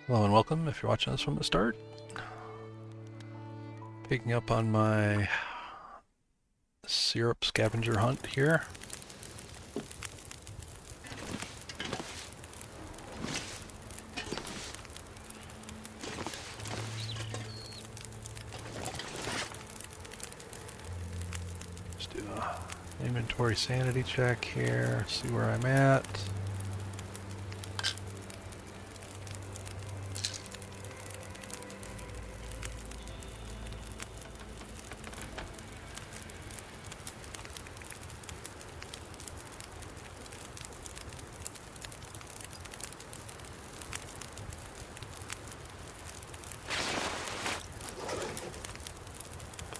Hello and welcome if you're watching this from the start. Picking up on my syrup scavenger hunt here. Just do an inventory sanity check here, see where I'm at.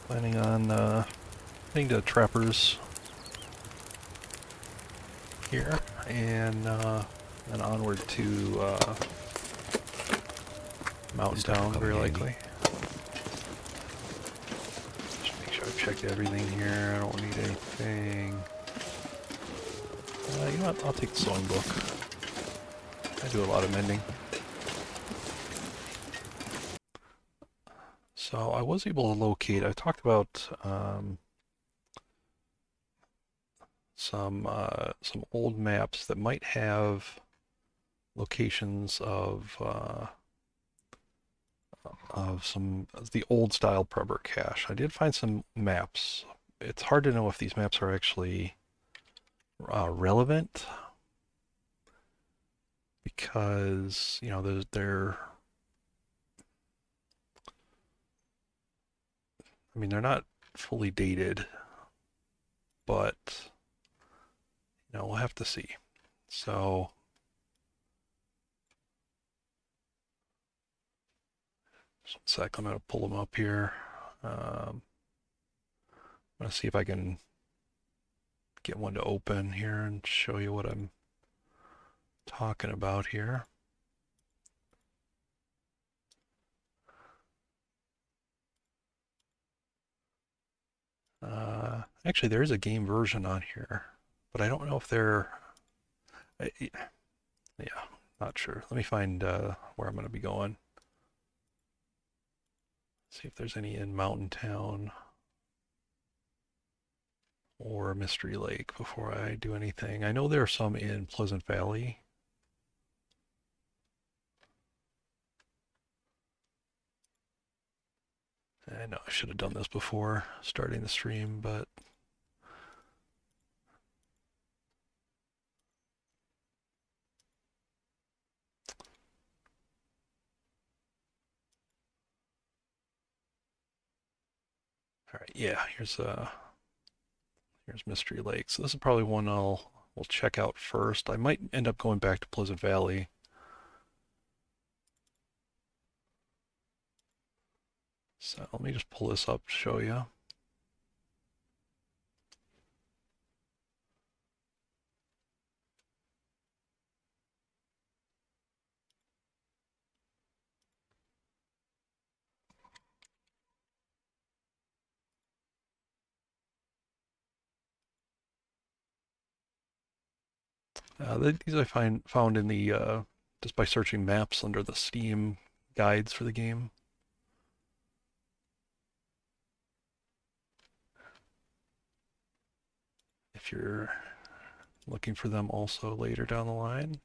Planning on heading to Trappers here and then onward to Mountain Town, very likely. Just make sure I've checked everything here. I don't need anything. You know what? I'll take the sewing book. I do a lot of mending. So I was able to locate, I talked about some old maps that might have locations of some of the old style prepper cache. I did find some maps. It's hard to know if these maps are actually relevant because, you know, I mean, they're not fully dated, but, you know, we'll have to see. So, just one sec, I'm going to pull them up here. I'm going to see if I can get one to open here and show you what I'm talking about here. Actually, there is a game version on here, but I don't know if they're, yeah, not sure. Let me find where I'm going to be going. See if there's any in Mountain Town or Mystery Lake before I do anything. I know there are some in Pleasant Valley. I know I should have done this before starting the stream, but all right, yeah, here's Mystery Lake. So this is probably one we'll check out first. I might end up going back to Pleasant Valley. So let me just pull this up to show you. These I found in the just by searching maps under the Steam guides for the game. If you're looking for them also later down the line.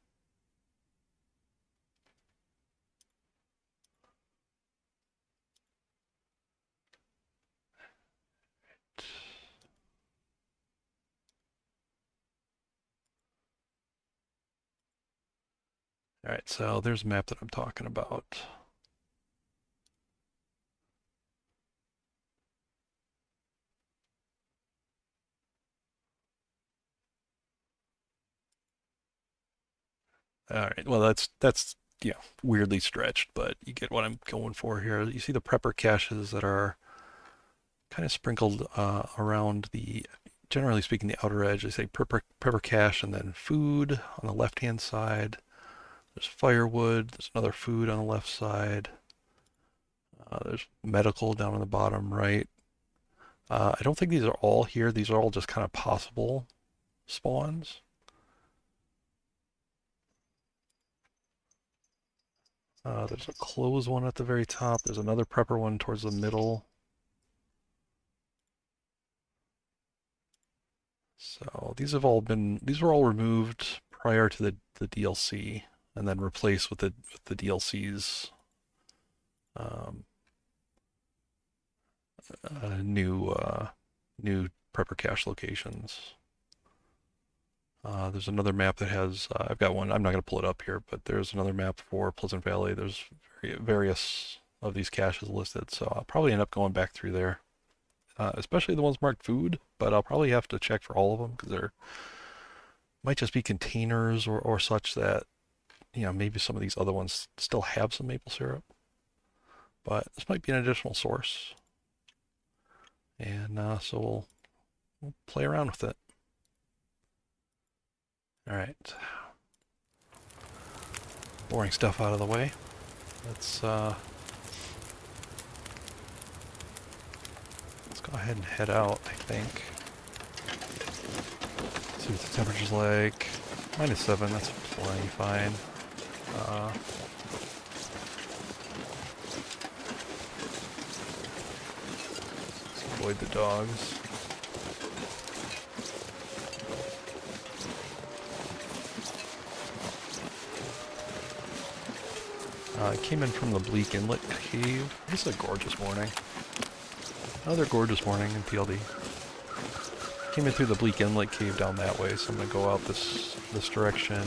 All right, so there's a map that I'm talking about. All right, well that's yeah, weirdly stretched, but you get what I'm going for here. You see the prepper caches that are kind of sprinkled around the, generally speaking, the outer edge. They say prepper cache and then food on the left-hand side. There's firewood. There's another food on the left side. There's medical down on the bottom right. I don't think these are all here. These are all just kind of possible spawns. There's a closed one at the very top. There's another prepper one towards the middle. So these were all removed prior to the DLC, and then replaced with the DLC's new prepper cache locations. There's another map that has, I've got one, I'm not going to pull it up here, but there's another map for Pleasant Valley. There's various of these caches listed, so I'll probably end up going back through there, especially the ones marked food, but I'll probably have to check for all of them because there might just be containers or such that, maybe some of these other ones still have some maple syrup, but this might be an additional source. And so we'll play around with it. All right. Boring stuff out of the way. Let's go ahead and head out, I think. See what the temperature's like. -7, that's plenty fine. Let's avoid the dogs. I came in from the Bleak Inlet Cave. This is a gorgeous morning. Another gorgeous morning in PLD. Came in through the Bleak Inlet Cave down that way, so I'm going to go out this direction.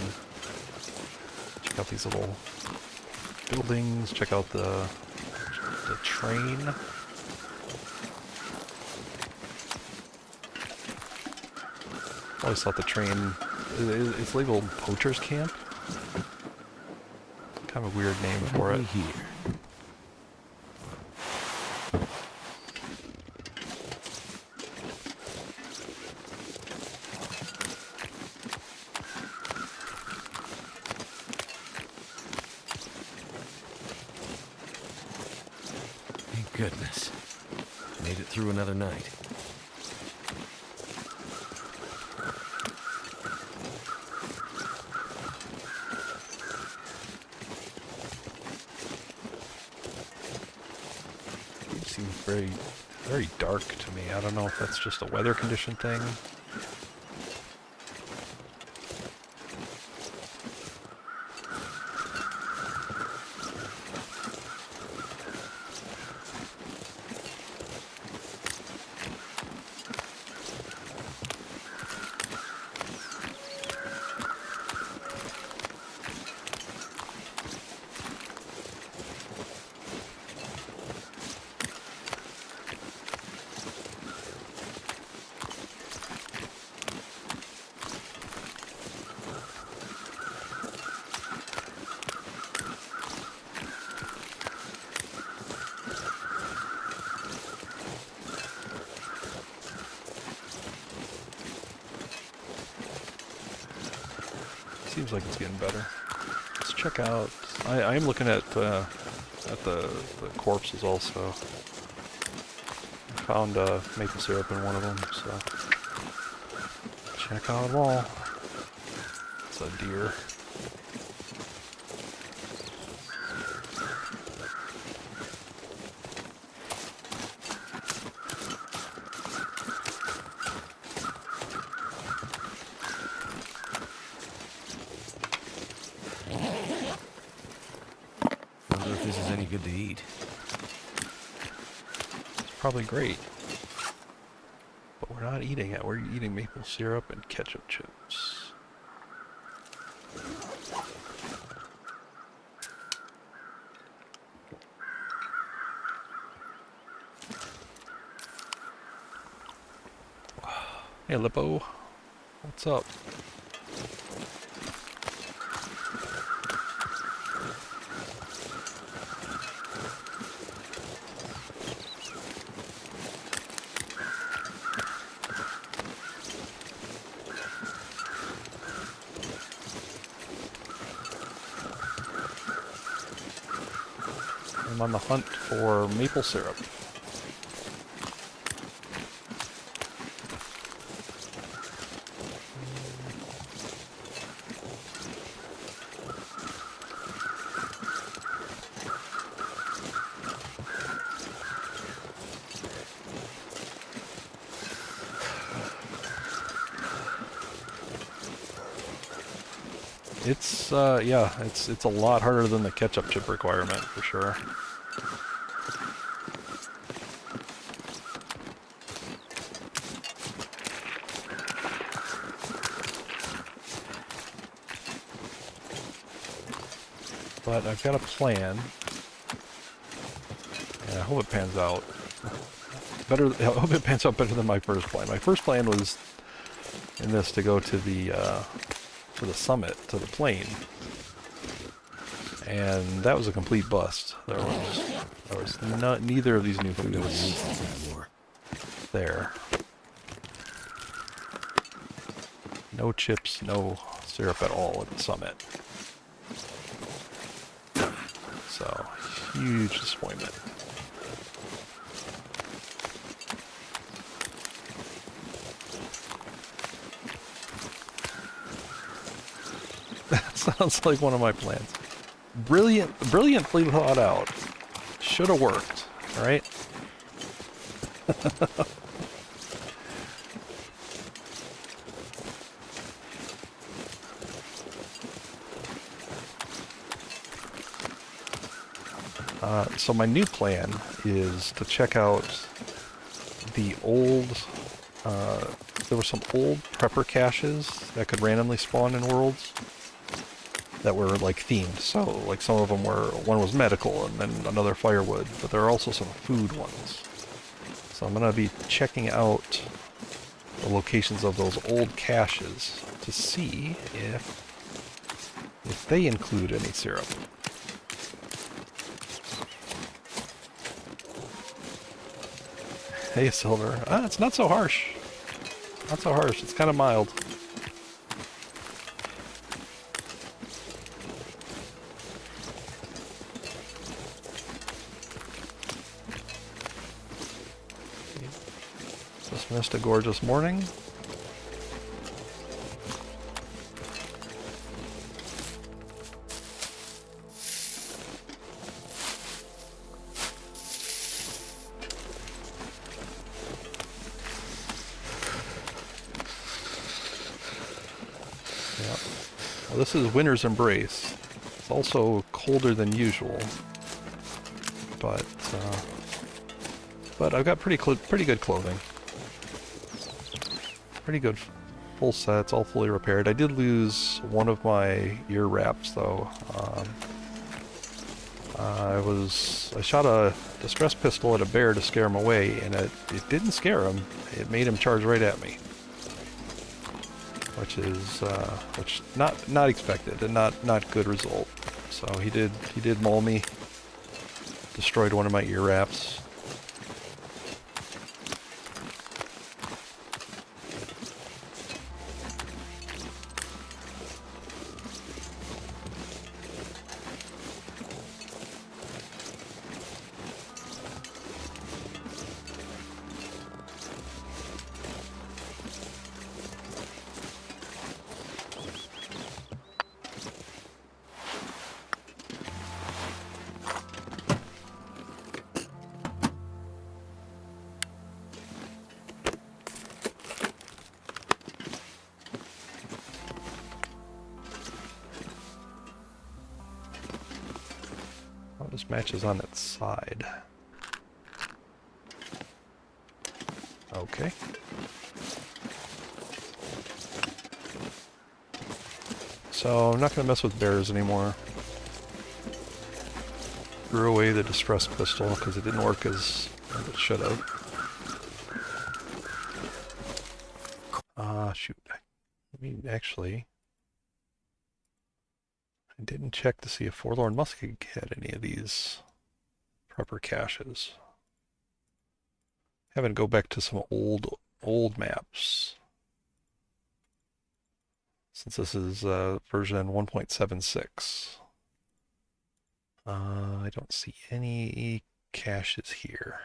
Check out these little buildings. Check out the train. I always thought the train... It's labeled Poacher's Camp. Kind of a weird name for it. Here. Thank goodness. Made it through another night. Very, very dark to me. I don't know if that's just a weather condition thing. Seems like it's getting better. Let's check out. I am looking at the corpses also. I found maple syrup in one of them, so check out them all. It's a deer. This is any good to eat. It's probably great. But we're not eating it. We're eating maple syrup and ketchup chips. Hey, Lippo. What's up? I'm on the hunt for maple syrup. It's yeah, it's a lot harder than the ketchup chip requirement for sure. But I've got a plan, and I hope it pans out better. I hope it pans out better than my first plan. My first plan was in this to go to the summit, to the plane, and that was a complete bust. There was neither of these new foods there. No chips, no syrup at all at the summit. So, huge disappointment. That sounds like one of my plans. Brilliantly thought out. Should have worked, right? So my new plan is to check out the old, there were some old prepper caches that could randomly spawn in worlds that were like themed. So like some of them were, one was medical and then another firewood, but there are also some food ones. So I'm going to be checking out the locations of those old caches to see if they include any syrup. Hey, Silver. Ah, it's not so harsh. Not so harsh. It's kind of mild. Just missed a gorgeous morning. Well, this is winter's embrace. It's also colder than usual, but I've got pretty good clothing. Pretty good full sets, all fully repaired. I did lose one of my ear wraps though. I shot a distress pistol at a bear to scare him away, and it didn't scare him. It made him charge right at me, which is not expected and not good result. So he did maul me, destroyed one of my ear wraps. This matches on its side. Okay. So I'm not going to mess with bears anymore. Threw away the distress pistol because it didn't work as it should have. Shoot. I mean, actually, I didn't check to see if Forlorn Musket had any of these prepper caches. Having to go back to some old maps. Since this is version 1.76. I don't see any caches here.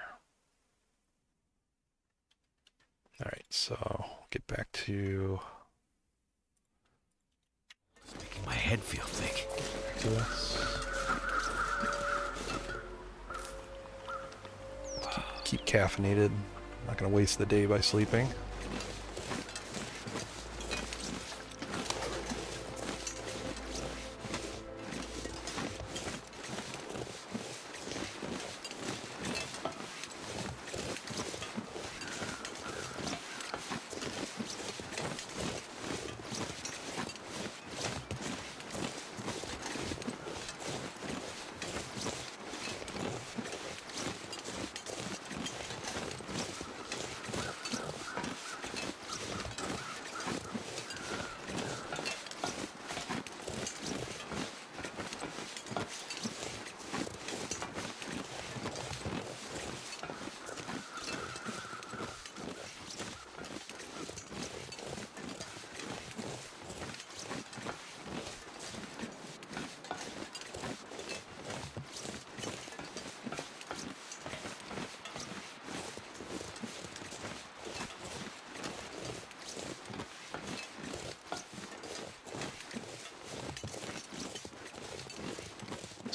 Alright, so get back to Making my head feel thick. this. Keep caffeinated. I'm not going to waste the day by sleeping.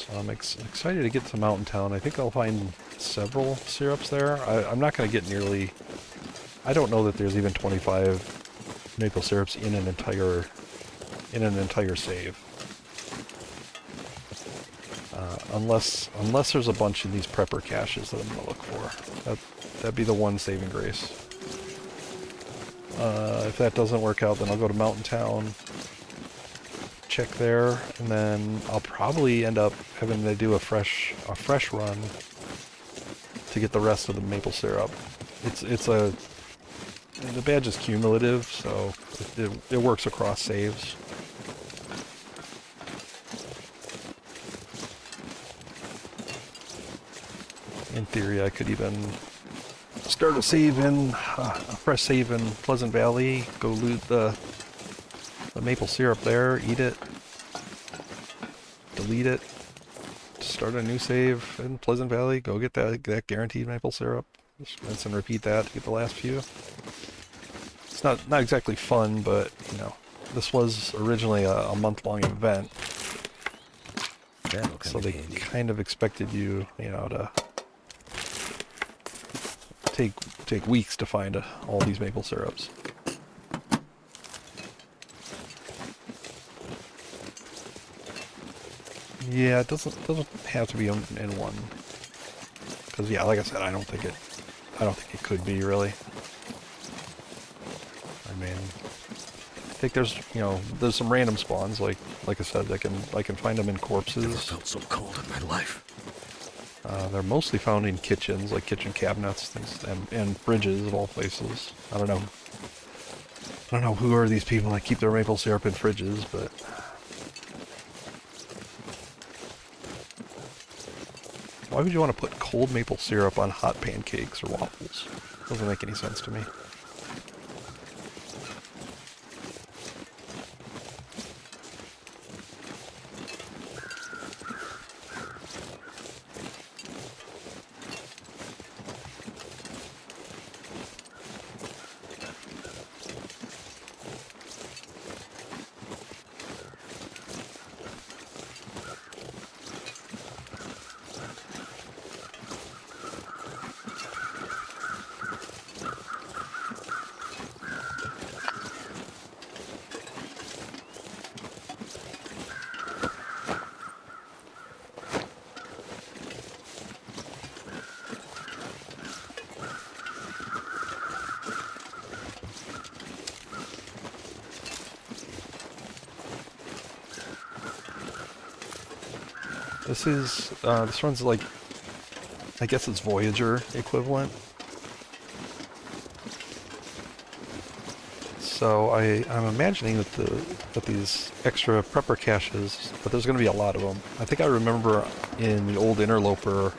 So I'm excited to get to Mountain Town. I think I'll find several syrups there. I'm not going to get nearly... I don't know that there's even 25 maple syrups in an entire save. Unless there's a bunch in these prepper caches that I'm going to look for. That'd be the one saving grace. If that doesn't work out, then I'll go to Mountain Town, check there, and then I'll probably end up having to do a fresh run to get the rest of the maple syrup. The badge is cumulative, so it works across saves. In theory, I could even start a fresh save in Pleasant Valley, go loot the maple syrup there, eat it, delete it, start a new save in Pleasant Valley, go get that guaranteed maple syrup, just rinse and repeat that to get the last few. It's not exactly fun, but, you know, this was originally a month-long event, so they kind of expected you, you know, to take weeks to find all these maple syrups. Yeah, it doesn't have to be in one. Because yeah, like I said, I don't think it could be really. I mean, I think there's some random spawns like I said, I can find them in corpses. Never felt so cold in my life. They're mostly found in kitchens, like kitchen cabinets, things, and fridges of all places. I don't know who are these people that keep their maple syrup in fridges, but why would you want to put cold maple syrup on hot pancakes or waffles? Doesn't make any sense to me. This runs like, I guess it's Voyager equivalent. So I'm imagining that these extra prepper caches, but there's going to be a lot of them. I think I remember in the old Interloper,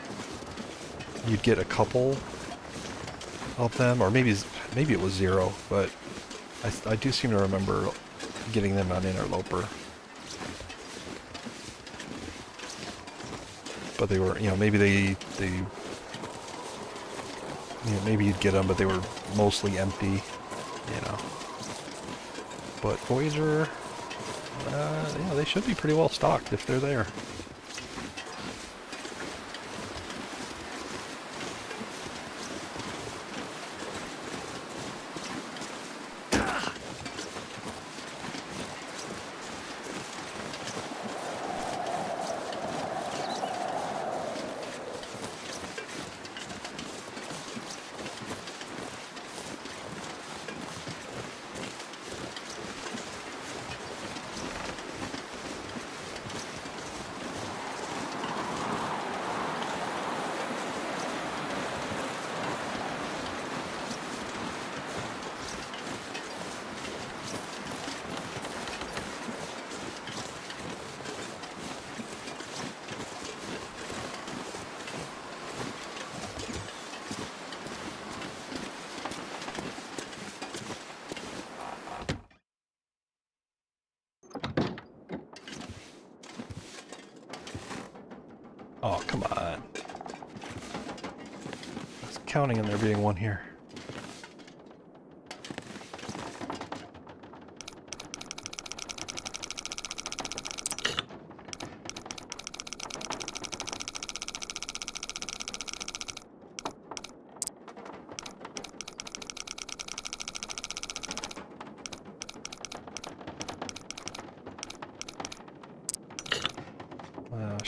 you'd get a couple of them, or maybe it was 0, but I do seem to remember getting them on Interloper. But they were, maybe maybe you'd get them, but they were mostly empty, But Voyager, they should be pretty well stocked if they're there. Oh, come on. I was counting on there being one here.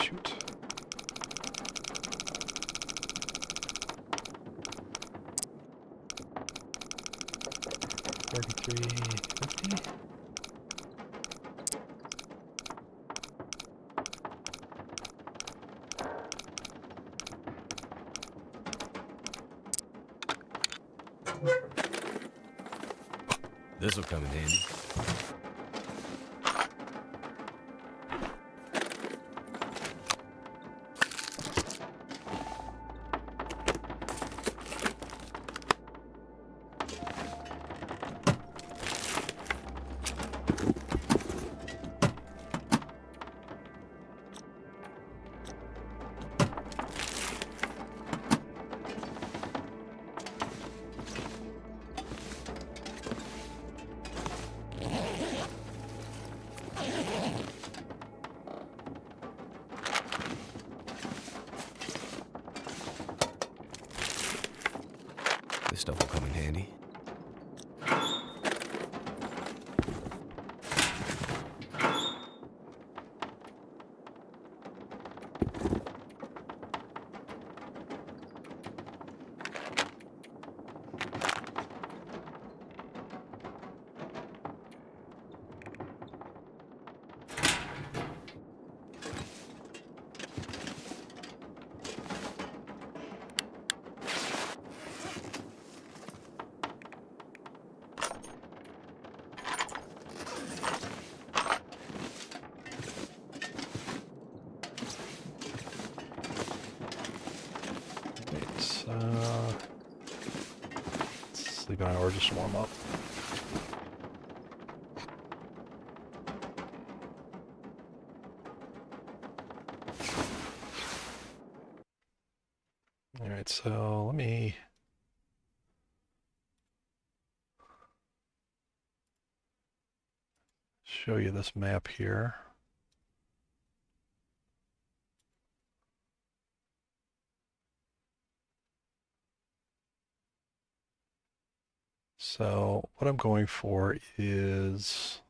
shoot. $33.50. This will come in handy. This stuff will come in handy. Sleep an hour just to warm up. Alright, so let me show you this map here. So what I'm going for is,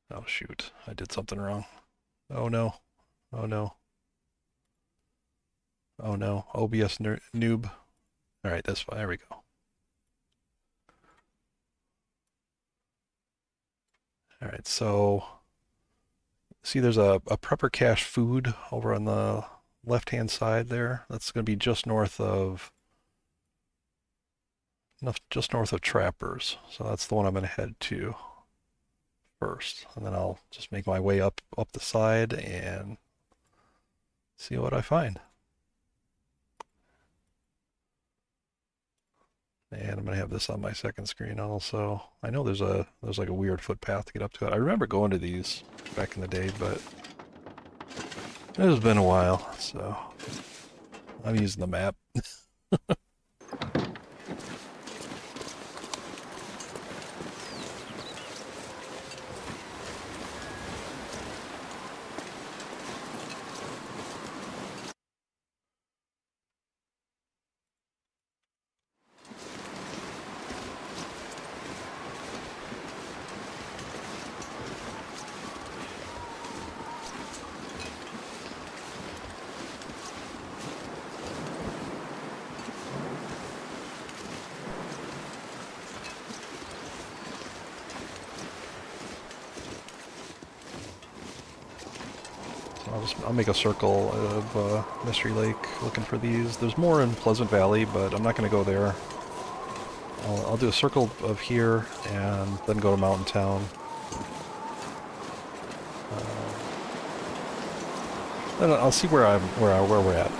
oh shoot, I did something wrong. Oh no, oh no, oh no, OBS noob. Alright, that's fine, there we go. Alright, so see there's a prepper cache food over on the left-hand side there. That's going to be just north of Trappers. So that's the one I'm going to head to first, and then I'll just make my way up the side and see what I find. And I'm going to have this on my second screen also. I know there's like a weird footpath to get up to it. I remember going to these back in the day, but it has been a while, so I'm using the map. I'll make a circle of Mystery Lake looking for these. There's more in Pleasant Valley, but I'm not going to go there. I'll do a circle of here and then go to Mountain Town. Then I'll see where we're at.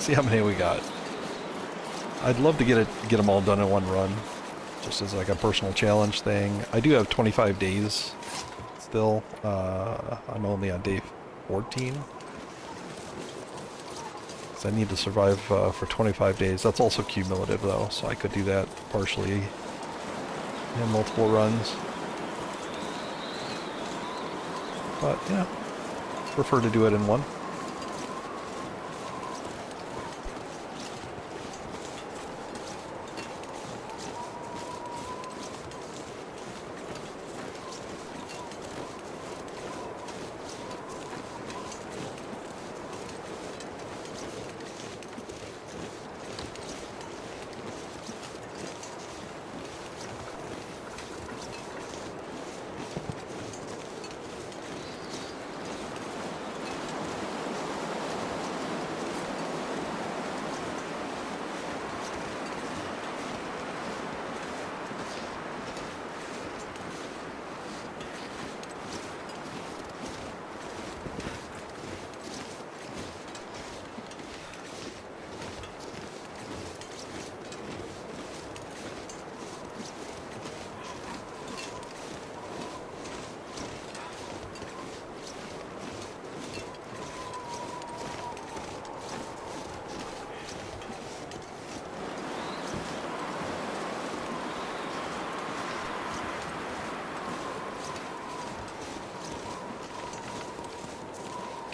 See how many we got. I'd love to get them all done in one run, just as like a personal challenge thing. I do have 25 days still. I'm only on day 14. So I need to survive for 25 days. That's also cumulative though, so I could do that partially in multiple runs. But yeah, prefer to do it in one.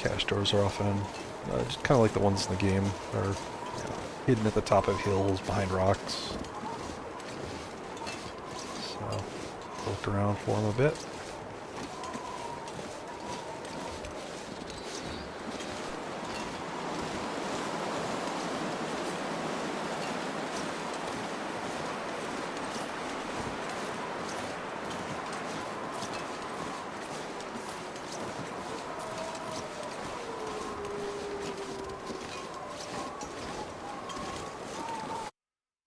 cache doors are often just kind of like the ones in the game. They're hidden at the top of hills, behind rocks. So, look around for them a bit.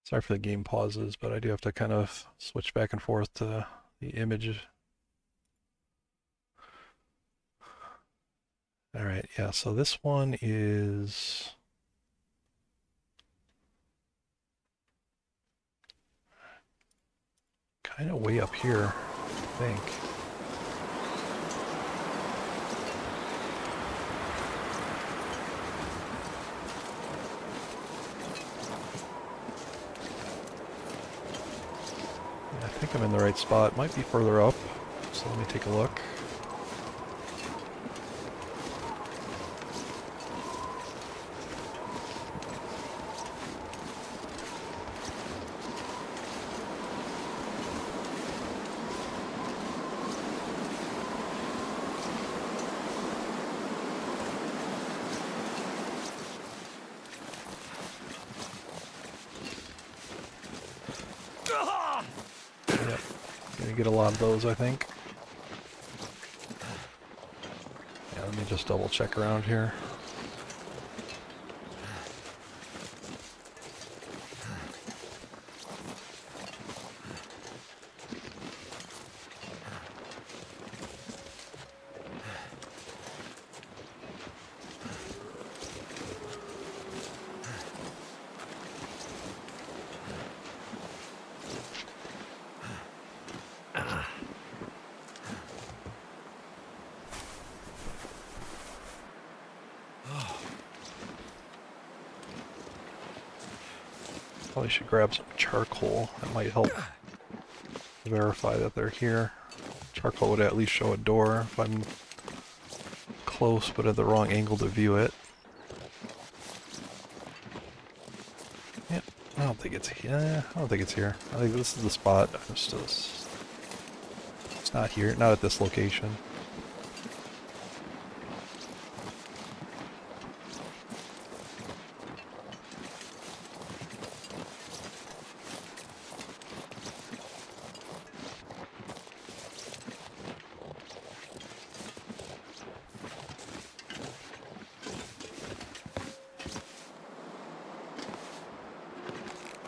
Sorry for the game pauses, but I do have to kind of switch back and forth to the image. All right, yeah, so this one is kind of way up here, I think. Yeah, I think I'm in the right spot. Might be further up, so let me take a look. Yep, gonna get a lot of those, I think. Yeah, let me just double check around here. Probably should grab some charcoal. That might help verify that they're here. Charcoal would at least show a door if I'm close but at the wrong angle to view it. Yep, I don't think it's here. I don't think it's here. I think this is the spot. It's not here, not at this location.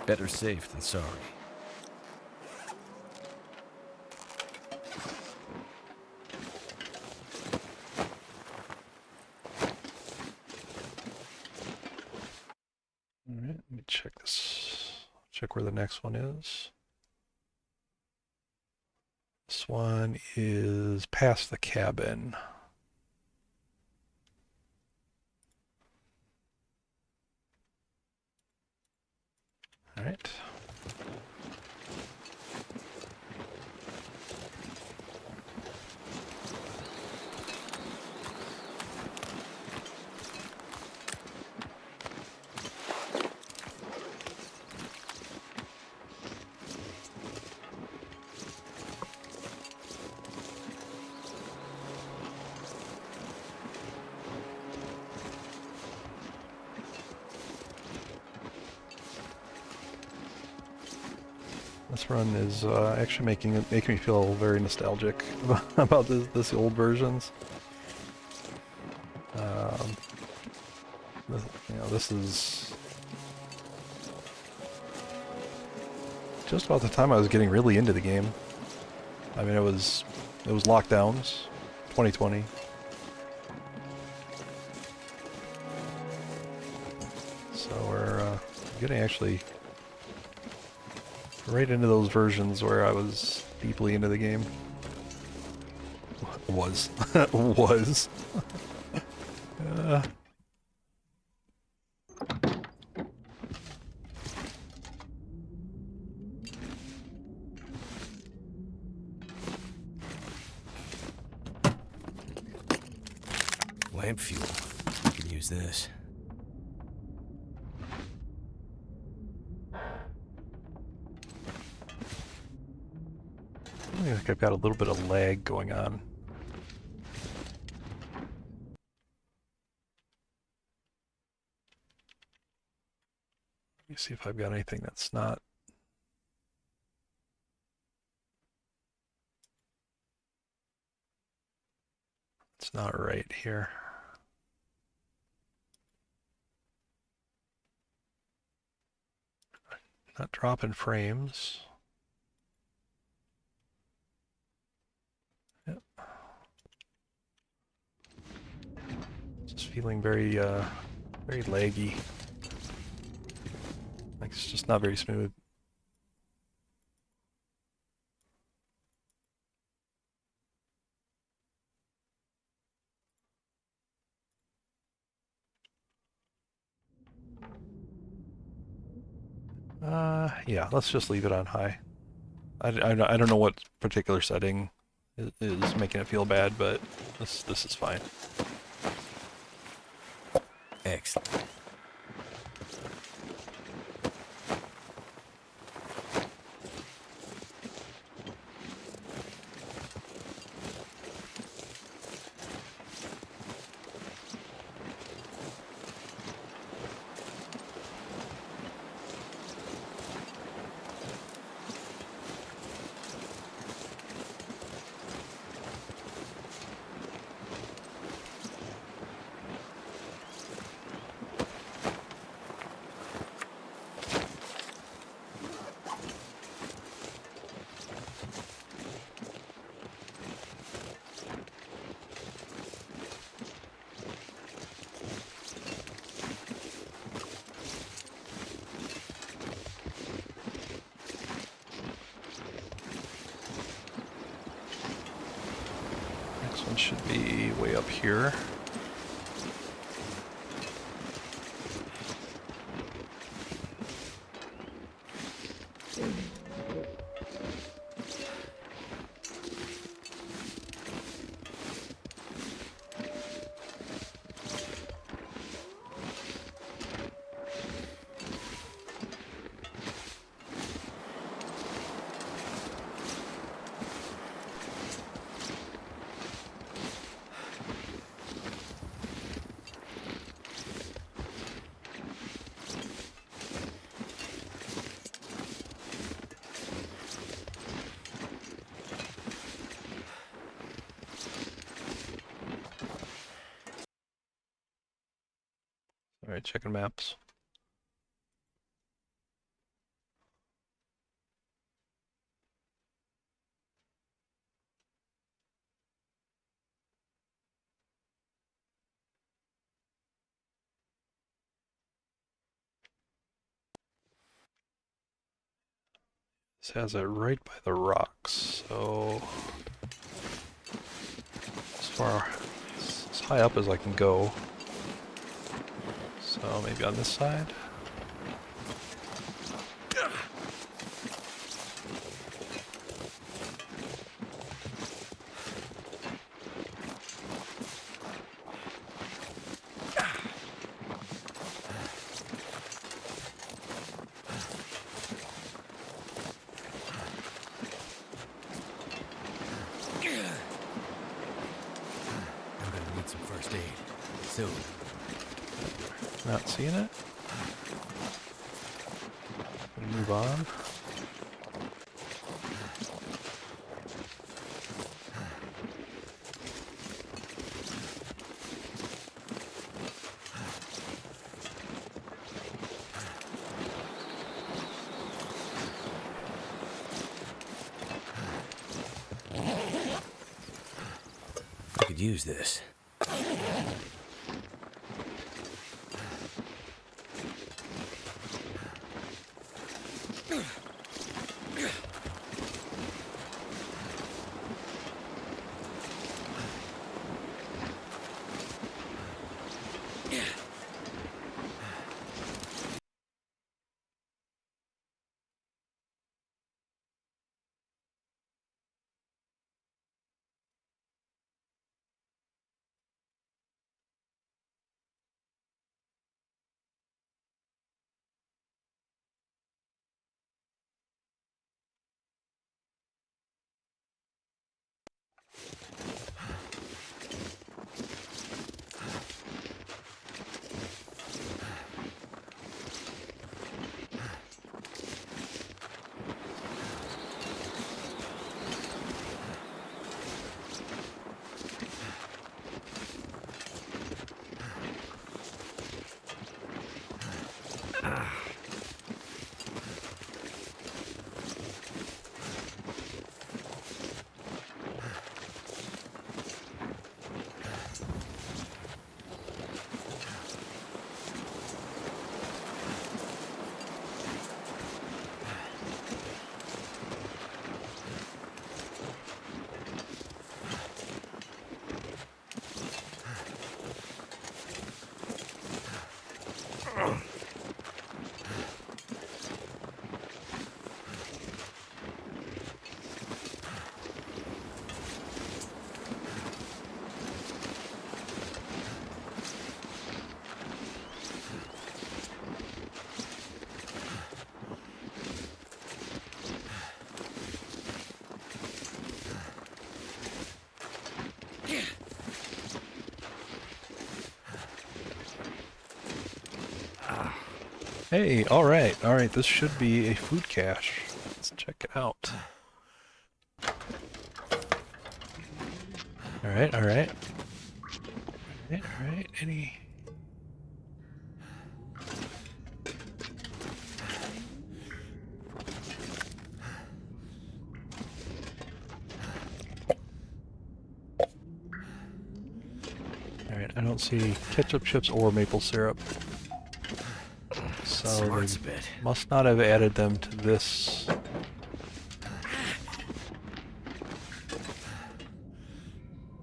Better safe than sorry. Alright, let me check this. Check where the next one is. This one is past the cabin. Alright. This run is actually making me feel very nostalgic about this old versions. This is just about the time I was getting really into the game. I mean, it was lockdowns, 2020. So we're getting actually right into those versions where I was deeply into the game. Was. Was. Plant fuel. I could use this. I think I've got a little bit of lag going on. Let me see if I've got anything that's not. It's not right here. Not dropping frames. Yep. Just feeling very, very laggy. Like it's just not very smooth. Yeah, let's just leave it on high. I don't know what particular setting is making it feel bad, but this is fine. Excellent. Next one should be way up here. All right, checking maps. This has it right by the rocks, so as high up as I can go. So maybe on this side. I'm gonna need some first aid. Soon. Not seeing it. Gonna move on. I could use this. Hey, alright, this should be a food cache. Let's check it out. Alright. Any... Alright, I don't see ketchup chips or maple syrup. So Smarts they a bit. must not have added them to this.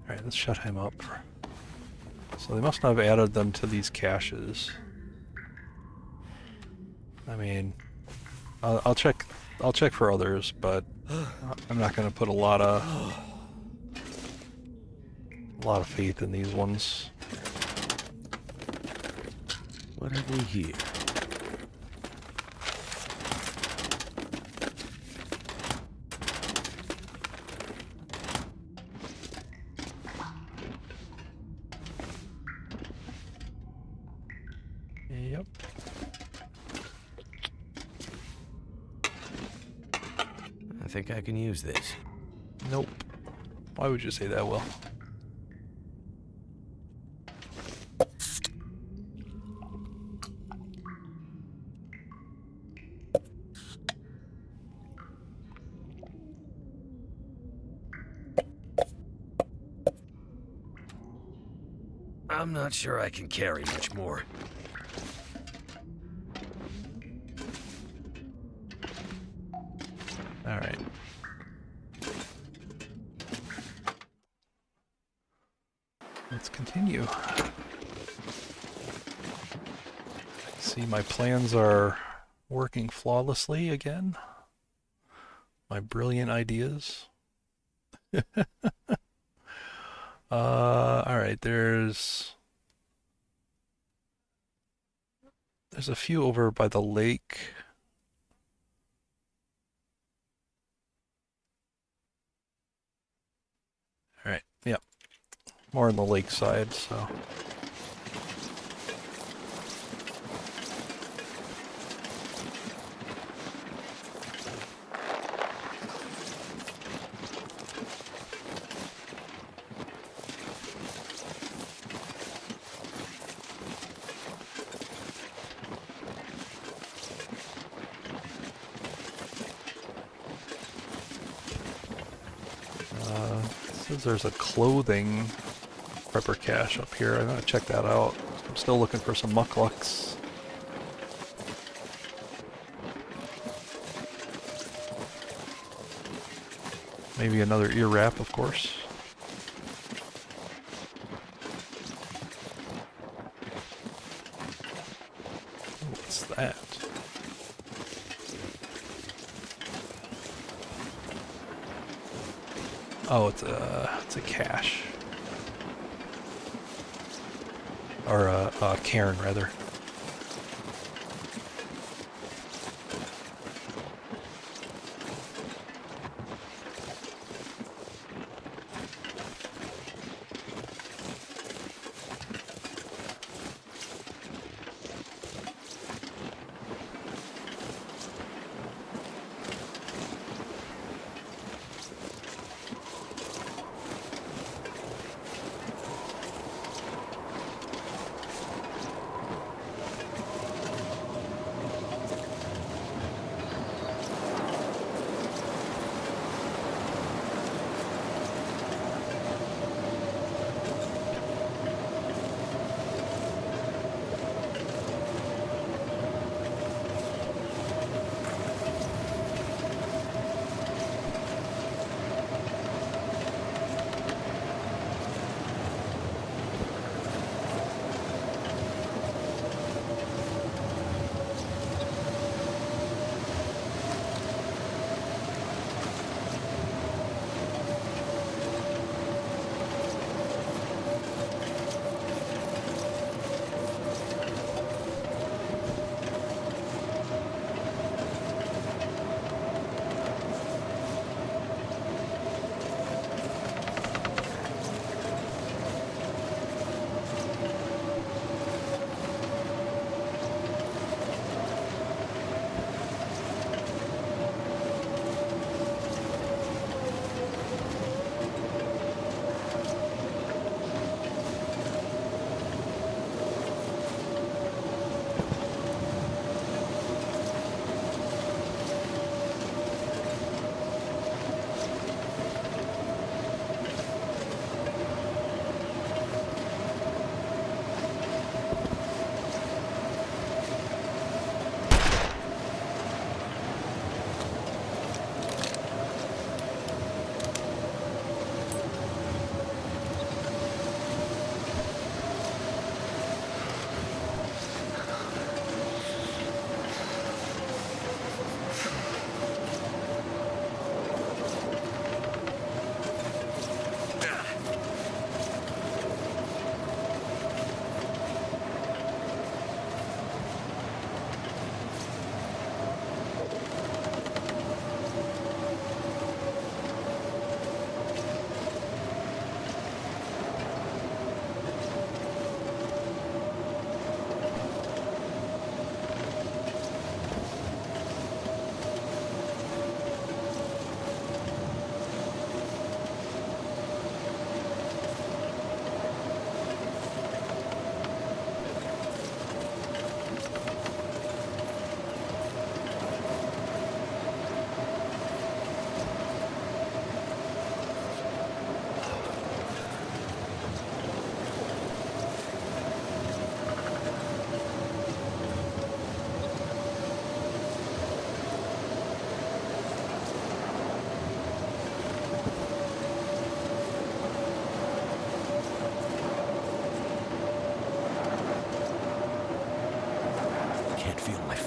Alright, let's shut him up. So they must not have added them to these caches. I mean, I'll check for others, but I'm not going to put a lot of faith in these ones. What have we here? Yep. I think I can use this. Nope. Why would you say that, Will? I'm not sure I can carry much more. Alright. Let's continue. See, my plans are working flawlessly again. My brilliant ideas. Alright, there's a few over by the lake. Alright, yep. More on the lake side, so. Says there's a clothing prepper cache up here. I'm gonna check that out. I'm still looking for some mucklucks. Maybe another ear wrap, of course. What's that? Oh, it's a cache. Or a cairn, rather.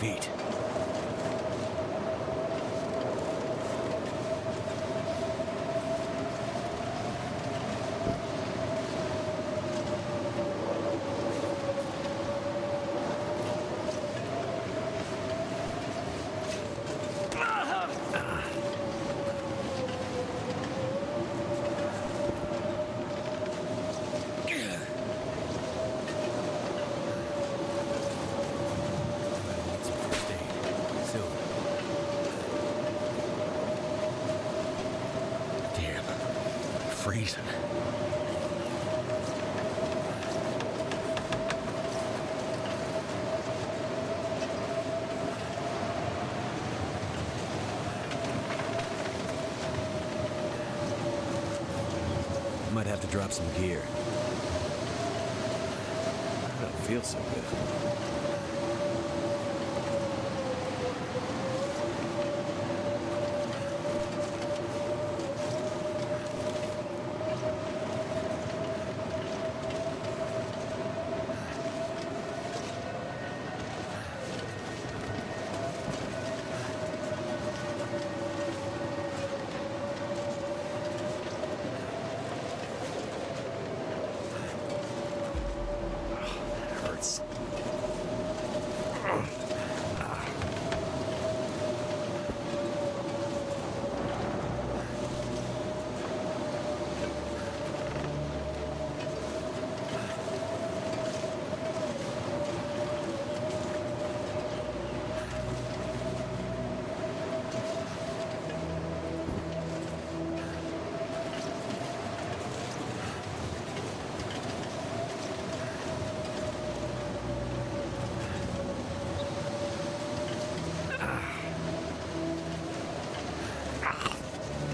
feet. Freezing. Might have to drop some gear. I don't feel so good. Hurts.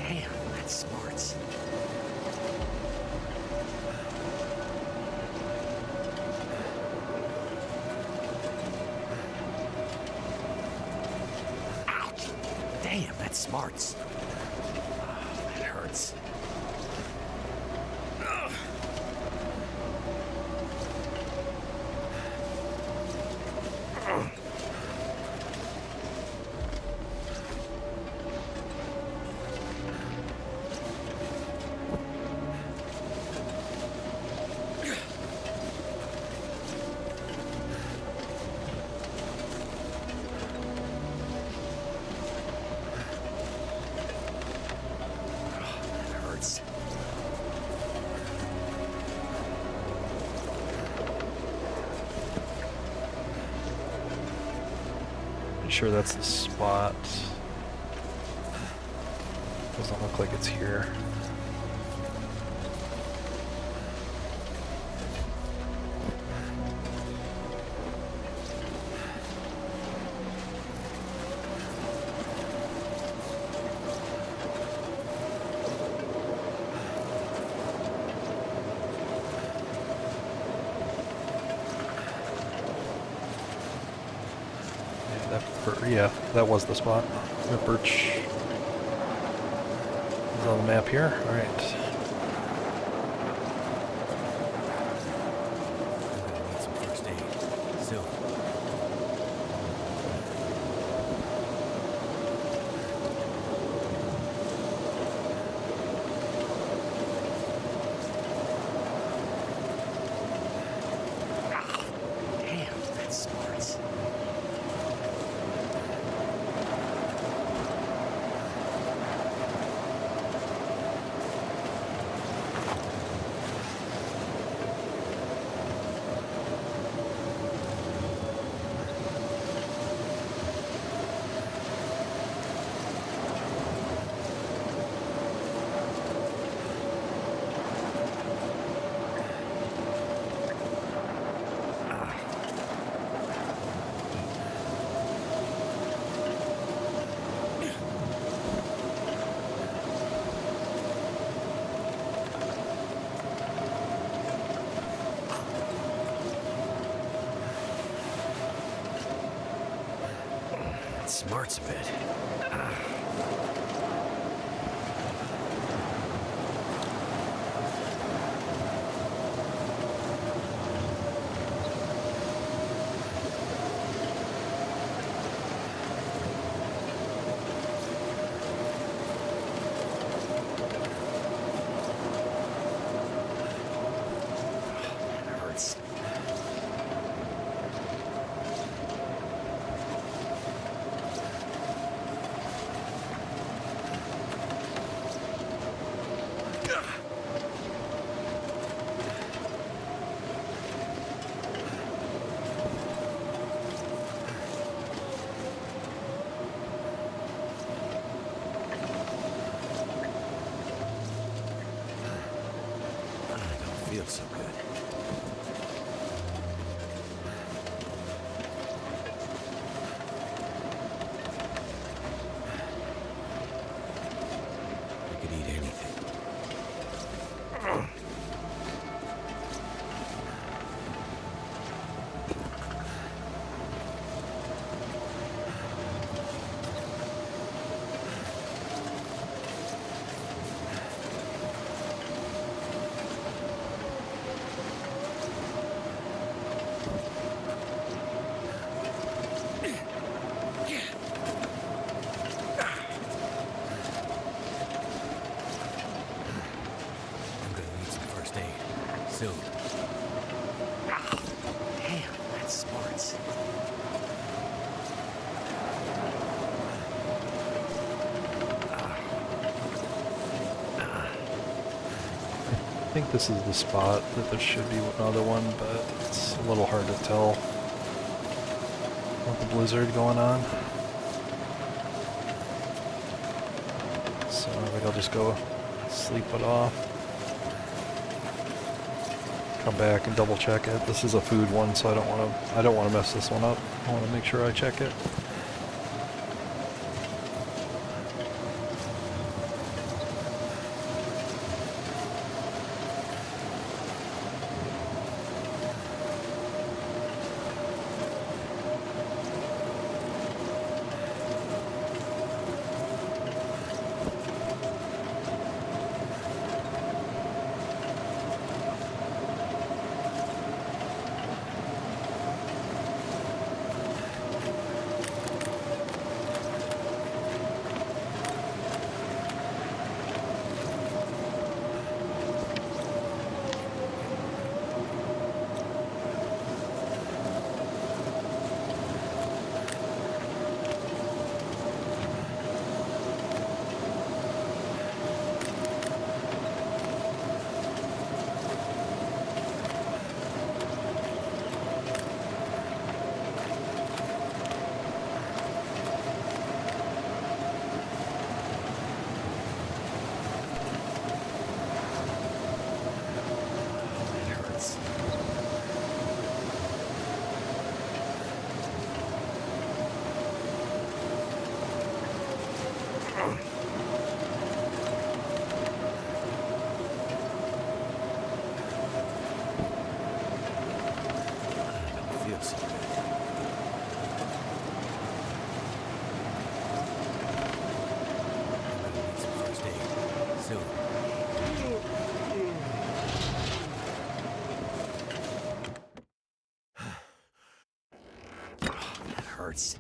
Damn, that smarts. Ouch! Damn, that smarts. That hurts. Pretty sure that's the spot. Doesn't look like it's here. Yeah, that was the spot. The birch is on the map here. All right. Need some first aid. Silver. Damn, that smarts. Smarts a bit. feel so good. I could eat anything. I'm gonna need some first aid. Soon. Damn, that's smarts. I think this is the spot that there should be another one, but it's a little hard to tell with the blizzard going on. So I think I'll just go sleep it off. Come back and double check it. This is a food one, so I don't want to mess this one up. I want to make sure I check it. It hurts. Don't feel so good. I'm gonna need some first aid. Soon. That hurts.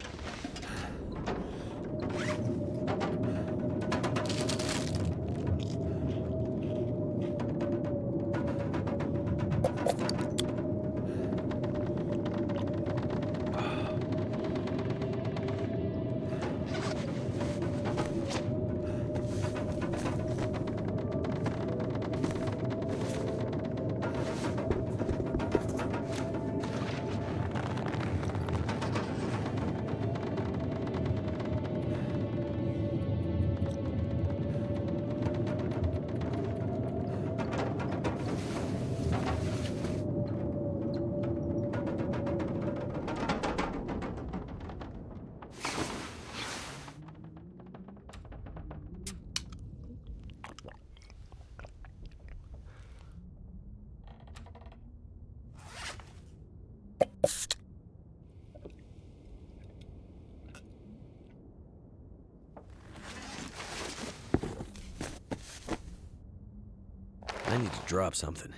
I need to drop something.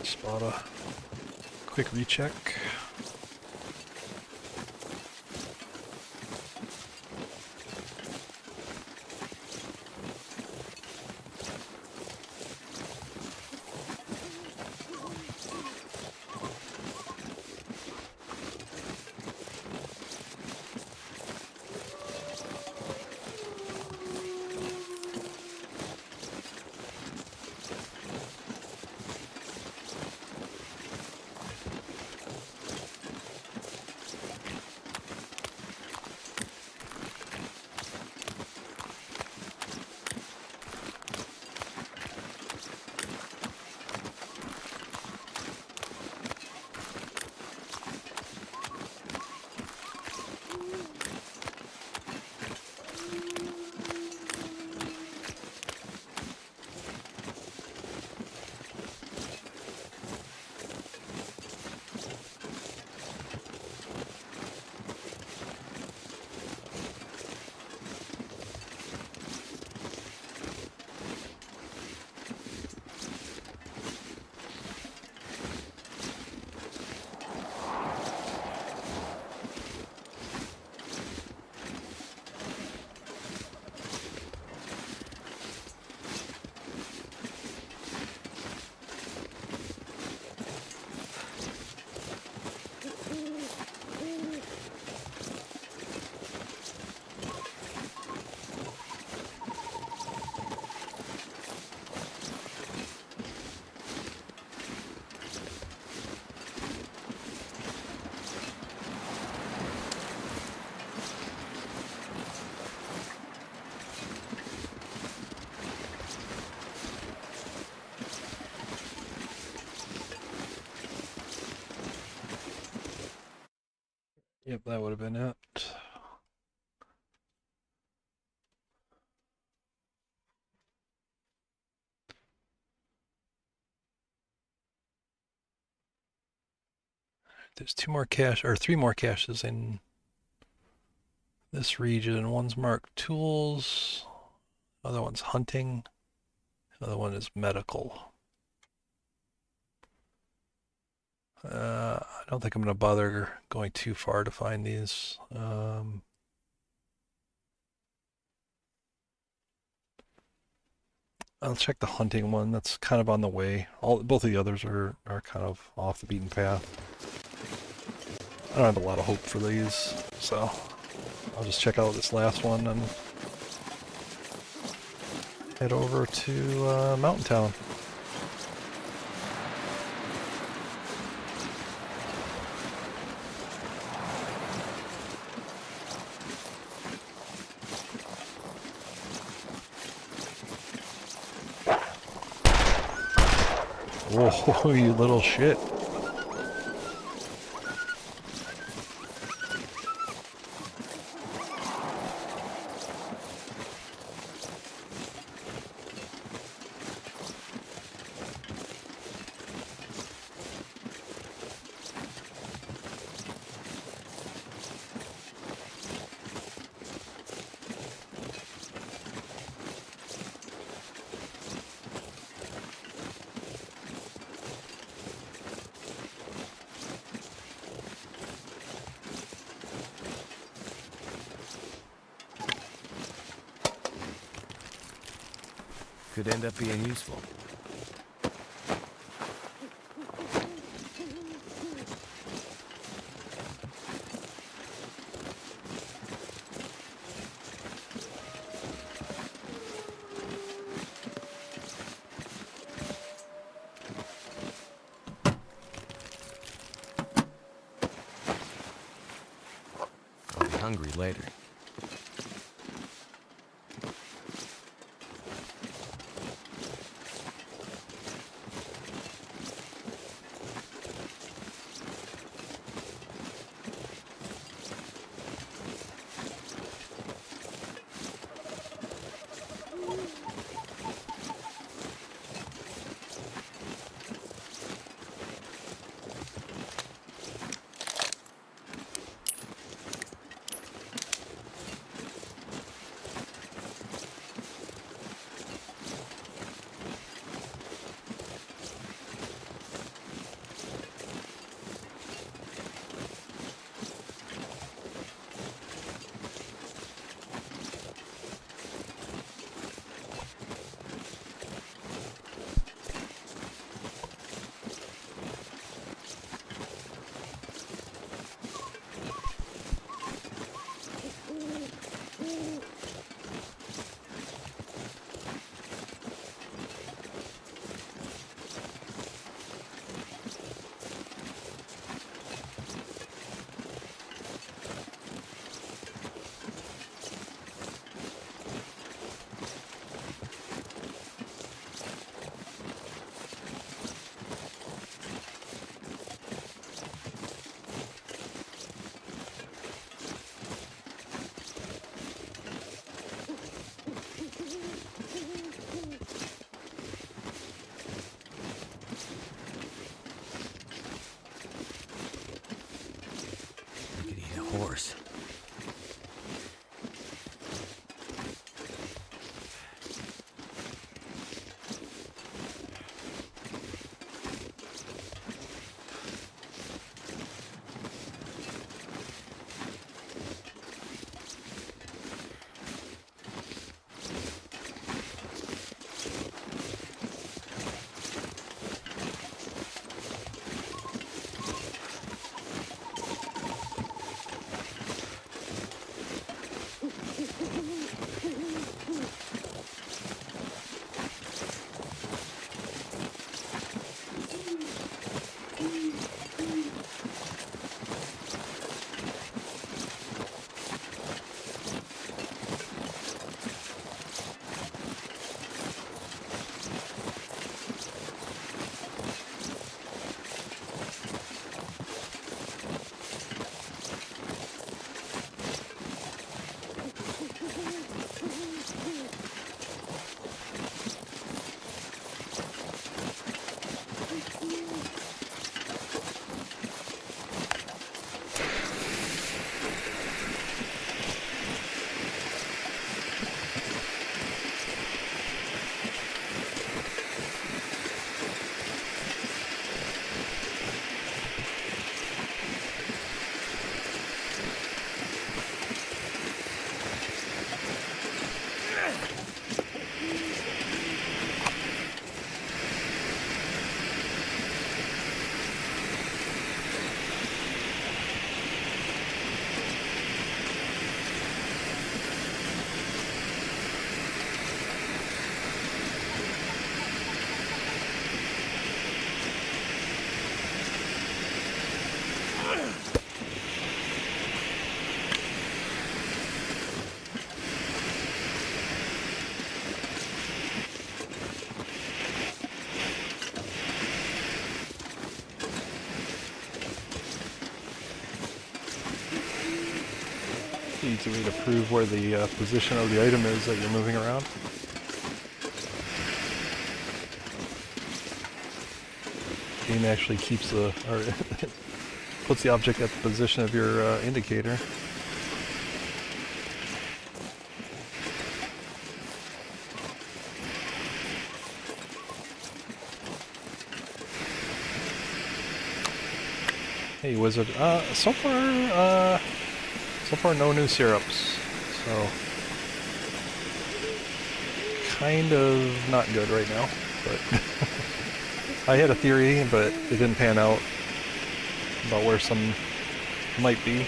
Spot a quick recheck. Yep, that would have been it. There's two more cache or three more caches in this region. One's marked tools, other one's hunting, other one is medical. I don't think I'm going to bother going too far to find these. I'll check the hunting one. That's kind of on the way. Both of the others are kind of off the beaten path. I don't have a lot of hope for these, so I'll just check out this last one and head over to Mountain Town. Whoa, you little shit. Could end up being useful. I'll be hungry later. Easy way to prove where the position of the item is that you're moving around. Game actually keeps the, or puts the object at the position of your indicator. Hey, wizard. So far no new syrups. So kind of not good right now, but I had a theory, but it didn't pan out about where some might be.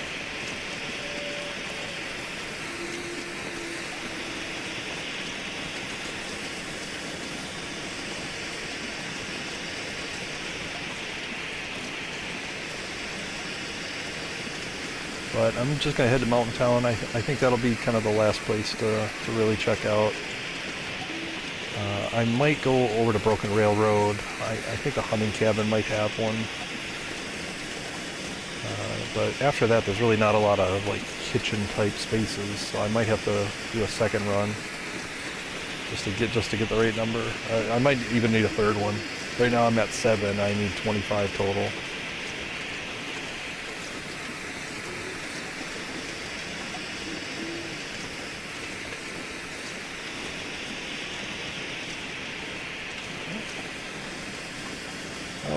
But I'm just going to head to Mountain Town. I think that'll be kind of the last place to really check out. I might go over to Broken Railroad. I think a hunting cabin might have one. But after that, there's really not a lot of like kitchen-type spaces, so I might have to do a second run just to get the right number. I might even need a third one. Right now I'm at 7. I need 25 total.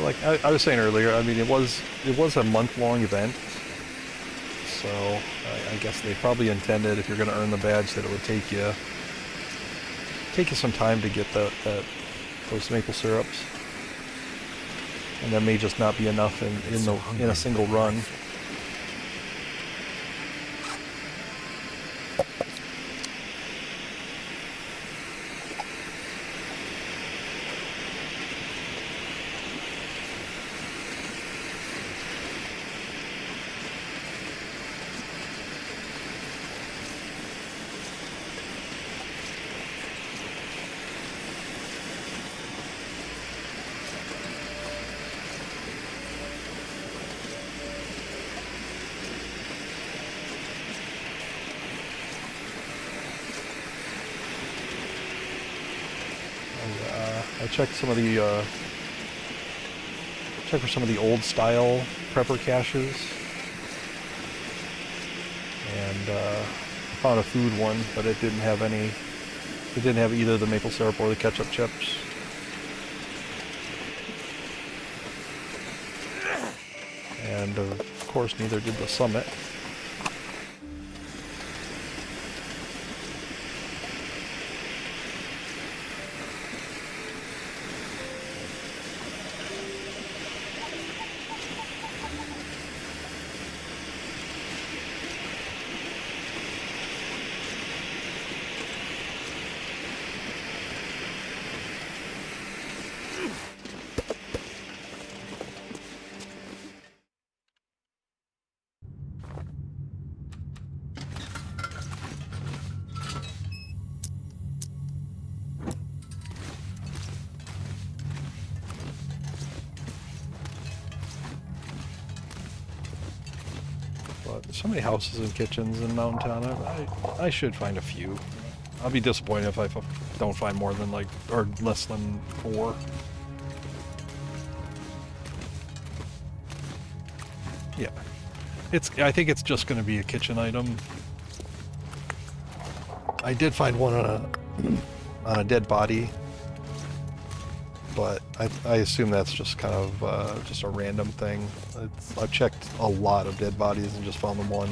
Like I was saying earlier, I mean it was a month-long event, so I guess they probably intended if you're going to earn the badge that it would take you some time to get those maple syrups, and that may just not be enough in a single run. I checked for some of the old style prepper caches, and I found a food one, but it didn't have any. It didn't have either the maple syrup or the ketchup chips. And of course, neither did the summit. But so many houses and kitchens in Mountain Town. I should find a few. I'll be disappointed if I don't find more than or less than 4. Yeah, I think it's just going to be a kitchen item. I did find one on a dead body, but I assume that's just kind of just a random thing. I've checked a lot of dead bodies and just found them one.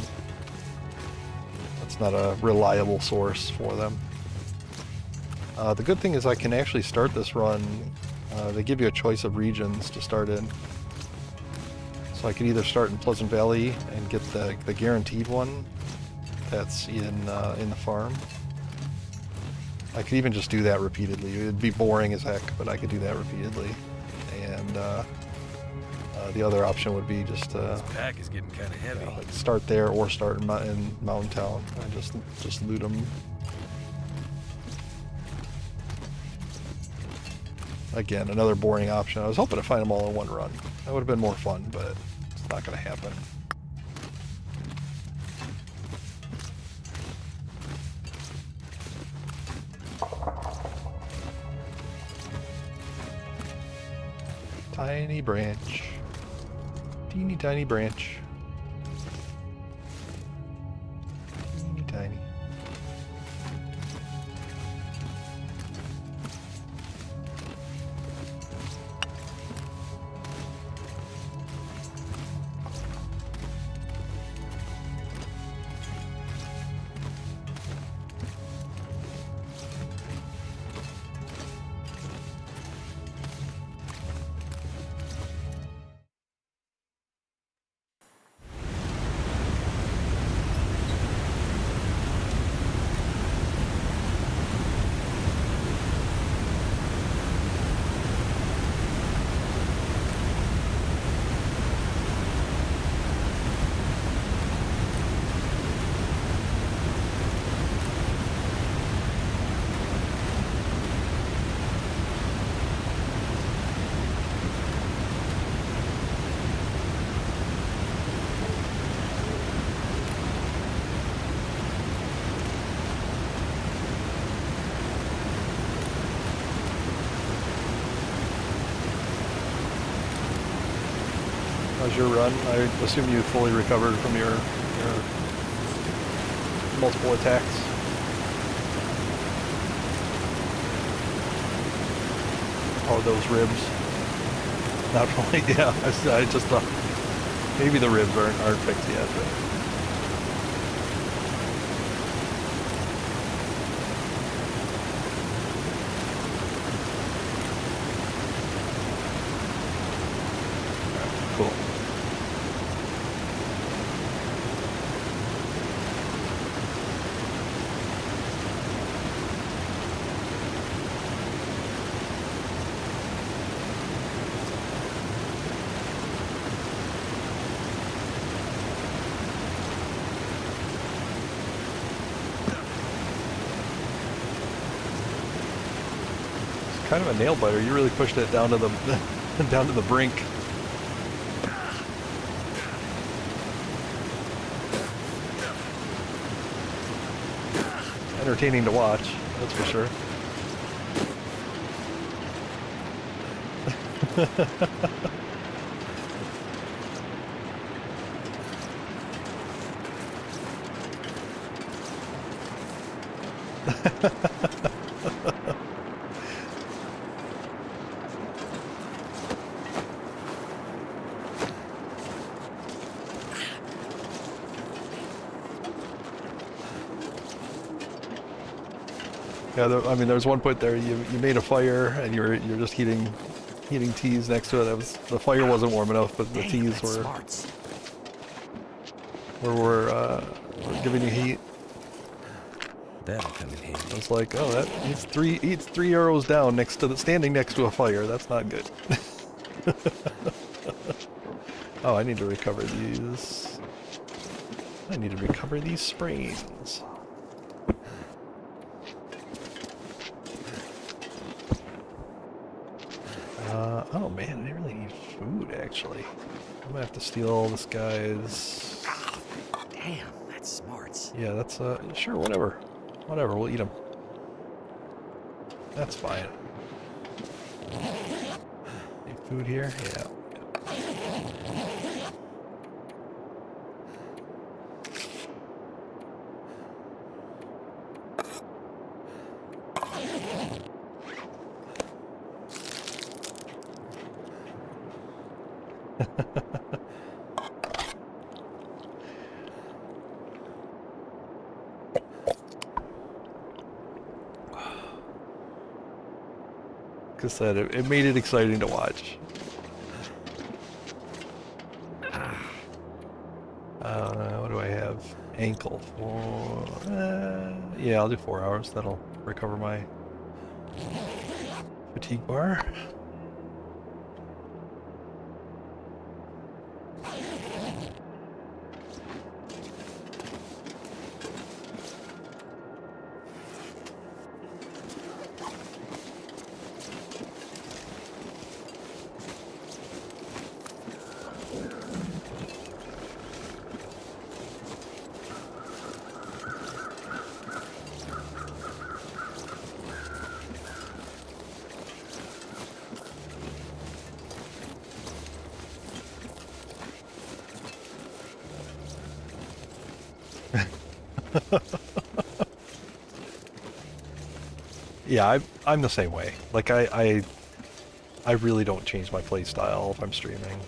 That's not a reliable source for them. The good thing is I can actually start this run. They give you a choice of regions to start in. So I could either start in Pleasant Valley and get the guaranteed one that's in the farm. I could even just do that repeatedly. It'd be boring as heck, but I could do that repeatedly. And the other option would be just This pack is getting kind of heavy. like start there or start in Mountain Town and just loot them. Again, another boring option. I was hoping to find them all in one run. That would have been more fun, but it's not going to happen. Tiny branch. Teeny tiny branch. Teeny tiny. How's your run? I assume you fully recovered from your multiple attacks. Oh, those ribs. Not fully, yeah. I just thought maybe the ribs aren't fixed yet, but. Cool. It's kind of a nail biter. You really pushed it down to the down to the brink. Entertaining to watch, that's for sure. Yeah, I mean, there was one point there you made a fire and you're just heating teas next to it. The fire wasn't warm enough, but the teas were giving you heat. That'll come in handy. I was like, oh, that eats three arrows down standing next to a fire. That's not good. Oh, I need to recover these. I need to recover these sprains. Oh man, I really need food, actually. I'm gonna have to steal this guy's... Damn, that's smarts. Yeah, that's, sure, whatever. Whatever, we'll eat them. That's fine. Need food here? Yeah. Like I said, it made it exciting to watch. What do I have? Ankle for... yeah, I'll do 4 hours. That'll recover my fatigue bar. Yeah, I'm the same way. Like I really don't change my play style if I'm streaming.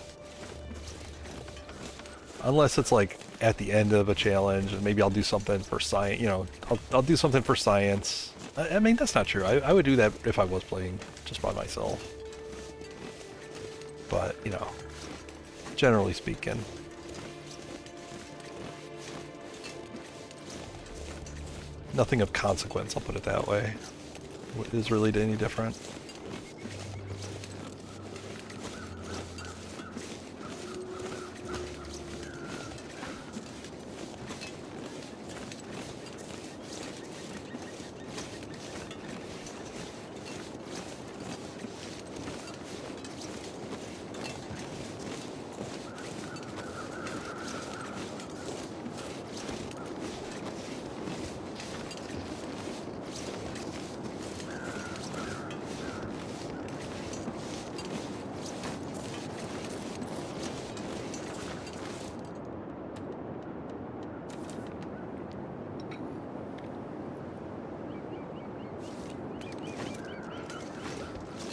Unless it's like at the end of a challenge and maybe I'll do something for science, you know, I'll do something for science. I mean, that's not true. I would do that if I was playing just by myself. But, you know, generally speaking. Nothing of consequence, I'll put it that way. What is really any different?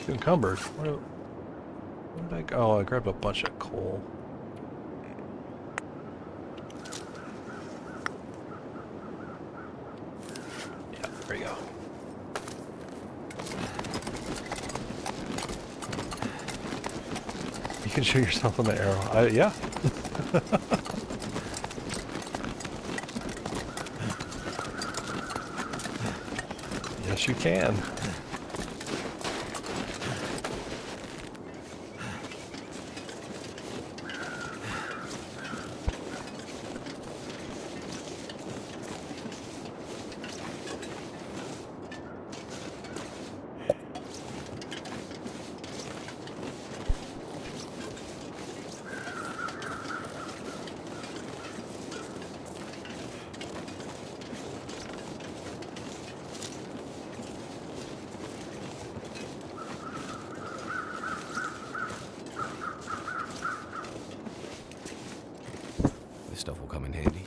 Encumbered. What did I, oh, I grabbed a bunch of coal. Yeah, there you go. You can shoot yourself on the arrow. Yeah. Yes, you can. This stuff will come in handy.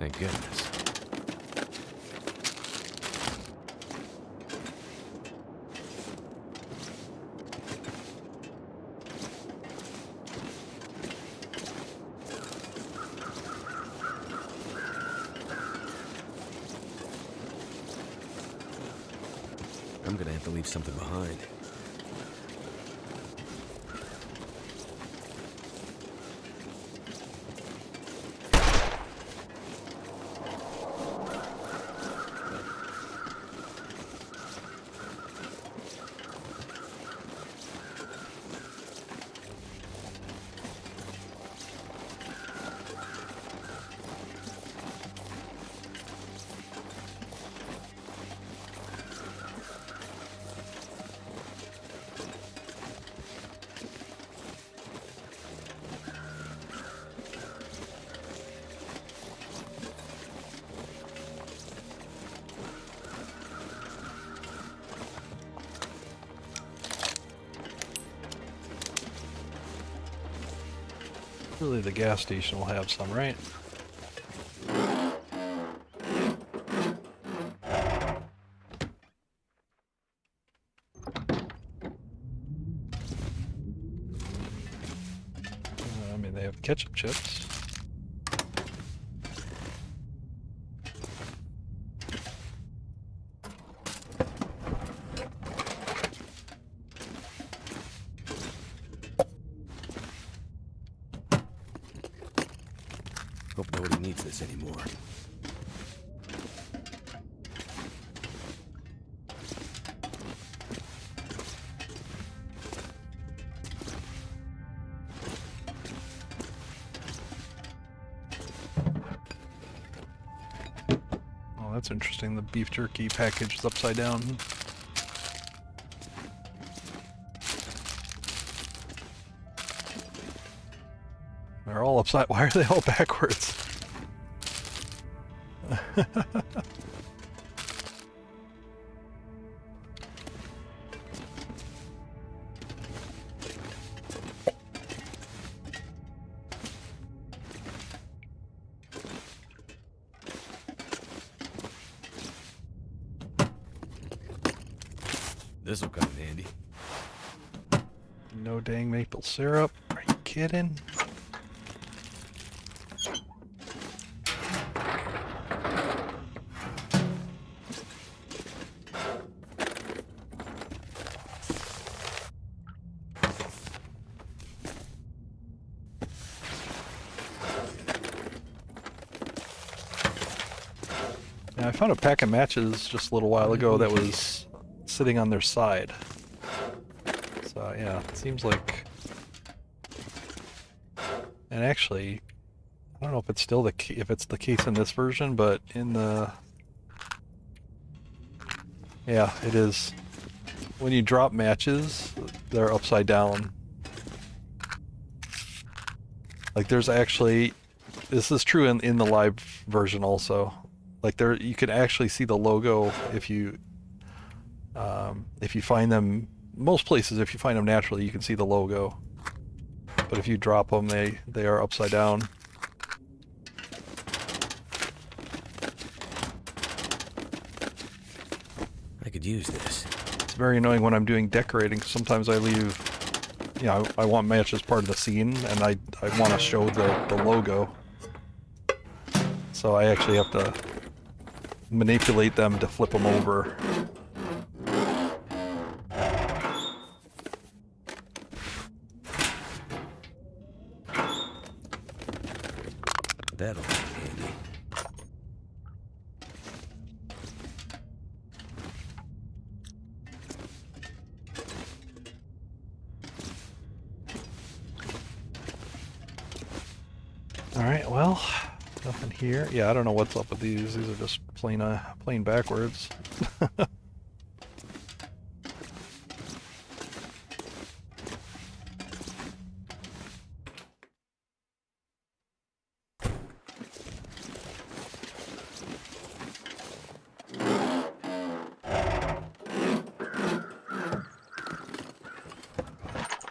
Thank goodness. I'm gonna have to leave something behind. Really, the gas station will have some, right? I mean, they have ketchup chips. Hope nobody needs this anymore. That's interesting. The beef jerky package is upside down. They're all upside. Why are they all backwards? This'll come in handy. No dang maple syrup. Are you kidding? Yeah, I found a pack of matches just a little while ago that was sitting on their side. So yeah, it seems like... And actually, I don't know if it's still if it's the case in this version, but in the... Yeah, it is. When you drop matches, they're upside down. Like there's actually... This is true in the live version also. Like there, you can actually see the logo if you find them. Most places, if you find them naturally, you can see the logo. But if you drop them, they are upside down. I could use this. It's very annoying when I'm doing decorating. Sometimes I leave, you know, I want matches part of the scene, and I want to show the logo. So I actually have to manipulate them to flip them over. That'll be handy. Alright, well, nothing here. Yeah, I don't know what's up with these. These are just plain backwards.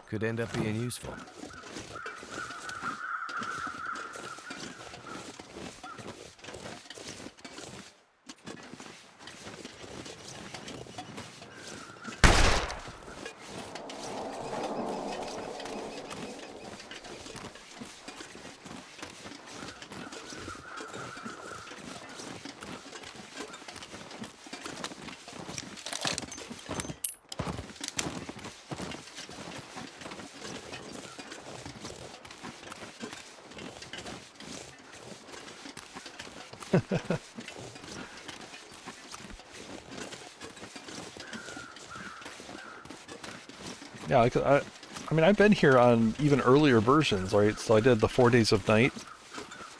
Could end up being useful. Yeah, I mean, I've been here on even earlier versions, right? So I did the 4 Days of Night,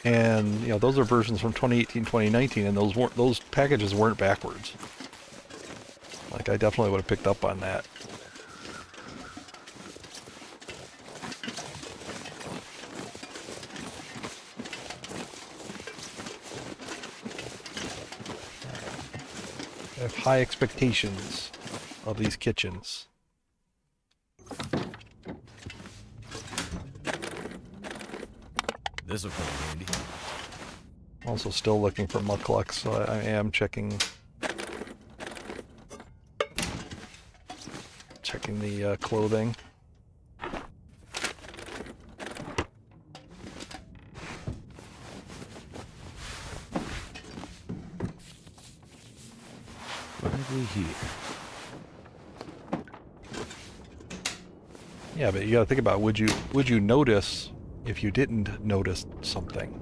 and you know, those are versions from 2018, 2019, and those packages weren't backwards. Like, I definitely would have picked up on that. I have high expectations of these kitchens. This'll come in handy. Also still looking for mucklucks, so I am checking the clothing. What have we here? Yeah, but you gotta think about, would you notice if you didn't notice something?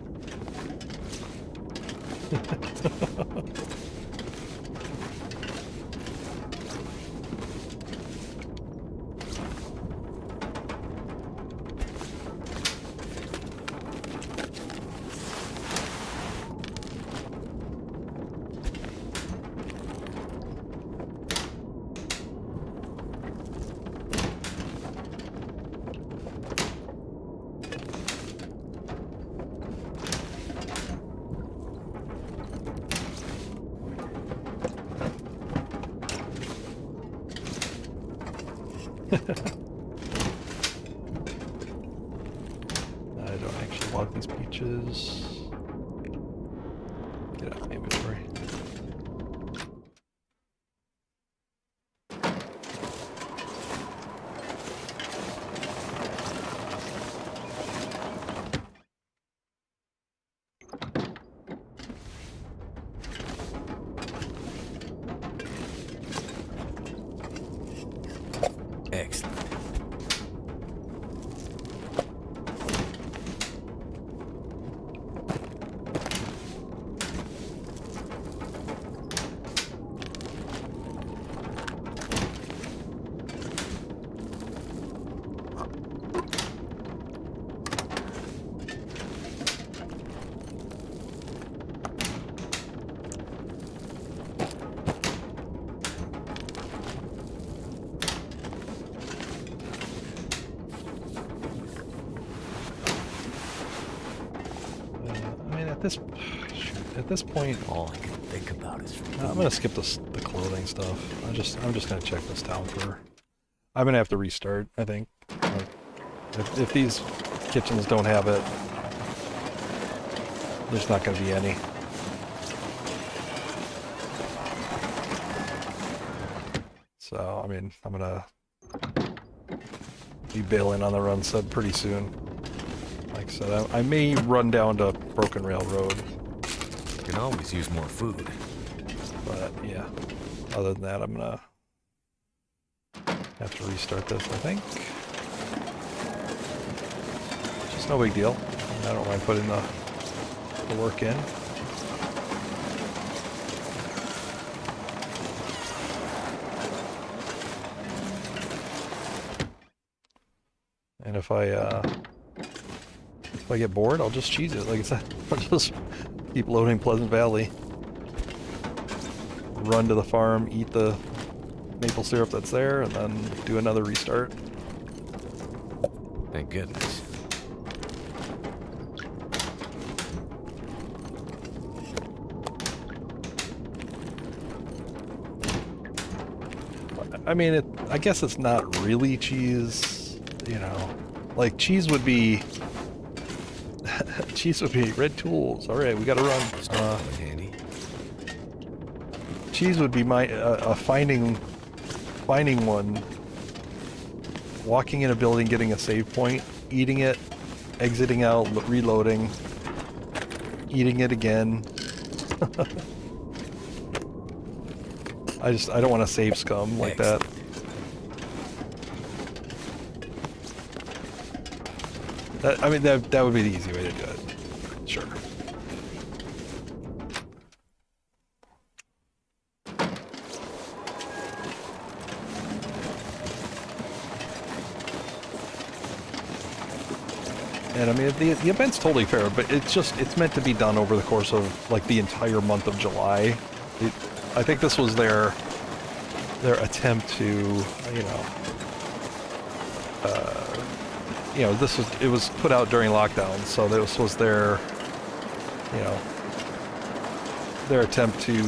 I don't actually want these peaches. Get out of my inventory. Excellent. I mean, at this point, All I can think about is I'm gonna skip the clothing stuff. I'm just gonna check this town for. I'm gonna have to restart. I think. Like, if these kitchens don't have it, there's not gonna be any. So I mean, I'm gonna be bailing on the run sub pretty soon. Like I said, I may run down to Broken Rail Road, can always use more food. but yeah. Other than that, I'm gonna have to restart this, I think. Just no big deal. I don't mind putting the work in. And if I get bored, I'll just cheese it. Like I said, I'll just keep loading Pleasant Valley. Run to the farm, eat the maple syrup that's there, and then do another restart. Thank goodness. I mean, I guess it's not really cheese, you know. Like, cheese would be... cheese would be red tools. Alright, we gotta run. Handy. Cheese would be my finding one, walking in a building, getting a save point, eating it, exiting out, reloading, eating it again. I don't want to save scum like that. I mean, that would be the easy way to do it. Sure. And I mean, the event's totally fair, but it's meant to be done over the course of like the entire month of July. I think this was their attempt to, it was put out during lockdown, so this was their, their attempt to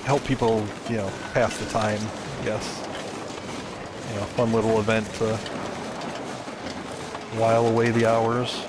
help people, pass the time, I guess. Fun little event to while away the hours.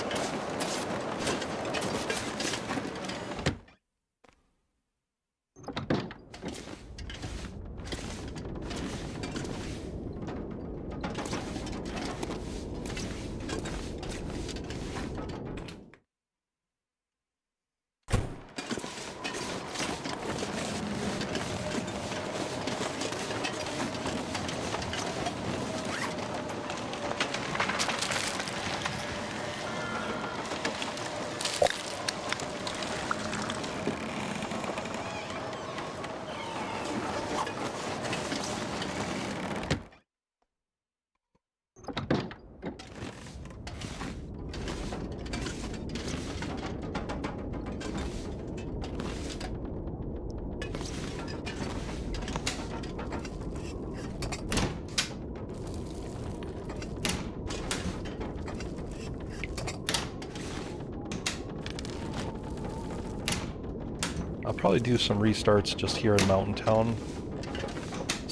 I'll probably do some restarts just here in Mountain Town,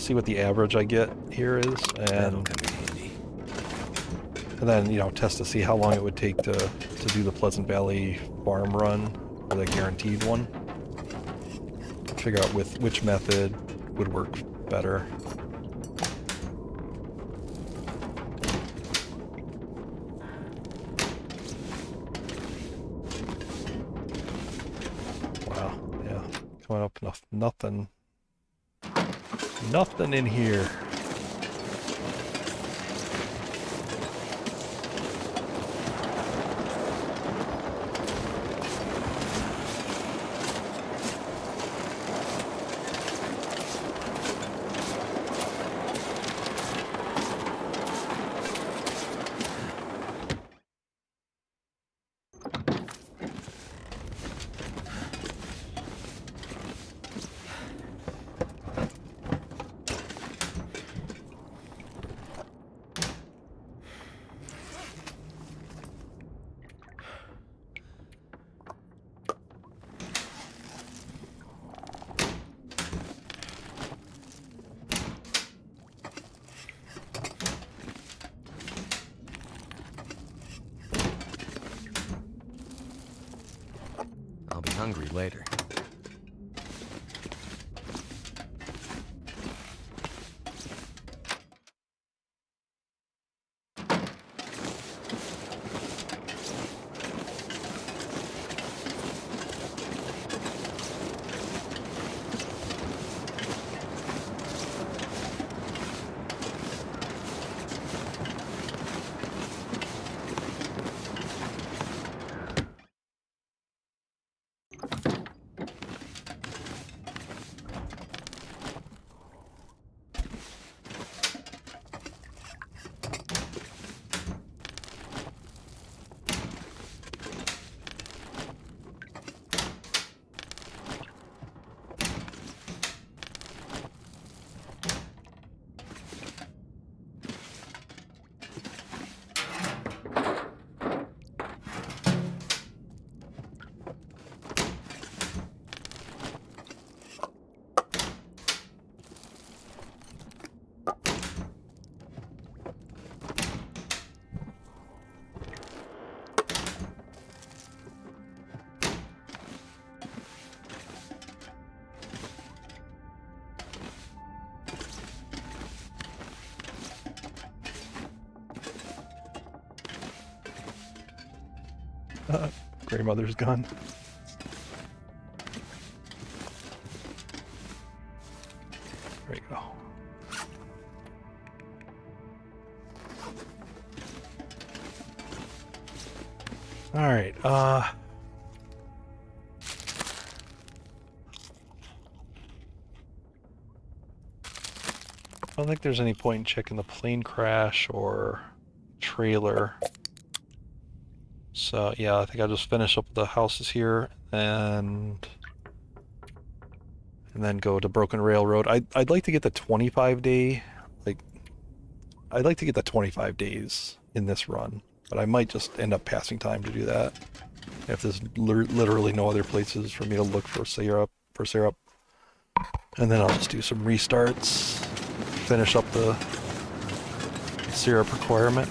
see what the average I get here is, That'll and come in handy. then, you know, test to see how long it would take to do the Pleasant Valley farm run, or the guaranteed one. Figure out which method would work better. Wow, yeah, coming up nothing in here. I'll be hungry later. Grandmother's gun. There you go. Alright, I don't think there's any point in checking the plane crash or trailer. So yeah, I think I'll just finish up the houses here and then go to Broken Railroad. I'd like to get the 25 day, like, I'd like to get the 25 days in this run, but I might just end up passing time to do that. If there's literally no other places for me to look for syrup, and then I'll just do some restarts, finish up the syrup requirement.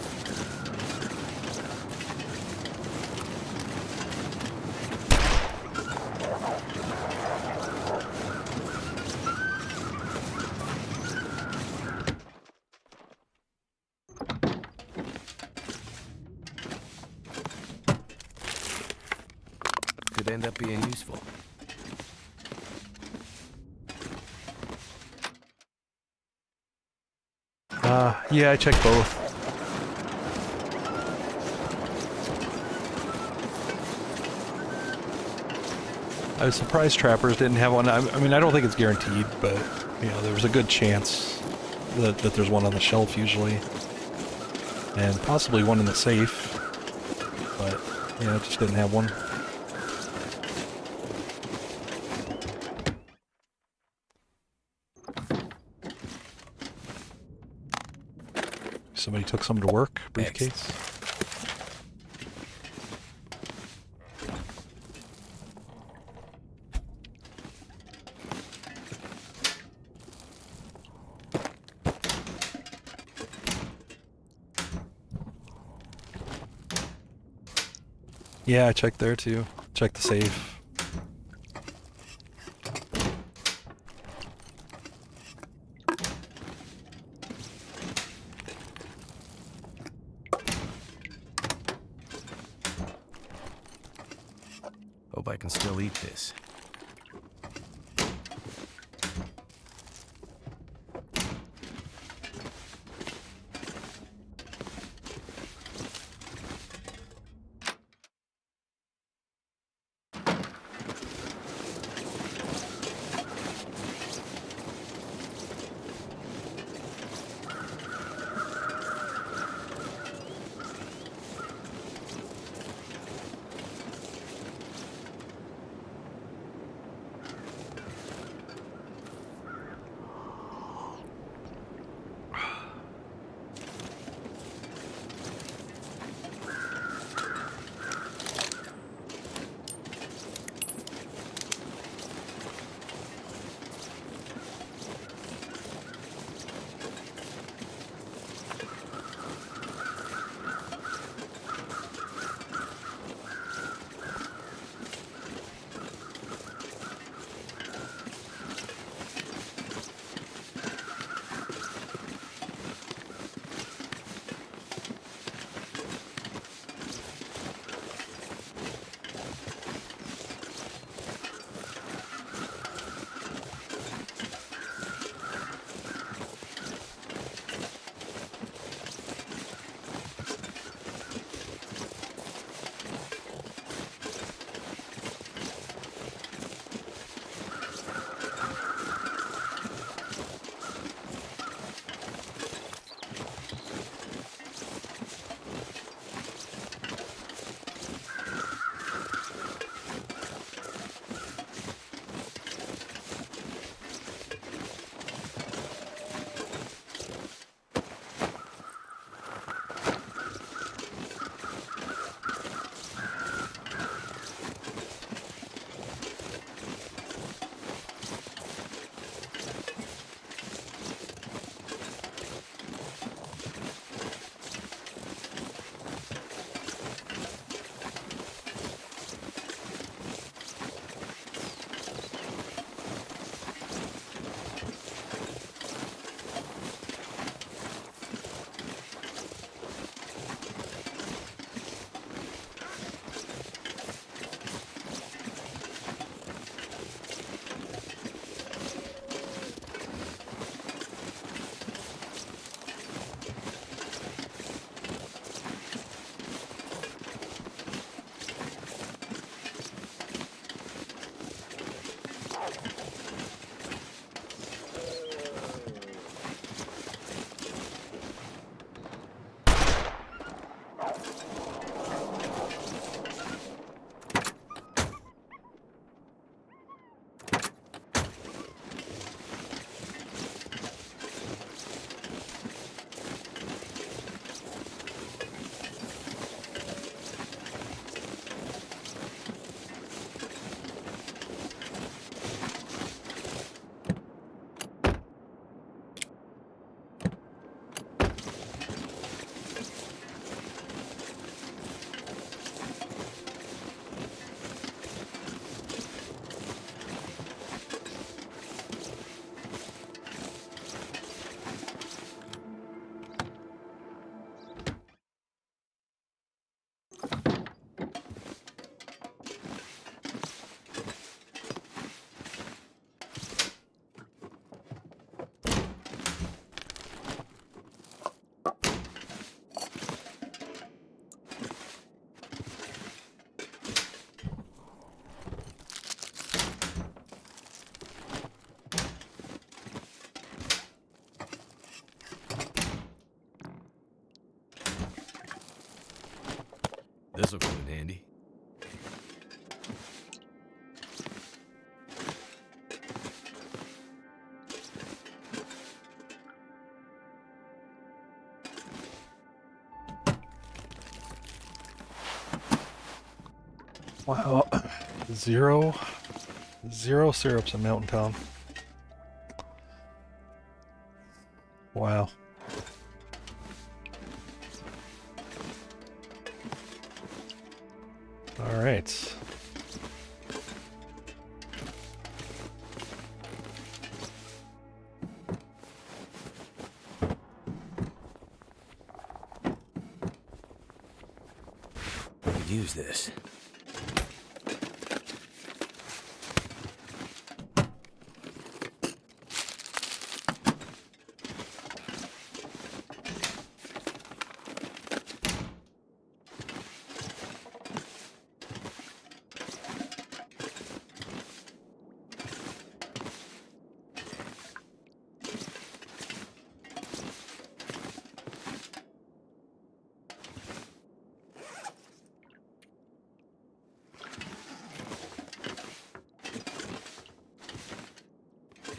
Could end up being useful. Yeah, I checked both. I was surprised Trappers didn't have one. I mean, I don't think it's guaranteed, but, you know, there's a good chance that there's one on the shelf usually. And possibly one in the safe. But, yeah, it just didn't have one. Somebody took some to work, briefcase. Yeah, I checked there too. Check the safe. Hope I can still eat this. This'll come in handy. Wow. Zero syrups in Mountain Town. Wow. All right. Could use this.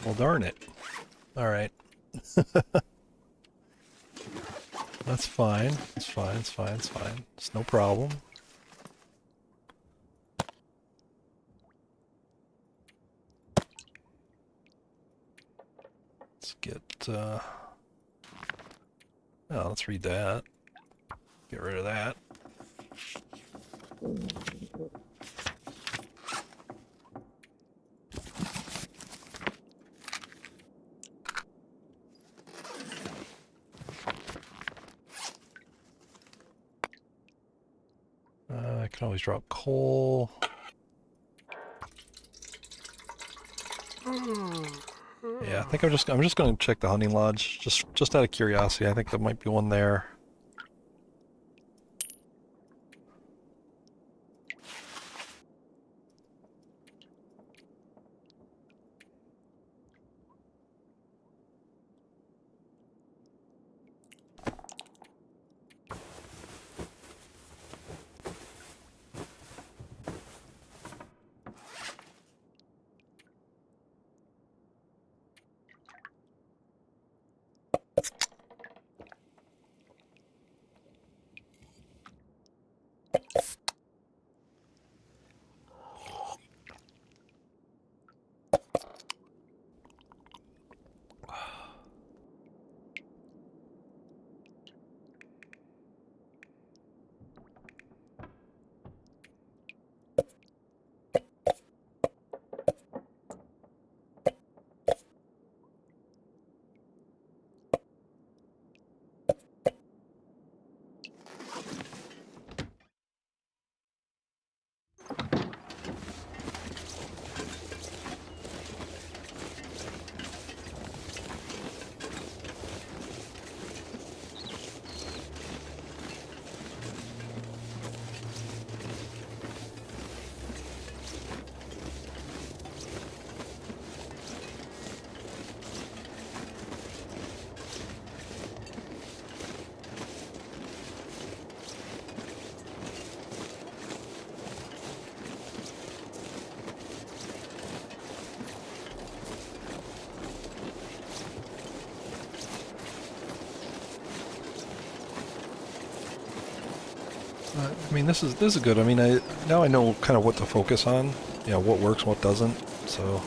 Well, darn it. All right. That's fine. It's fine. It's fine. It's fine. It's no problem. Let's get. Oh, let's read that. Get rid of that. I can always drop coal. Yeah, I think I'm just going to check the hunting lodge just out of curiosity. I think there might be one there. I mean, this is good. I mean, now I know kind of what to focus on. You know, what works, what doesn't. So.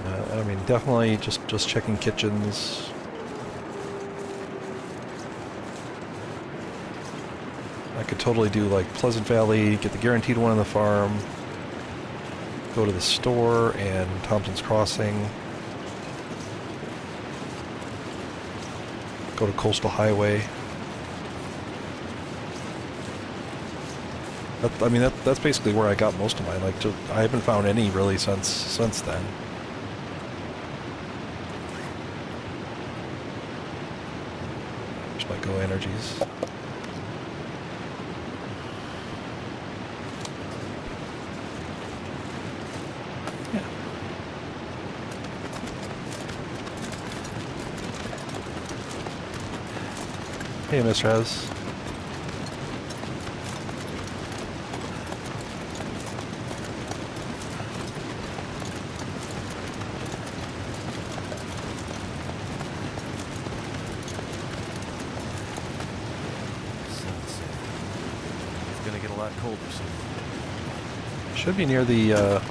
I mean, definitely just checking kitchens. I could totally do like Pleasant Valley, get the guaranteed one on the farm, go to the store and Thompson's Crossing, go to Coastal Highway. I mean, that's basically where I got most of mine. Like, I haven't found any really since then. There's my Go Energies. Yeah. Hey, Mr. Hez. Colder soon. Should be near the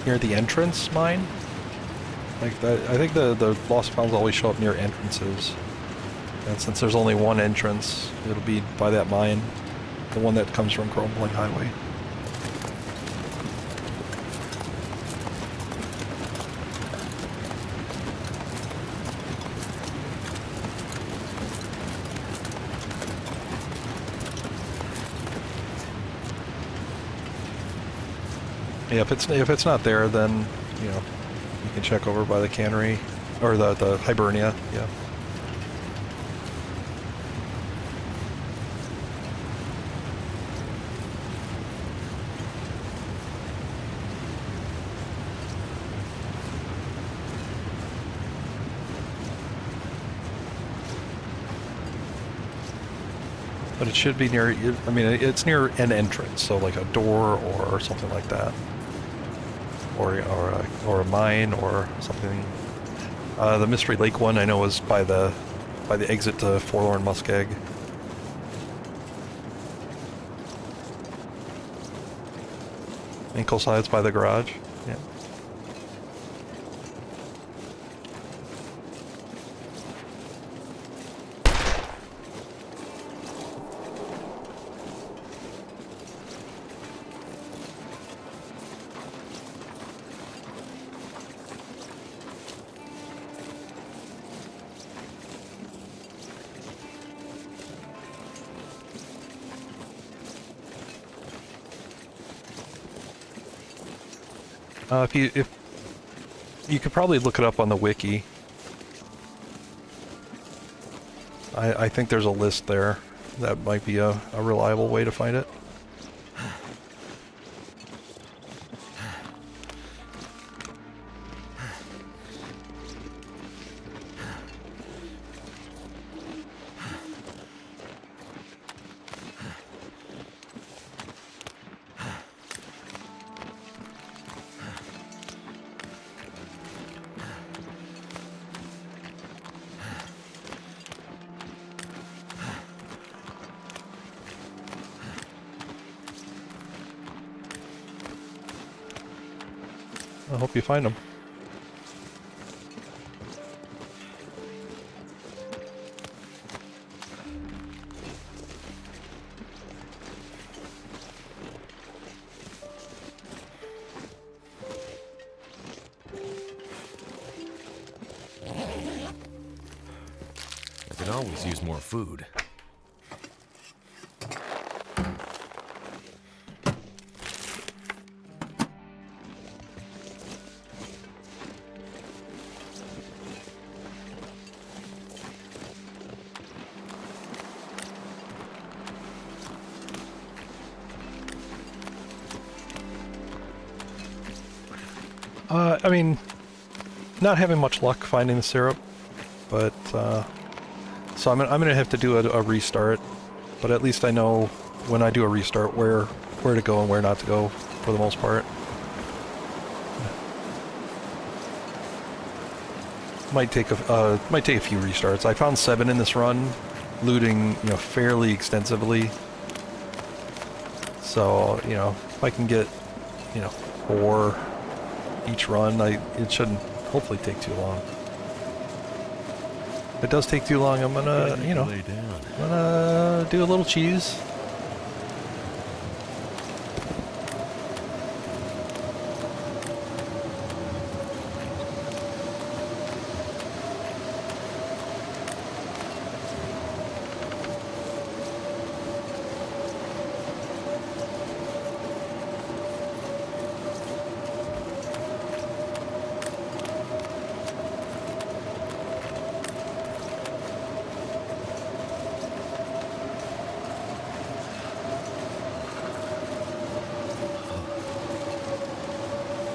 entrance mine. Like that, I think the lost founds always show up near entrances. And since there's only one entrance, it'll be by that mine, the one that comes from Crumbling Highway. Yeah, if it's not there, then you know you can check over by the cannery or the Hibernia. Yeah. But it should be near. I mean, it's near an entrance, so like a door or something like that, or a mine or something. The Mystery Lake one I know is by the exit to Forlorn Muskeg. Ingleside's by the garage. Yeah. If you could probably look it up on the wiki. I think there's a list there. That might be a reliable way to find it. I hope you find them. I could always use more food. I mean, not having much luck finding the syrup, but so I'm gonna have to do a restart. But at least I know when I do a restart where to go and where not to go for the most part. Might take a few restarts. I found 7 in this run, looting fairly extensively. So if I can get 4 each run, it shouldn't hopefully take too long. If it does take too long, I'm gonna I'm gonna do a little cheese.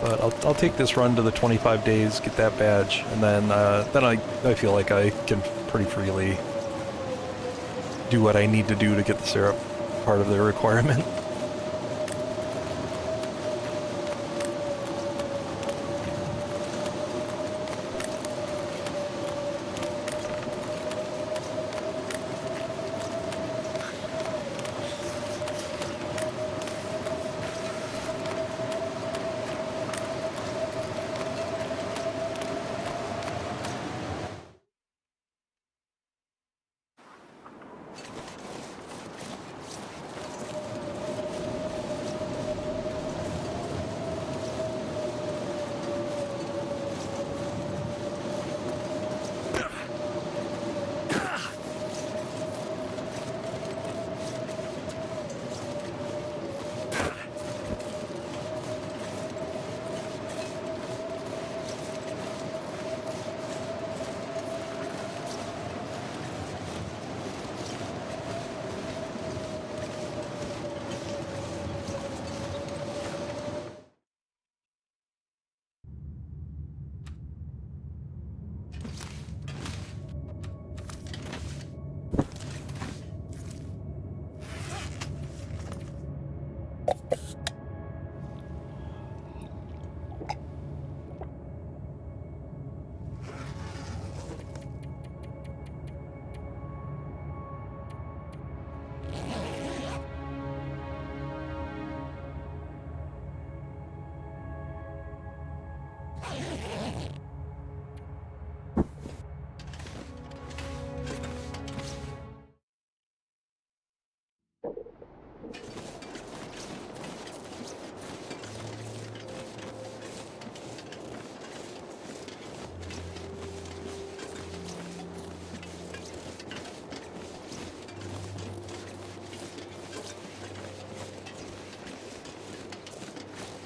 But I'll take this run to the 25 days, get that badge, and then I feel like I can pretty freely do what I need to do to get the syrup, part of the requirement.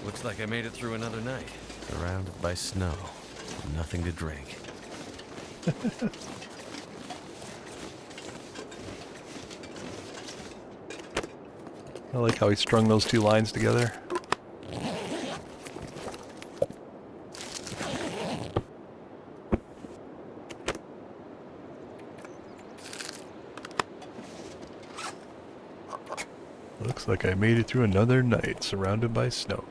Looks like I made it through another night, surrounded by snow, nothing to drink. I like how he strung those two lines together. Looks like I made it through another night surrounded by snow.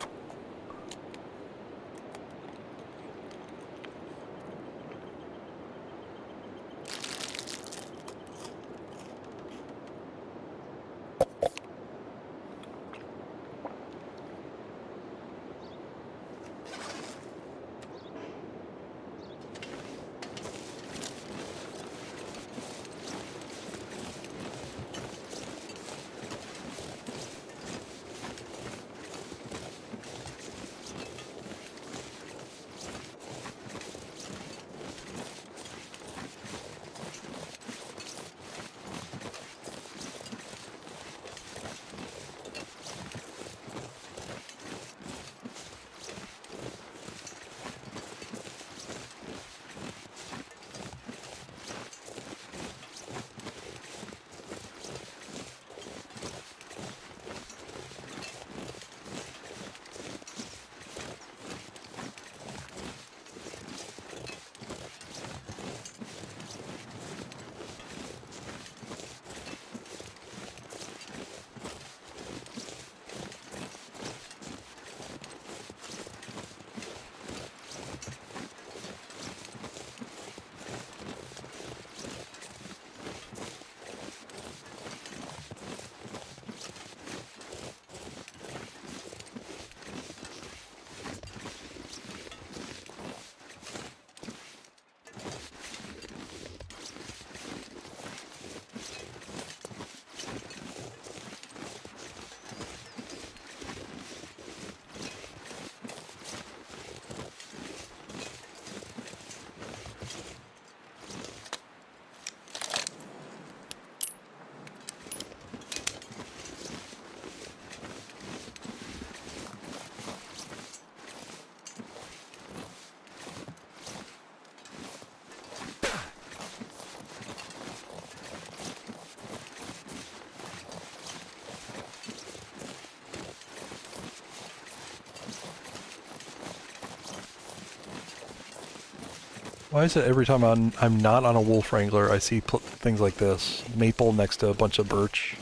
Why is it every time I'm not on a wolf wrangler, I see things like this? Maple next to a bunch of birch.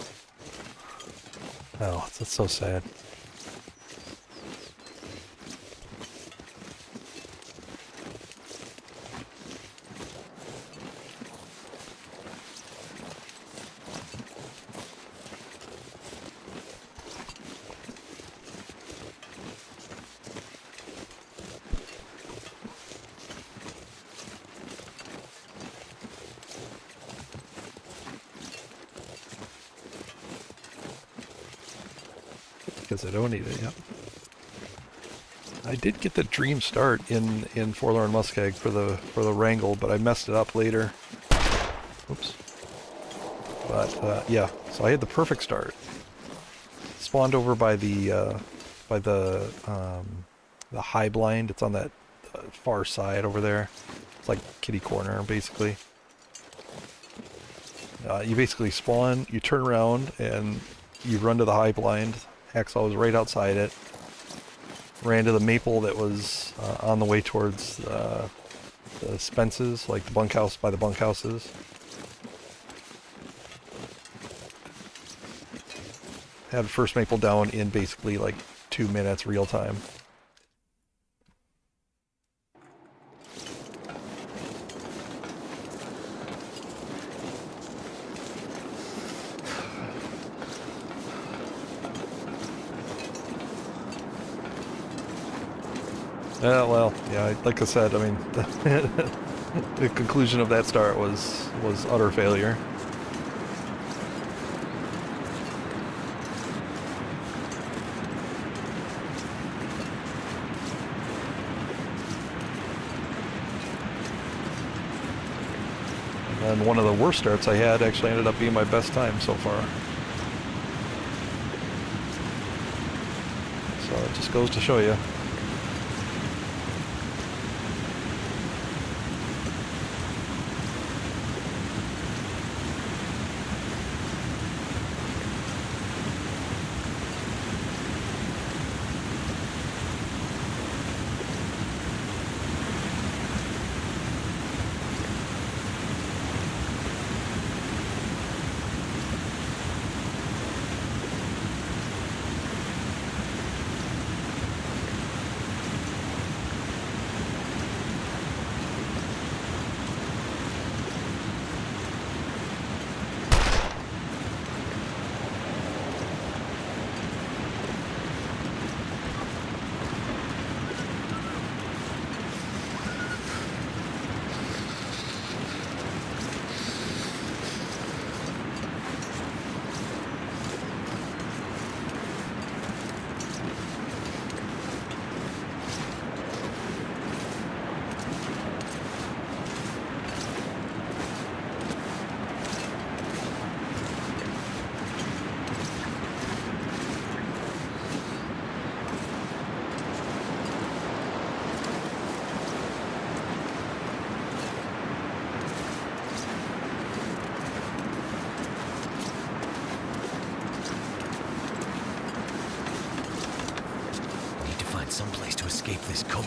Oh, that's so sad. Because I don't need it, yep. I did get the dream start in Forlorn Muskeg for the wrangle, but I messed it up later. Oops. But yeah, so I had the perfect start. Spawned over by the high blind. It's on that far side over there. It's like kitty corner, basically. You basically spawn, you turn around, and you run to the high blind. Hacksaw was right outside it. Ran to the maple that was on the way towards the Spences, like the bunkhouse by the bunkhouses. Had first maple down in basically like 2 minutes real time. Well, yeah, like I said, I mean, the conclusion of that start was utter failure. And one of the worst starts I had actually ended up being my best time so far. So it just goes to show you. Need to find some place to escape this cold.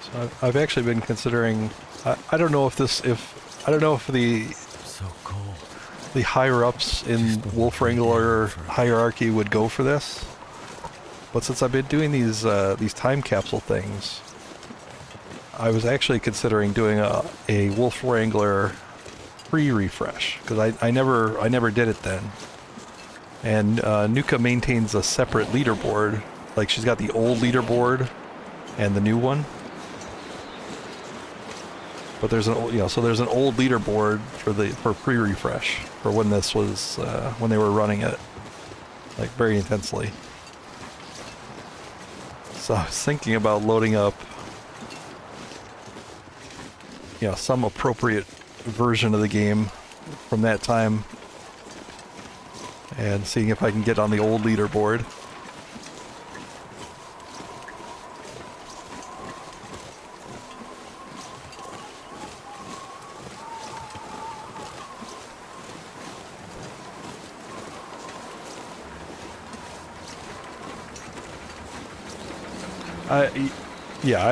So I've actually been considering. I don't know if I don't know if So cold. the higher ups in Wolf Wrangler hierarchy would go for this, but since I've been doing these time capsule things, I was actually considering doing a Wolf Wrangler pre-refresh because I never did it then. And Nuka maintains a separate leaderboard. Like she's got the old leaderboard and the new one. But there's an old, so there's an old leaderboard for pre-refresh for when this was when they were running it, like very intensely. So I was thinking about loading up, some appropriate version of the game from that time, and seeing if I can get on the old leaderboard.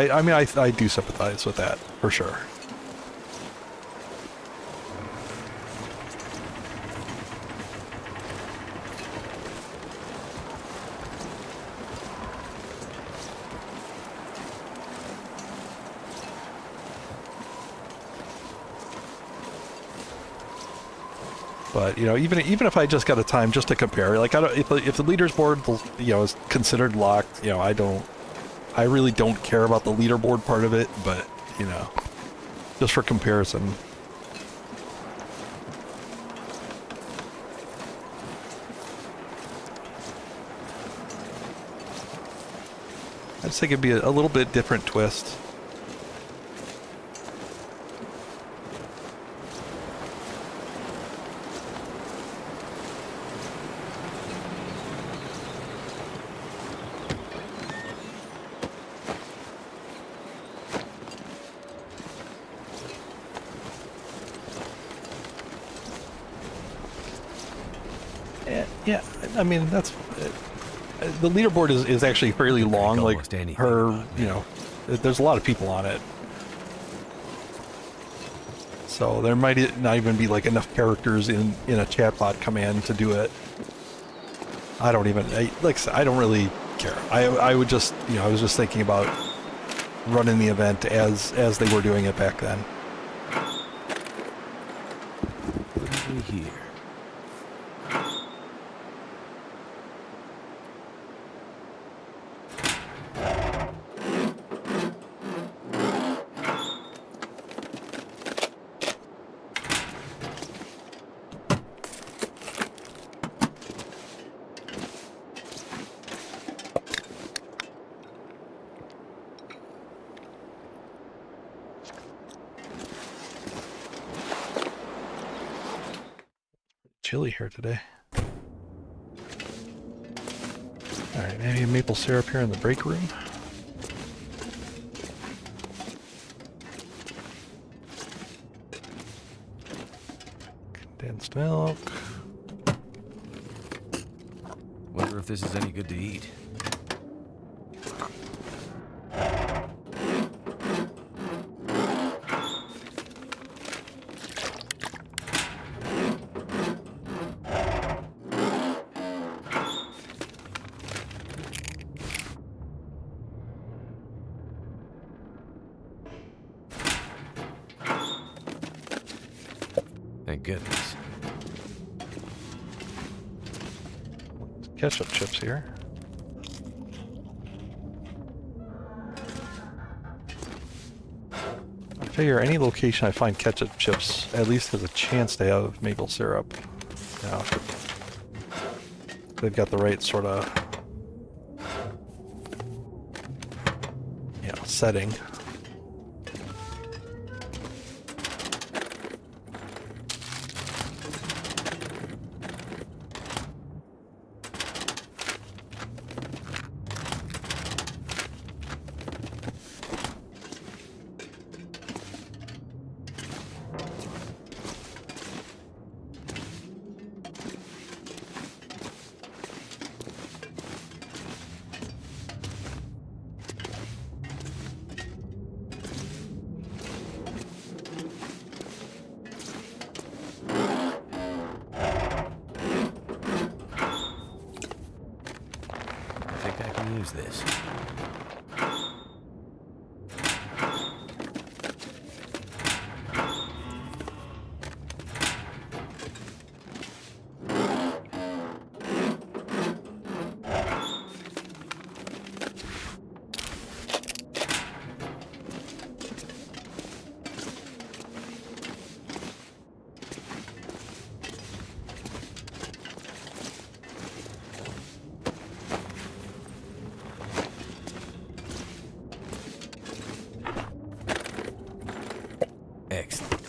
I mean, I do sympathize with that, for sure. But even if I just got a time just to compare, like if the leaderboard is considered locked, I really don't care about the leaderboard part of it, but just for comparison. I just think it'd be a little bit different twist. Yeah, I mean, that's... the leaderboard is actually fairly long. Like, almost anything her, about you me. know, there's a lot of people on it. So there might not even be, like, enough characters in a chatbot command to do it. I don't even... like I said, I don't really care. I would just, you know, I was just thinking about running the event as they were doing it back then. What have we here? Chilly here today. Alright, maybe maple syrup here in the break room. Condensed milk. Wonder if this is any good to eat. Thank goodness. Ketchup chips here. I figure any location I find ketchup chips at least has a chance to have maple syrup. Now, they've got the right sort of, you know, setting. I think I can use this. Excellent.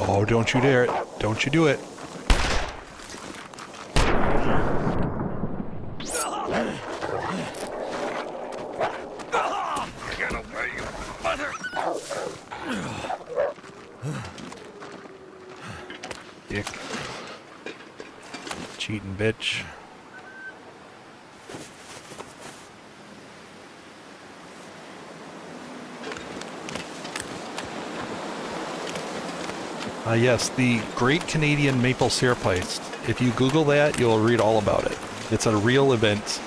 Oh, don't you dare it. Don't you do it. dick. Cheating bitch. Yes, the Great Canadian Maple Syrup Heist. If you Google that, you'll read all about it. It's a real event.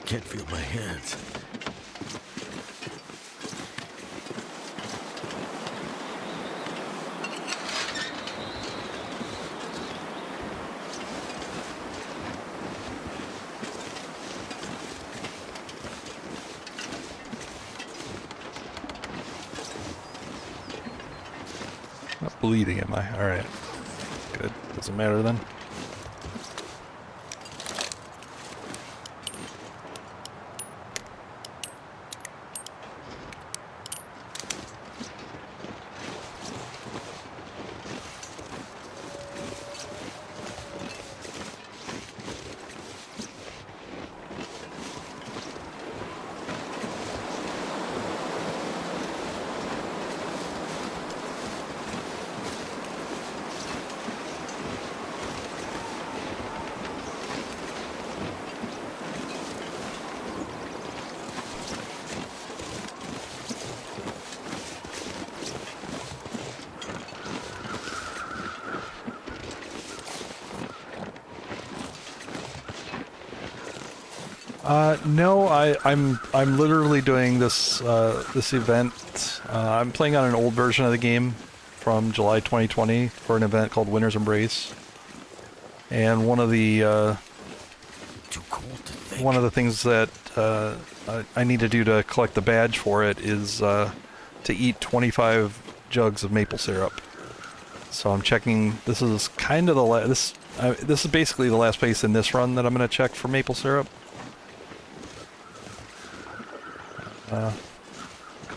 Can't feel my hands. Not bleeding, am I? Alright. Good. Doesn't matter then. No, I'm literally doing this this event. I'm playing on an old version of the game from July 2020 for an event called Winter's Embrace. And one of the Too cold to think. one of the things that I need to do to collect the badge for it is to eat 25 jugs of maple syrup. So I'm checking. This is kind of the this is basically the last place in this run that I'm going to check for maple syrup.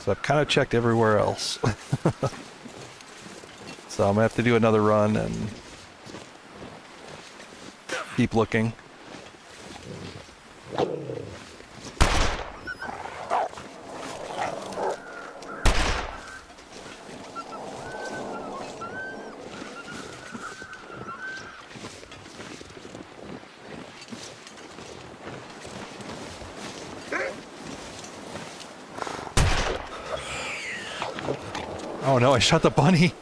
So I've kind of checked everywhere else. So I'm going to have to do another run and keep looking. Oh no, I shot the bunny.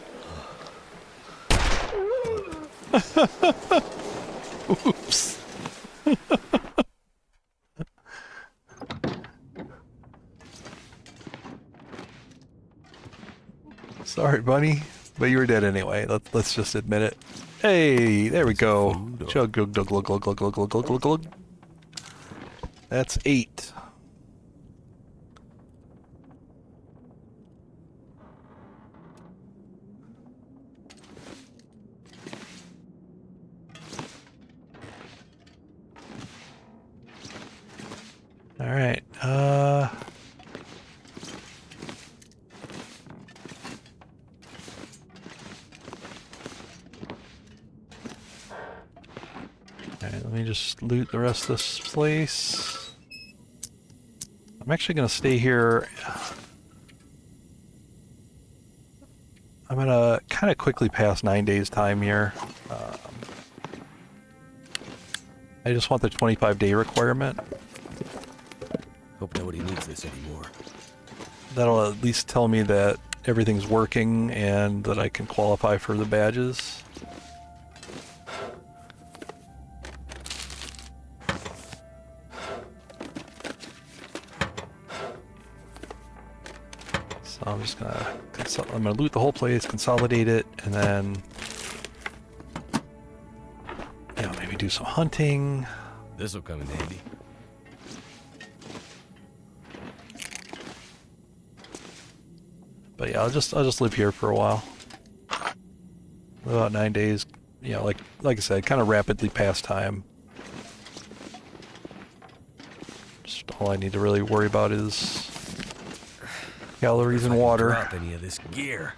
Oops. Sorry, bunny, but you were dead anyway. Let's just admit it. Hey, there we go. Chug, glug, glug, glug, glug, glug, glug, glug, glug, glug, glug. That's 8. All right. Alright, let me just loot the rest of this place. I'm actually going to stay here. I'm going to kind of quickly pass 9 days time here. I just want the 25-day requirement. Hope nobody needs this anymore. That'll at least tell me that everything's working and that I can qualify for the badges. So I'm just gonna loot the whole place, consolidate it, and then maybe do some hunting. This'll come in handy. But yeah, I'll just live here for a while. About 9 days, you know, like I said, kind of rapidly pass time. Just all I need to really worry about is calories If and I can water. drop any of this gear.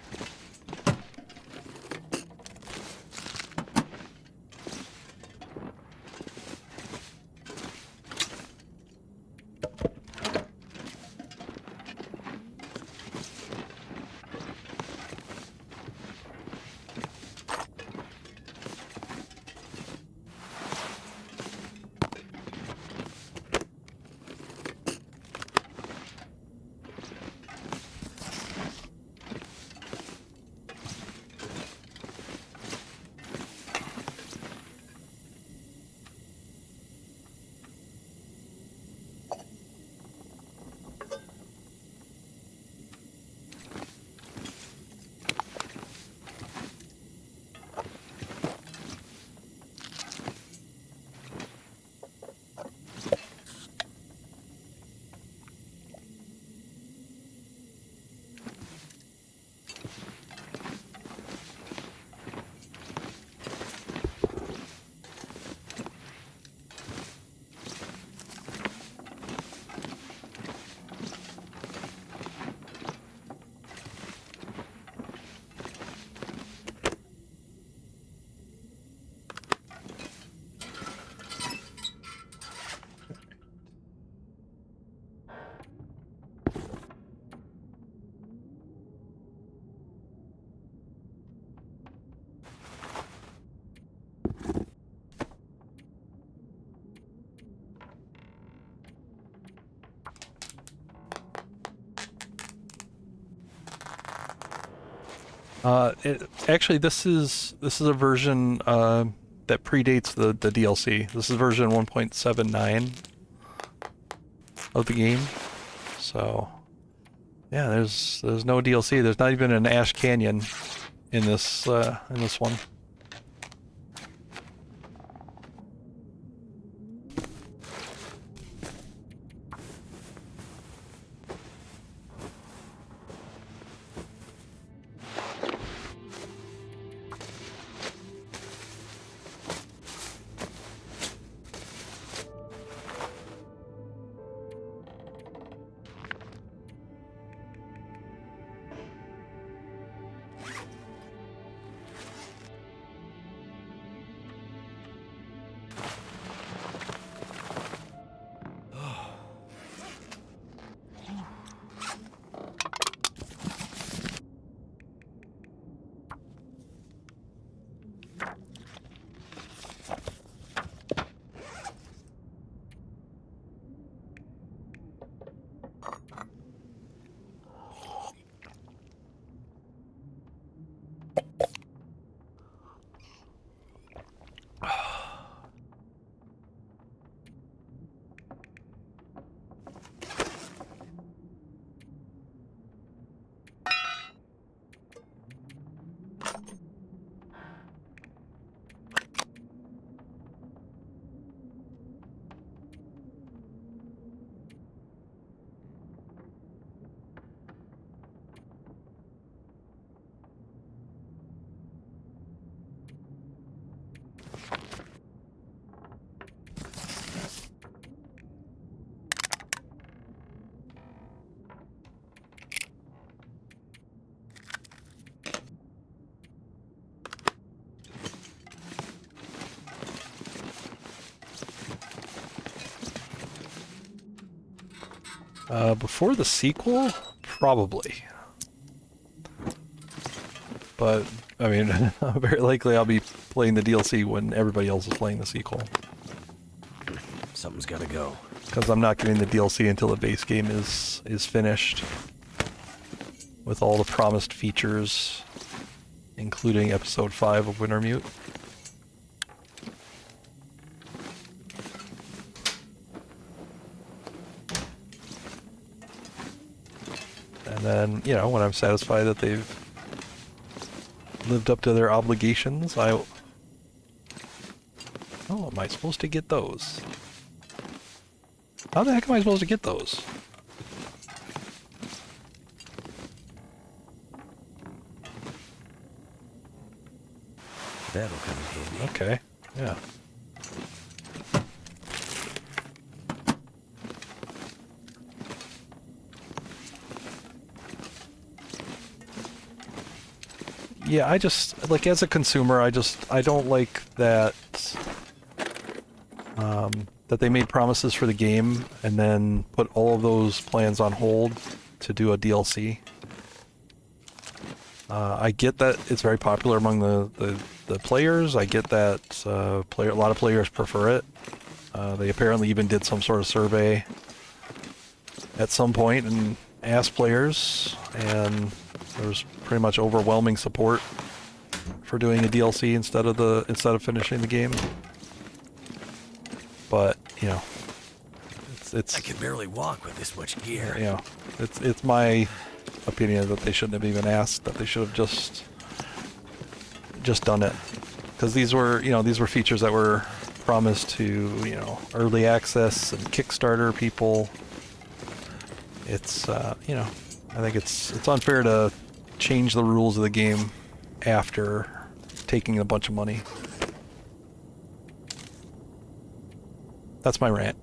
Actually, this is a version that predates the DLC. This is version 1.79 of the game. So, yeah, there's no DLC. There's not even an Ash Canyon in this one. Before the sequel, probably. But, I mean, very likely I'll be playing the DLC when everybody else is playing the sequel. Something's gotta go. Because I'm not getting the DLC until the base game is finished. With all the promised features, including Episode 5 of Wintermute. And then, you know, when I'm satisfied that they've lived up to their obligations, Oh, am I supposed to get those? How the heck am I supposed to get those? That'll come in handy. Okay. Yeah. Yeah, I just, like, as a consumer, I don't like that, that they made promises for the game and then put all of those plans on hold to do a DLC. I get that it's very popular among the players. I get that a lot of players prefer it. They apparently even did some sort of survey at some point and asked players, and there was pretty much overwhelming support for doing a DLC instead of finishing the game. But you know, it's I can barely walk with this much gear. you know, it's my opinion that they shouldn't have even asked. That they should have just done it, because these were features that were promised to early access and Kickstarter people. It's I think it's unfair to change the rules of the game after taking a bunch of money. That's my rant.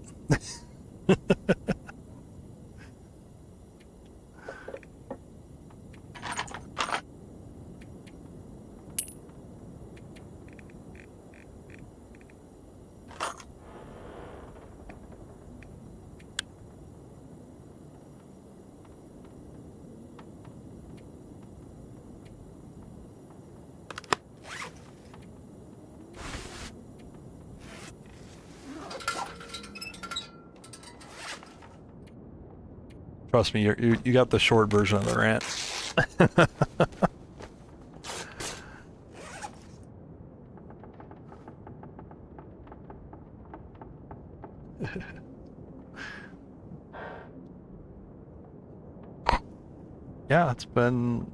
Trust me, you got the short version of the rant. Yeah, it's been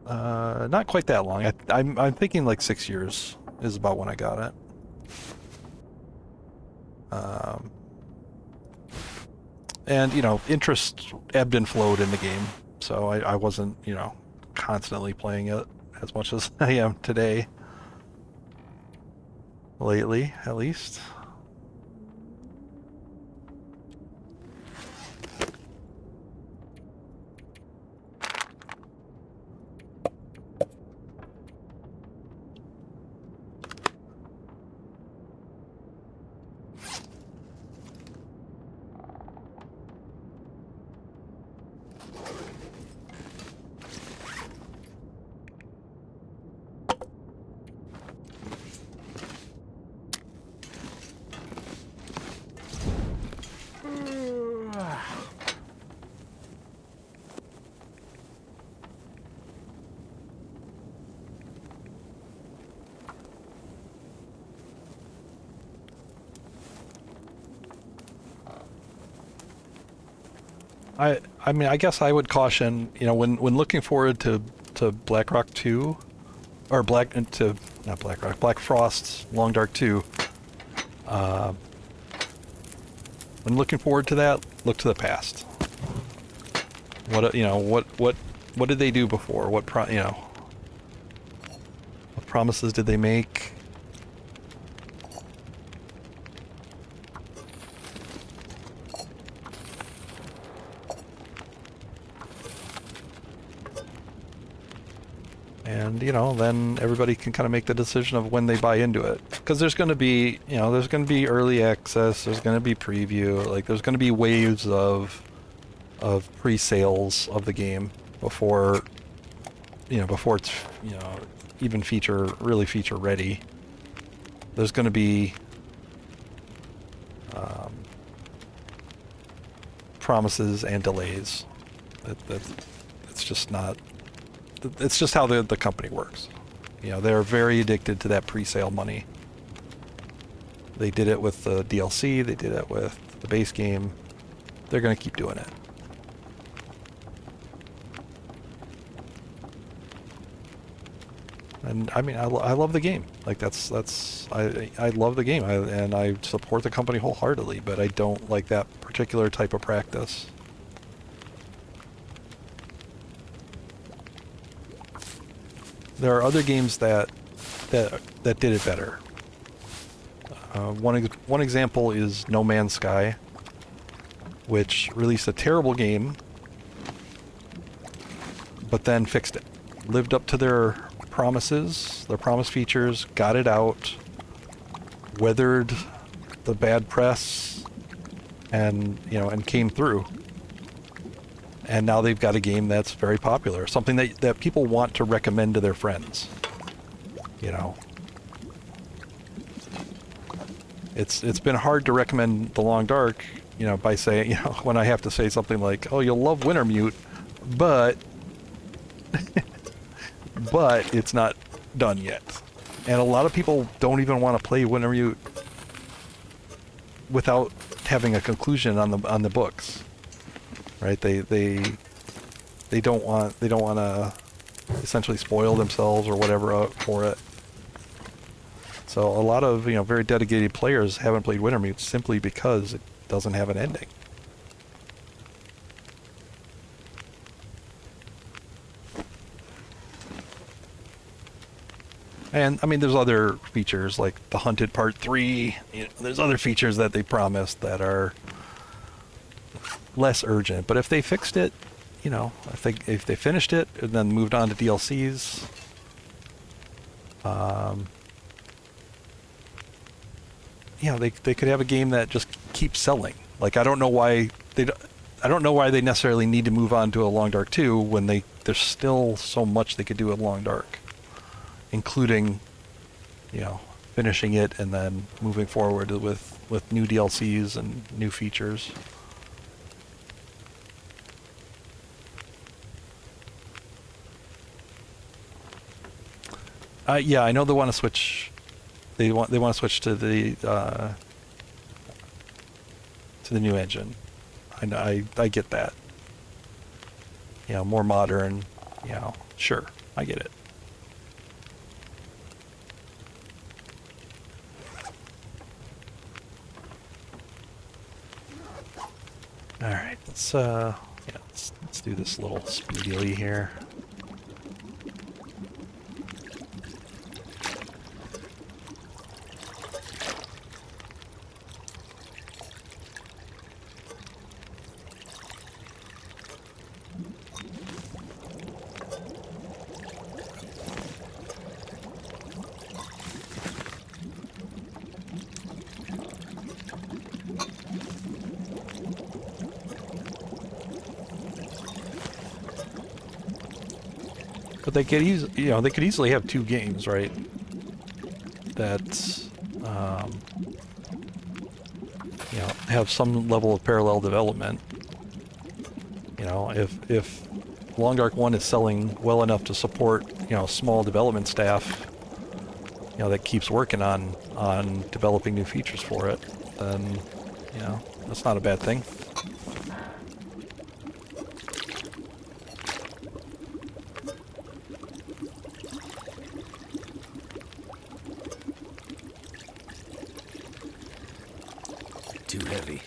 not quite that long. I'm thinking like 6 years is about when I got it. And interest ebbed and flowed in the game, so I wasn't constantly playing it as much as I am today. Lately, at least. I mean, I guess I would caution, when looking forward to BlackRock 2, or not BlackRock, Black Frost's Long Dark 2. When looking forward to that, look to the past. What did they do before? What promises did they make? And then everybody can kind of make the decision of when they buy into it, because there's going to be early access, there's going to be preview, like there's going to be waves of pre-sales of the game before it's even really feature ready. There's going to be promises and delays. It's just not. It's just how the company works. They're very addicted to that pre-sale money. They did it with the DLC, they did it with the base game. They're going to keep doing it. And I mean, I love the game. Like I love the game, and I support the company wholeheartedly, but I don't like that particular type of practice. There are other games that that did it better. One example is No Man's Sky, which released a terrible game, but then fixed it. Lived up to their promises, their promise features, got it out, weathered the bad press, and came through. And now they've got a game that's very popular, something that people want to recommend to their friends. It's been hard to recommend The Long Dark, by saying, when I have to say something like, oh, you'll love Wintermute, but but it's not done yet. And a lot of people don't even want to play Wintermute without having a conclusion on the books. Right? They don't want to essentially spoil themselves or whatever for it. So a lot of very dedicated players haven't played Wintermute simply because it doesn't have an ending. And I mean, there's other features like the Hunted Part 3. There's other features that they promised that are less urgent. But if they fixed it, if they finished it and then moved on to DLCs, they could have a game that just keeps selling. Like I don't know why they necessarily need to move on to a Long Dark 2 when there's still so much they could do with Long Dark, including finishing it and then moving forward with new DLCs and new features. Yeah, I know they want to switch. They want to switch to the new engine. I get that. More modern. Sure, I get it. All right, let's do this little speedily here. But they could easily have two games, right? That have some level of parallel development. If Long Dark 1 is selling well enough to support small development staff that keeps working on developing new features for it, then that's not a bad thing. Too heavy.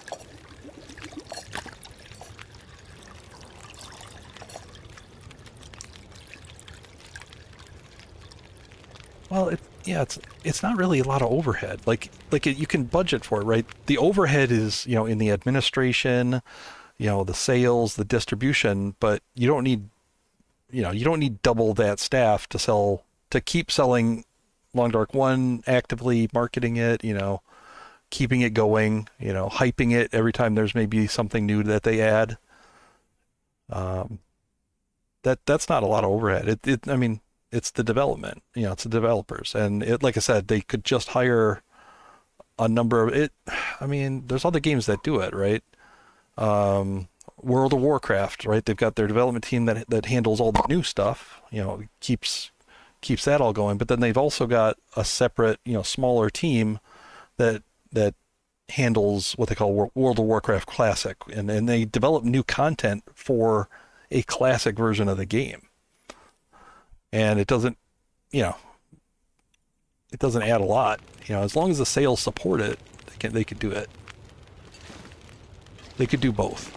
Well, it's not really a lot of overhead. You can budget for it, right? The overhead is in the administration, the sales, the distribution, but you don't need double that staff to keep selling Long Dark 1, actively marketing it, keeping it going, hyping it every time there's maybe something new that they add. That's not a lot of overhead. I mean, it's the development, it's the developers, and like I said, they could just hire a number of it. I mean, there's other games that do it, right? World of Warcraft, right? They've got their development team that handles all the new stuff, keeps that all going. But then they've also got a separate, smaller team that handles what they call World of Warcraft Classic, and they develop new content for a classic version of the game. And it doesn't add a lot, as long as the sales support it, they could do it. They could do both.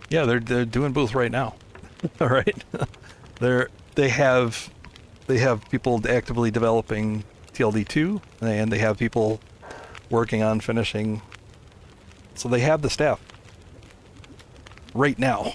Yeah, they're doing both right now. All right, they're they have people actively developing TLD2, and they have people working on finishing. So they have the staff right now.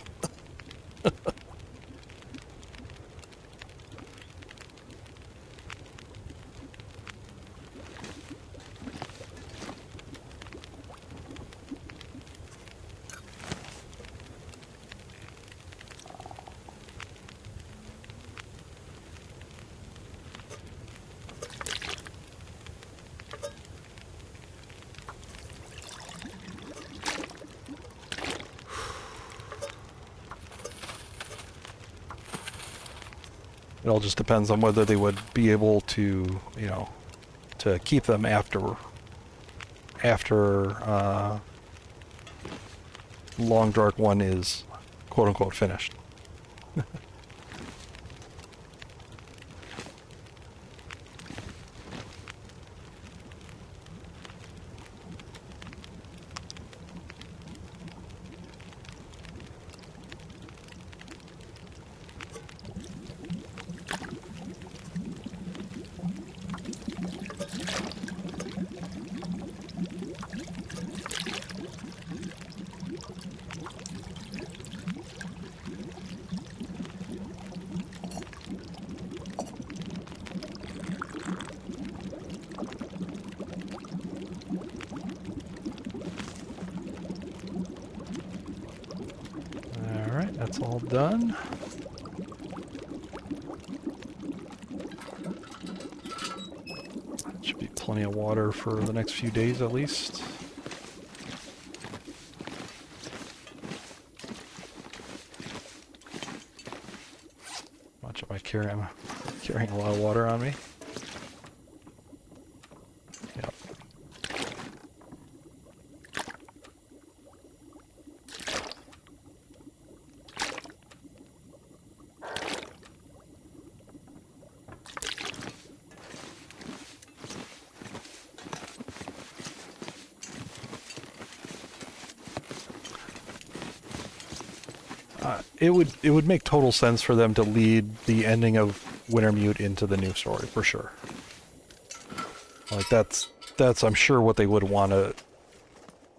It all just depends on whether they would be able to, to keep them after Long Dark 1 is quote unquote finished. Alright, that's all done. Should be plenty of water for the next few days at least. How much am I carrying? I'm carrying a lot of water on me. Yep. It would make total sense for them to lead the ending of Wintermute into the new story for sure. Like that's I'm sure what they would want to.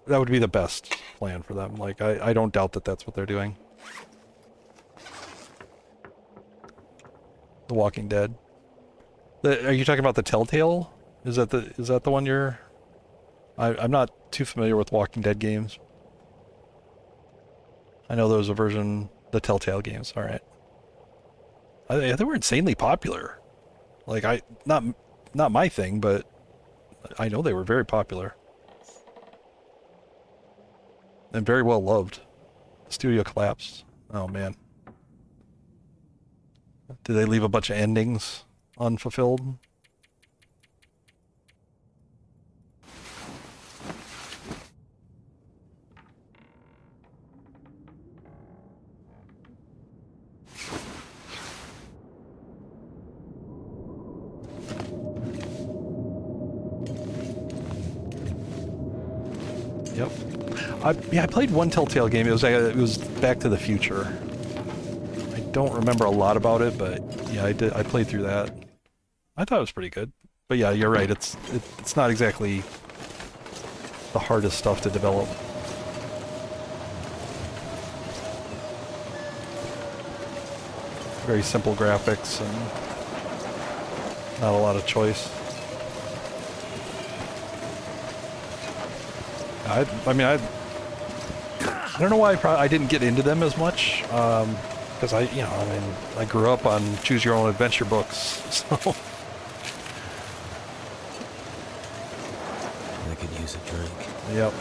That would be the best plan for them. Like I don't doubt that that's what they're doing. The Walking Dead. Are you talking about the Telltale? Is that the one you're? I'm not too familiar with Walking Dead games. I know there was a version, the Telltale games. All right, they were insanely popular. Like not my thing, but I know they were very popular and very well loved. The studio collapsed. Oh man, did they leave a bunch of endings unfulfilled? Yep. I played one Telltale game. It was Back to the Future. I don't remember a lot about it, but yeah, I did. I played through that. I thought it was pretty good. But yeah, you're right. It's not exactly the hardest stuff to develop. Very simple graphics and not a lot of choice. I don't know why I didn't get into them as much, because I grew up on choose your own adventure books, so. I could use a drink. Yep.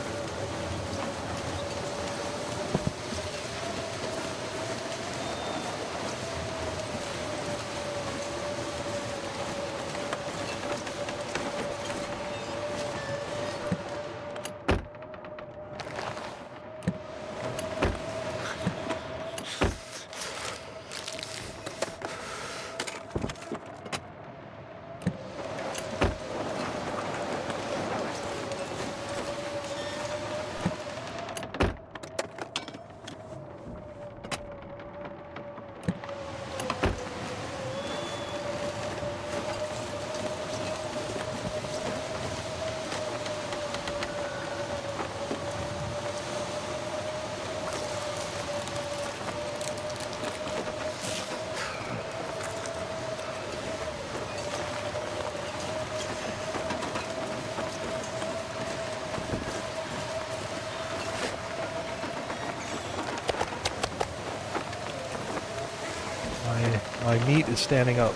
My meat is standing up.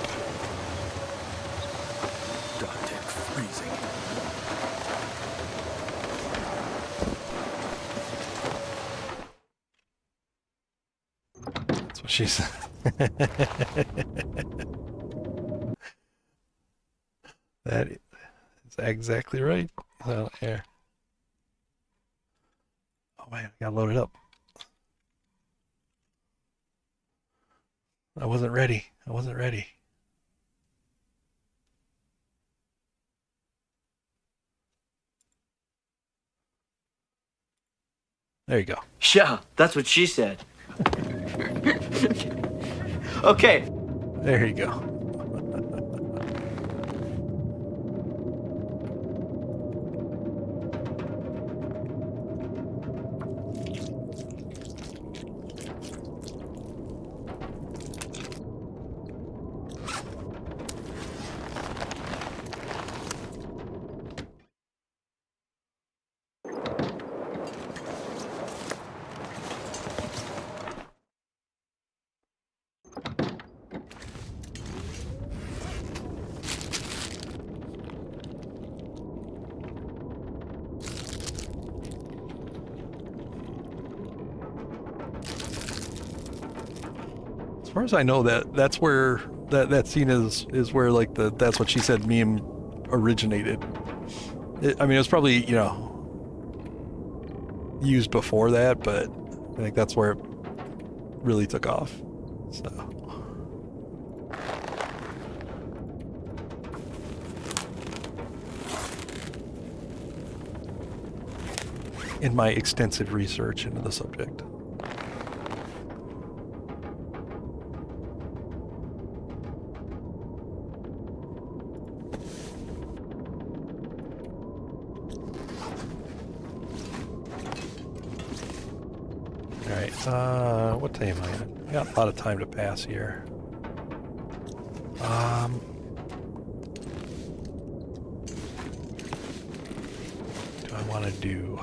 Goddamn freezing. That's what she said. That is exactly right. So, here. Oh man, I gotta load it up. I wasn't ready. I wasn't ready. There you go. Yeah, that's what she said. Okay. There you go. As far as I know, that's where that scene is where like the that's what she said meme originated. I mean, it was probably used before that, but I think that's where it really took off. So. In my extensive research into the subject. Alright, what time am I at? I got a lot of time to pass here. Do I want to do?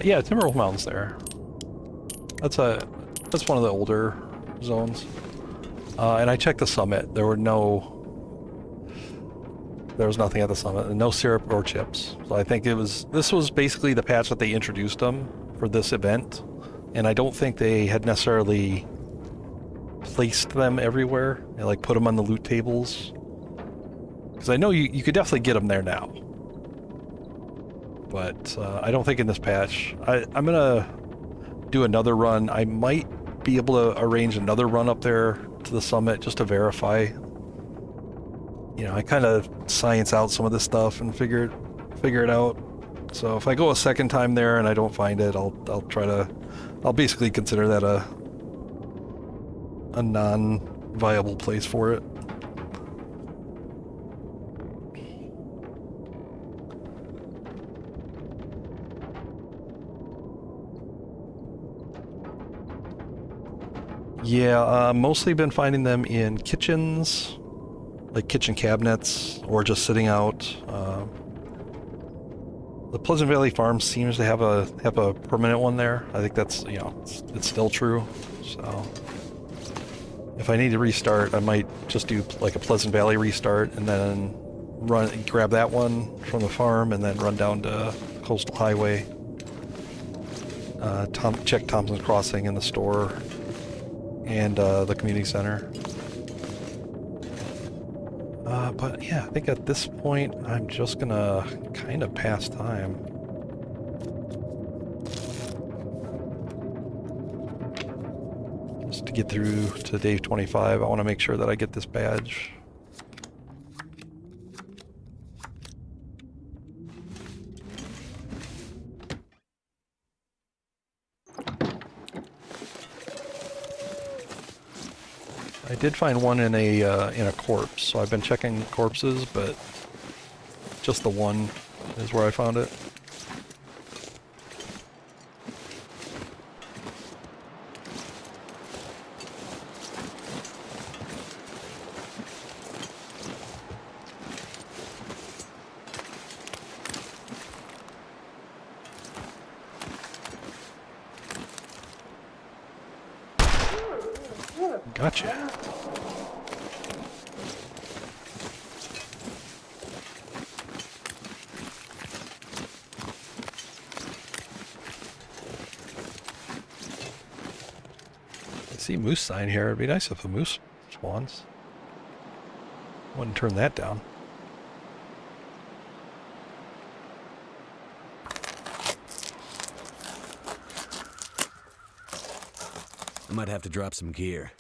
Yeah, Timberwolf Mountain's there. That's one of the older zones. And I checked the summit. There was nothing at the summit, and no syrup or chips. So I think this was basically the patch that they introduced them for this event, and I don't think they had necessarily placed them everywhere and like put them on the loot tables. Because I know you could definitely get them there now. But I don't think in this patch. I'm gonna do another run. I might be able to arrange another run up there to the summit just to verify. I kind of science out some of this stuff and figure it out. So if I go a second time there and I don't find it, I'll basically consider that a non-viable place for it. Yeah, mostly been finding them in kitchens, like kitchen cabinets, or just sitting out. The Pleasant Valley Farm seems to have a permanent one there. I think that's it's still true. So if I need to restart, I might just do like a Pleasant Valley restart and then grab that one from the farm and then run down to Coastal Highway. Check Thompson's Crossing in the store. And the community center. But yeah, I think at this point I'm just gonna kind of pass time. to get through to day 25. I want to make sure that I get this badge. I did find one in a corpse, so I've been checking corpses, but just the one is where I found it. Gotcha. I see moose sign here. It'd be nice if a moose spawns. Wouldn't turn that down. I might have to drop some gear.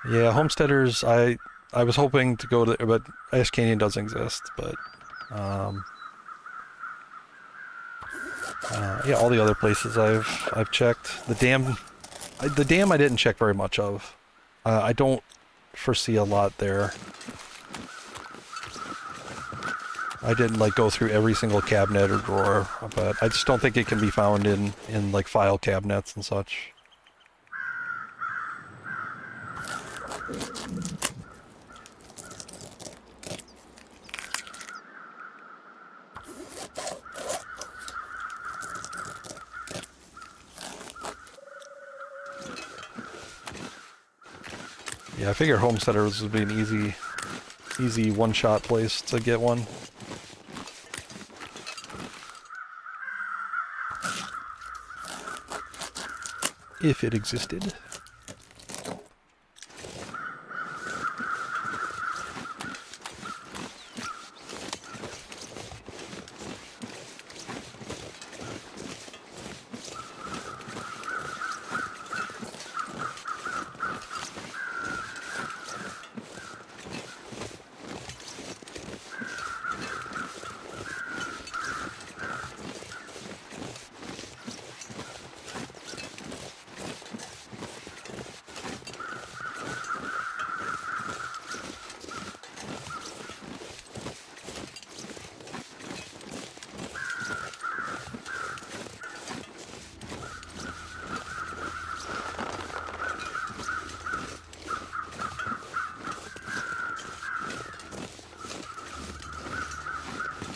Yeah, homesteaders. I was hoping to go to, but Ash Canyon doesn't exist. But yeah, all the other places I've checked. The dam I didn't check very much of. I don't foresee a lot there. I didn't like go through every single cabinet or drawer, but I just don't think it can be found in like file cabinets and such. Yeah, I figure homesteaders would be an easy one-shot place to get one. If it existed.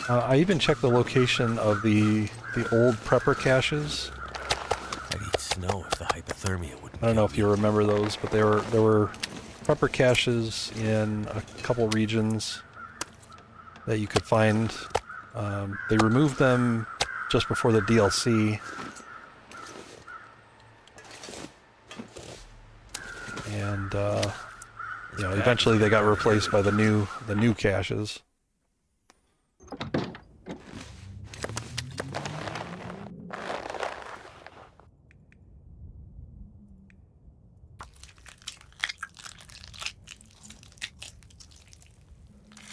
I even checked the location of the old prepper caches. I'd eat snow if the hypothermia wouldn't. I don't know if you remember those, but there were prepper caches in a couple regions that you could find. They removed them just before the DLC, and you know, eventually they got replaced by the new caches.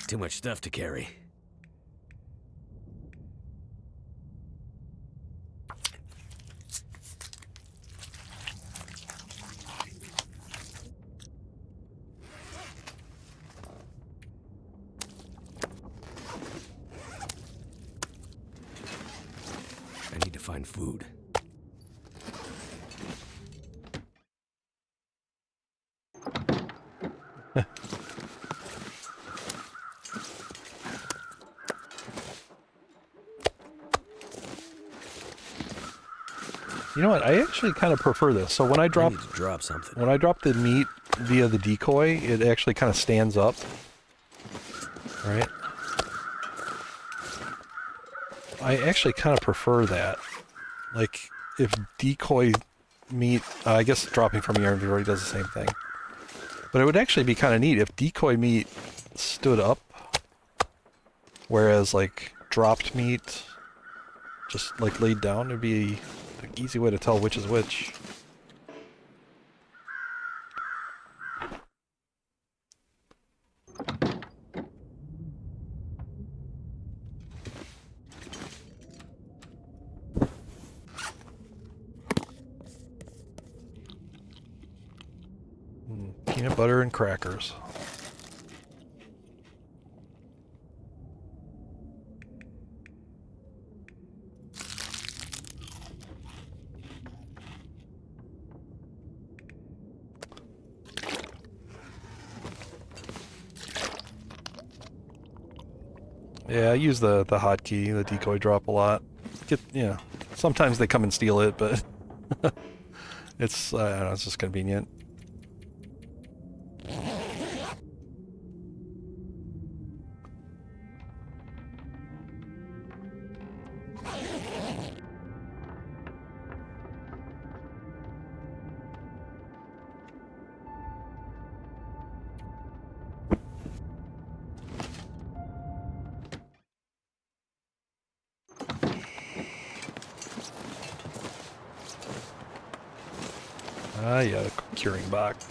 Too much stuff to carry. I need to find food. You know what? I actually kind of prefer this. So when I I drop need to drop something. when I drop the meat via the decoy, it actually kind of stands up. Right? I actually kind of prefer that. Like, if decoy meat, I guess dropping from your inventory does the same thing. But it would actually be kind of neat if decoy meat stood up, whereas like dropped meat just like laid down. It'd be an easy way to tell which is which. butter and crackers. Yeah, I use the hotkey, the decoy drop a lot. Sometimes they come and steal it, but it's I don't know, it's just convenient. Ah, yeah, the curing box.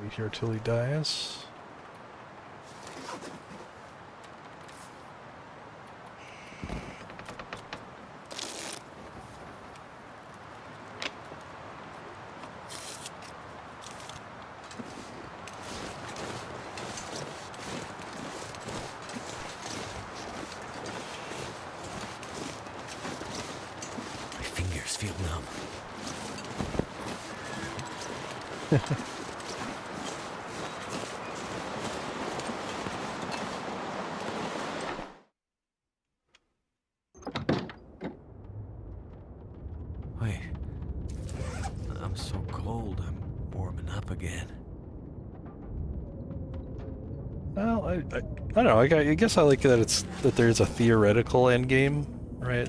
Wait here till he dies. My fingers feel numb. Wait. I'm so cold, I'm warming up again. Well, I don't know. I guess I like that there's a theoretical end game, right?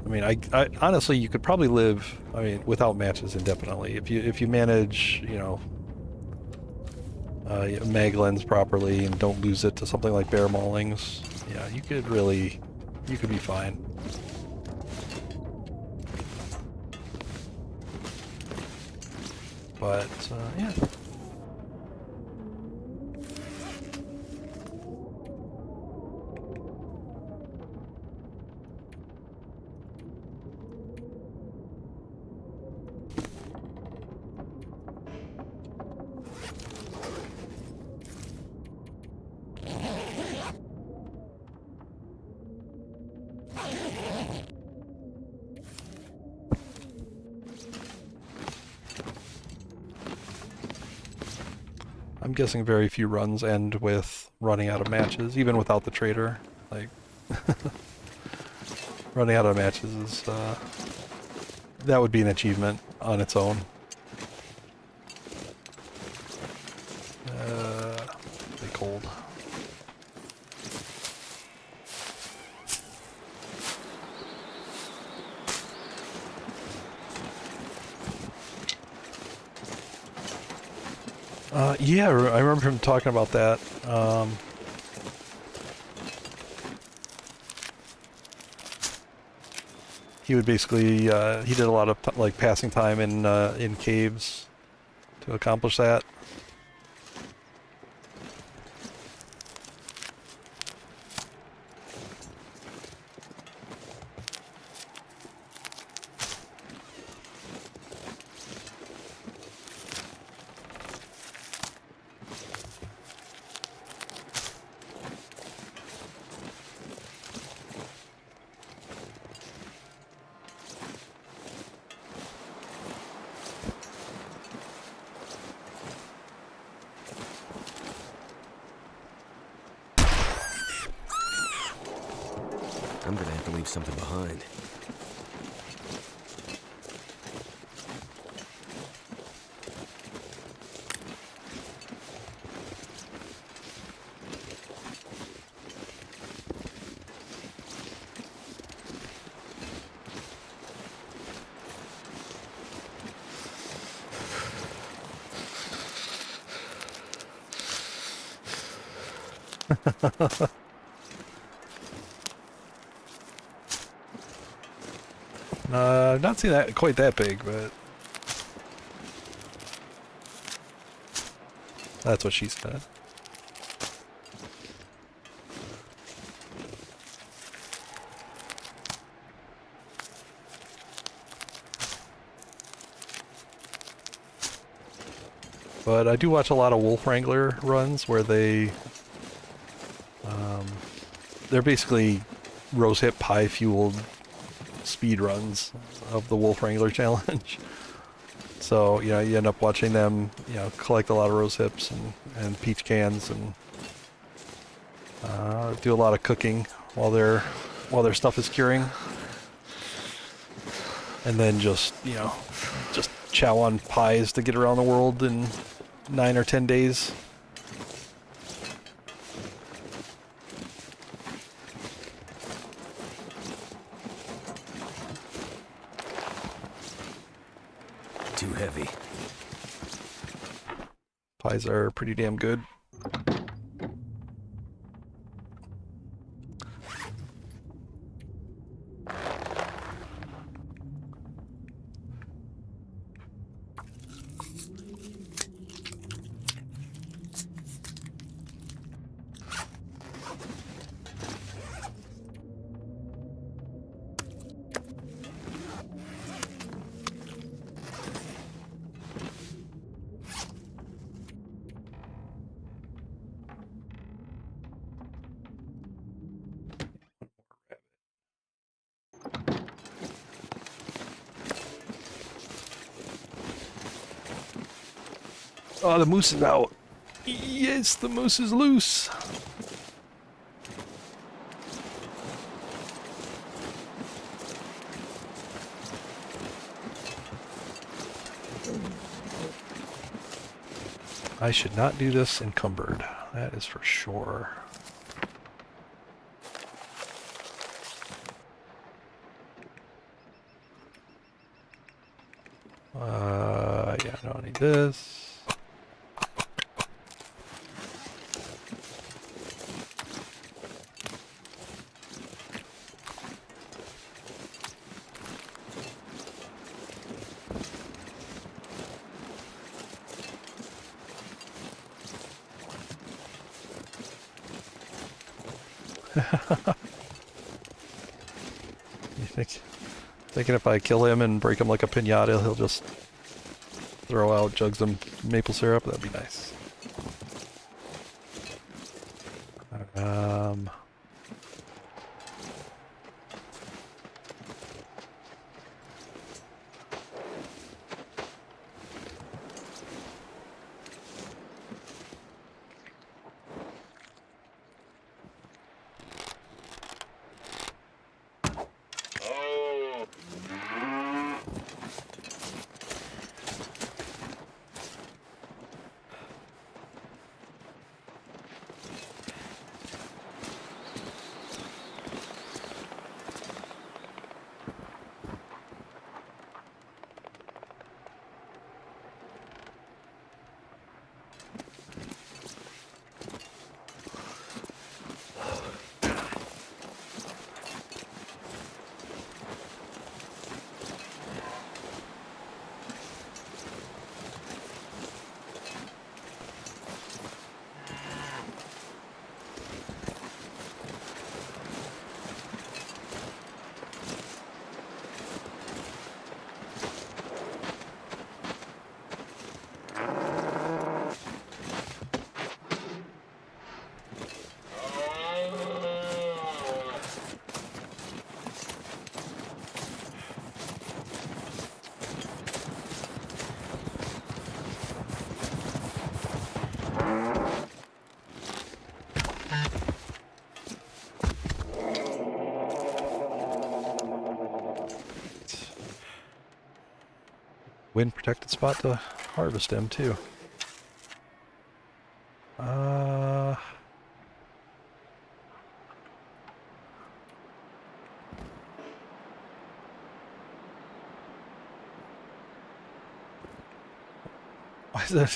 I mean, I honestly, you could probably live, I mean, without matches indefinitely if you manage, mag lens properly and don't lose it to something like bear maulings. Yeah, you could be fine. But yeah. I'm guessing very few runs end with running out of matches, even without the trader. Like, running out of matches is, that would be an achievement on its own. Be cold. Yeah, I remember him talking about that. He would basically, he did a lot of like passing time in caves to accomplish that. I'm gonna have to leave something behind. I've not seen that quite that big, but that's what she said. But I do watch a lot of Wolf Wrangler runs where they're basically rosehip pie fueled speed runs of the Wolf Wrangler challenge. So, you know, you end up watching them, you know, collect a lot of rose hips and peach cans and do a lot of cooking while their stuff is curing. And then just, you know, just chow on pies to get around the world in 9 or 10 days. Too heavy. Pies are pretty damn good. Oh, the moose is out. Yes, the moose is loose. I should not do this encumbered. That is for sure. Yeah, I don't need this. Thinking if I kill him and break him like a piñata, he'll just throw out jugs of maple syrup? That'd be nice. wind protected spot to harvest him too.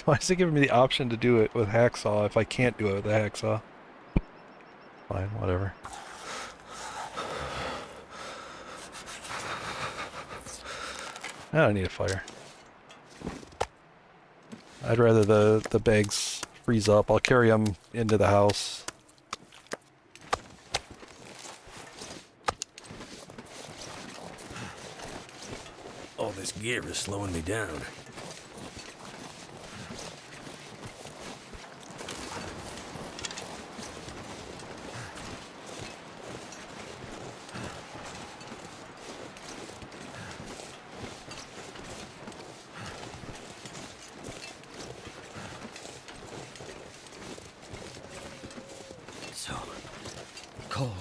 Why is it giving me the option to do it with hacksaw if I can't do it with the hacksaw? Fine, whatever. I don't need a fire. I'd rather the bags freeze up. I'll carry them into the house. All this gear is slowing me down. So cold.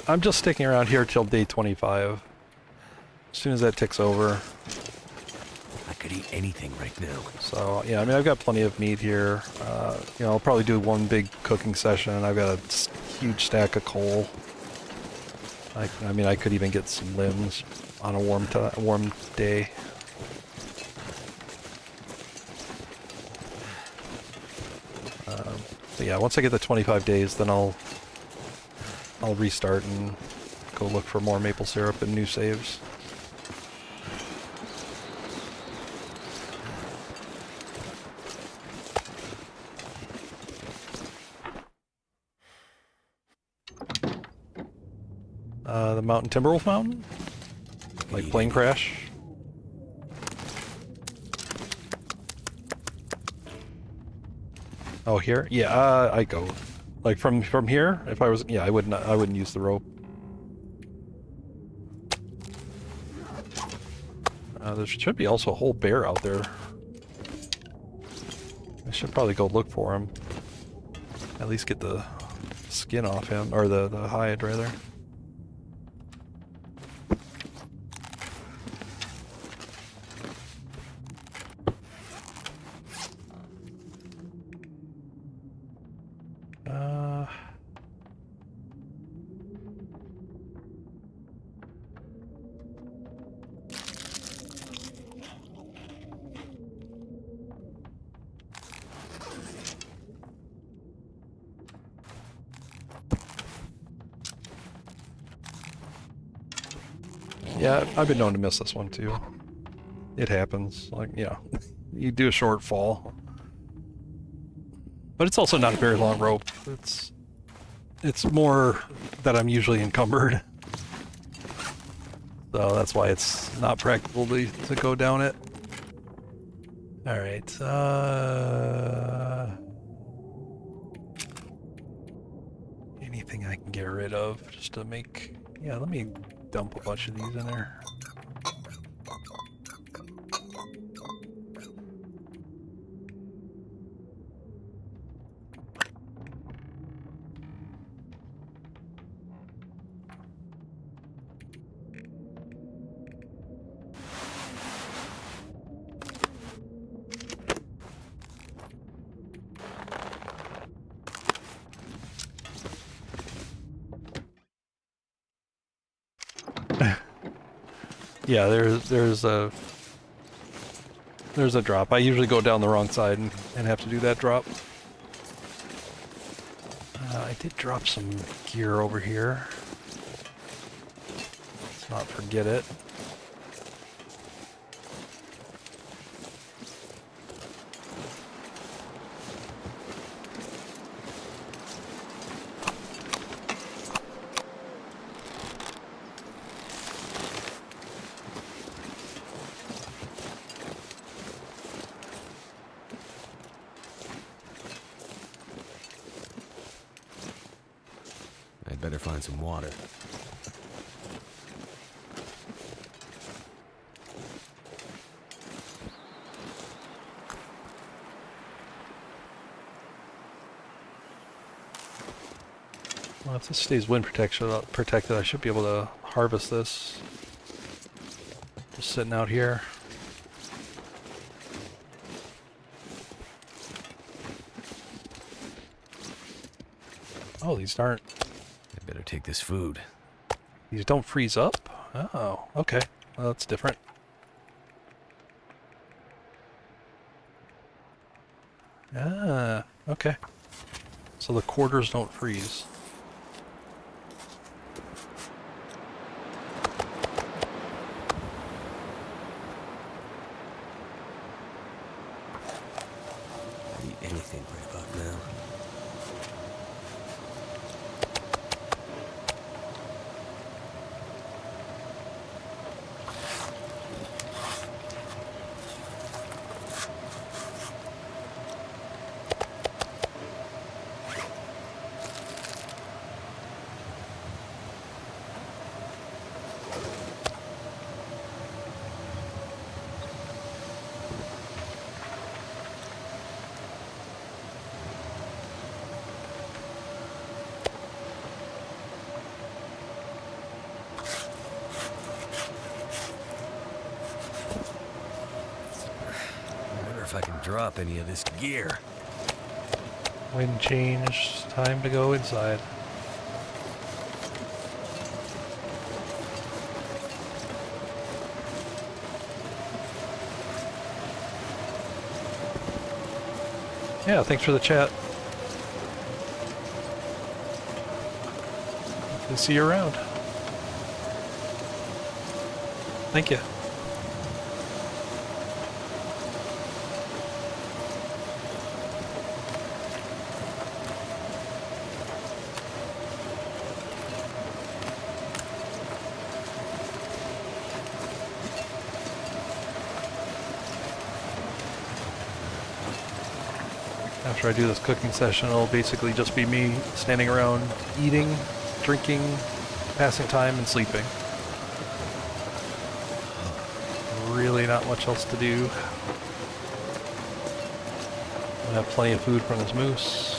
I'm just sticking around here till day 25. As soon as that ticks over. I could eat anything right now. So, yeah, I mean, I've got plenty of meat here. You know, I'll probably do one big cooking session. I've got a huge stack of coal. I mean, I could even get some limbs on a warm day. But yeah, once I get the 25 days, then I'll restart and go look for more maple syrup and new saves. The Mountain Timberwolf Mountain? Like plane crash? Oh, here? Yeah, I go. Like from here, if I was, yeah, I wouldn't use the rope. There should be also a whole bear out there. I should probably go look for him. At least get the skin off him, or the hide rather. Yeah, I've been known to miss this one too. It happens. Like, yeah, you do a shortfall. But it's also not a very long rope. It's more that I'm usually encumbered. So that's why it's not practical to go down it. Alright, anything I can get rid of just to make... Yeah, let me dump a bunch of these in there. Yeah, there's a drop. I usually go down the wrong side and have to do that drop. I did drop some gear over here. Let's not forget it. I'd better find some water. Well, if this stays wind protected, I should be able to harvest this. Just sitting out here. Oh, these aren't. I better take this food. These don't freeze up? Oh, okay. Well, that's different. Ah, okay. So the quarters don't freeze. I'd eat anything right about now. I wonder if I can drop any of this gear. Wind change. Time to go inside. Yeah, thanks for the chat. Good to see you around. Thank you. After I do this cooking session, it'll basically just be me standing around eating, drinking, passing time, and sleeping. Really not much else to do. I have plenty of food from this moose.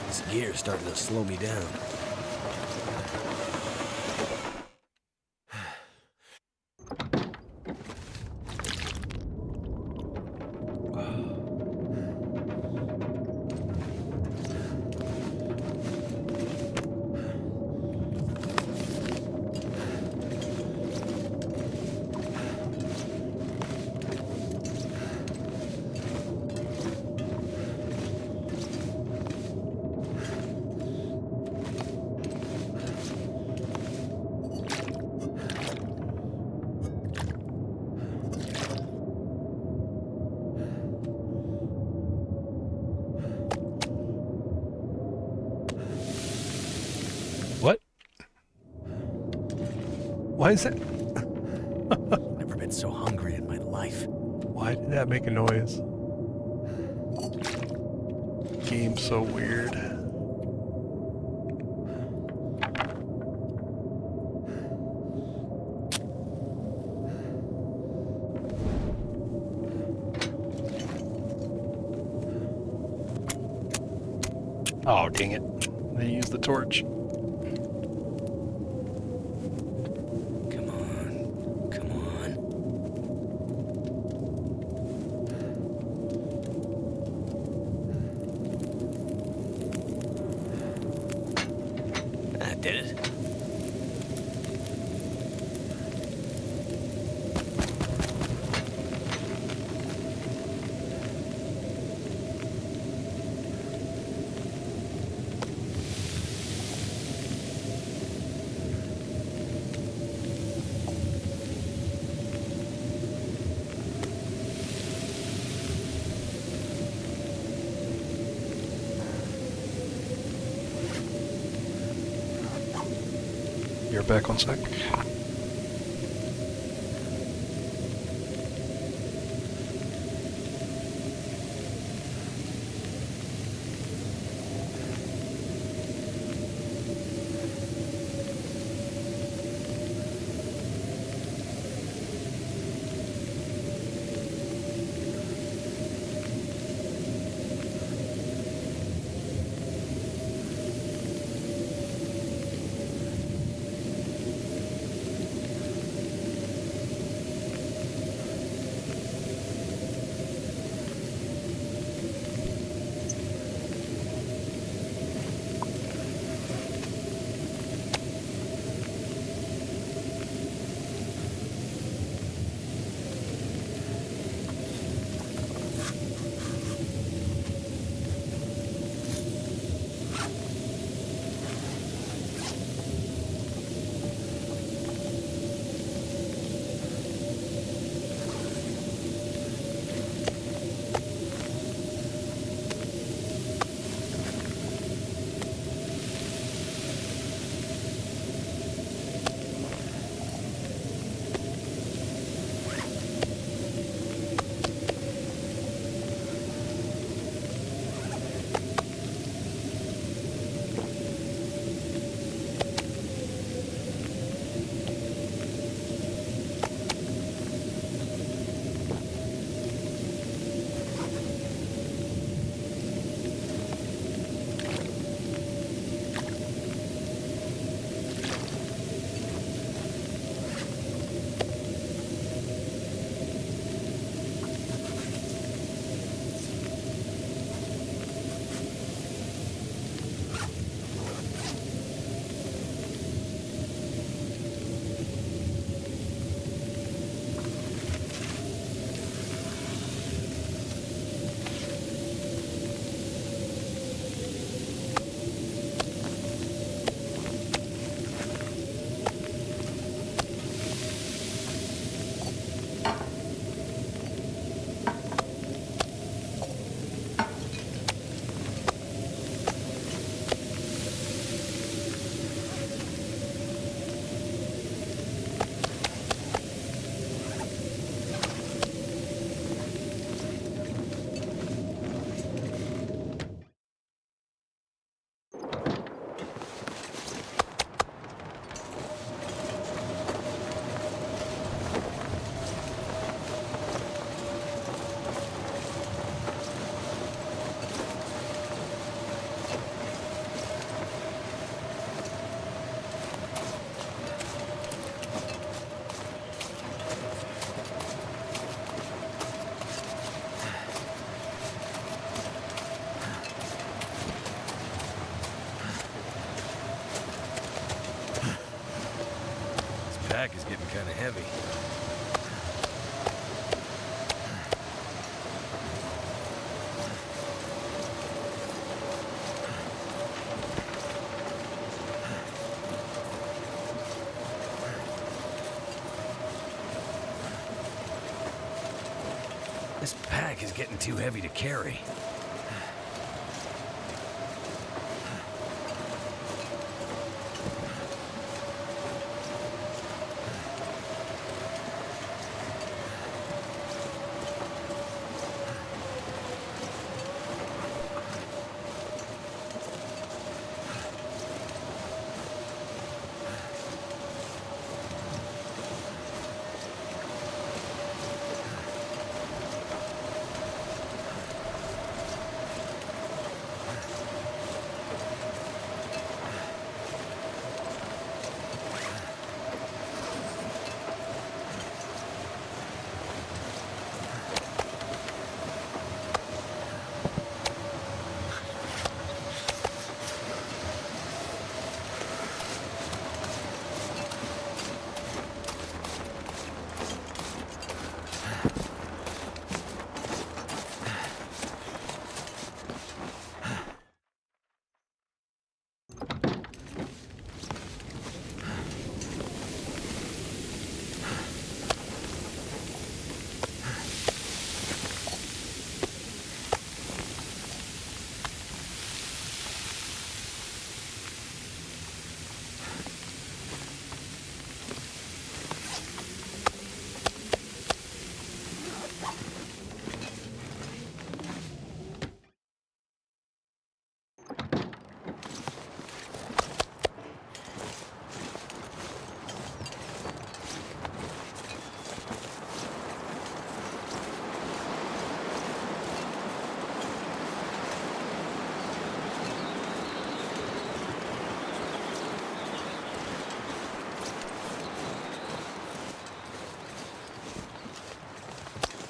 This gear's starting to slow me down. What? Why is that? Never been so hungry in my life. Why did that make a noise? Game's so weird. Oh, dang it. They used the torch. Come on. Come on. That did it. You're back 1 sec. pack is getting kind of heavy. This pack is getting too heavy to carry.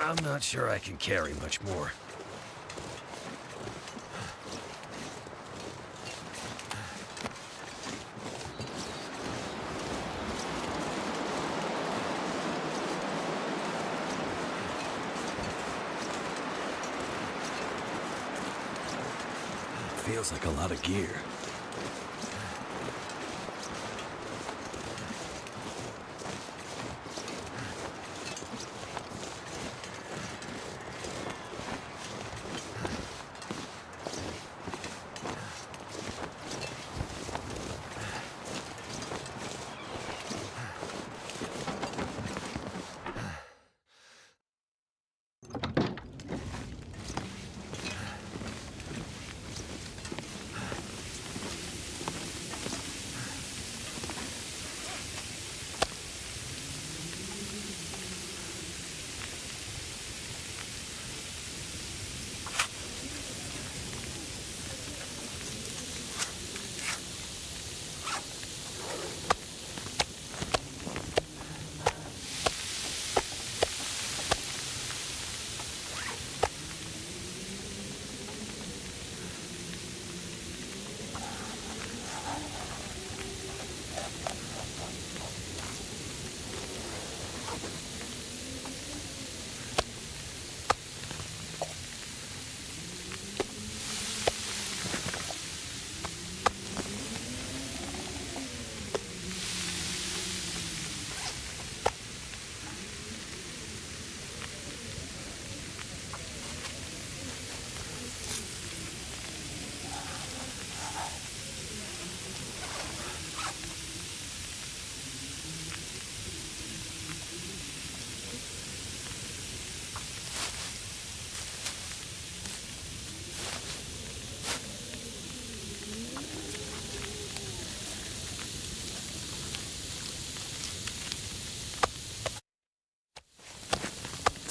I'm not sure I can carry much more. Feels like a lot of gear.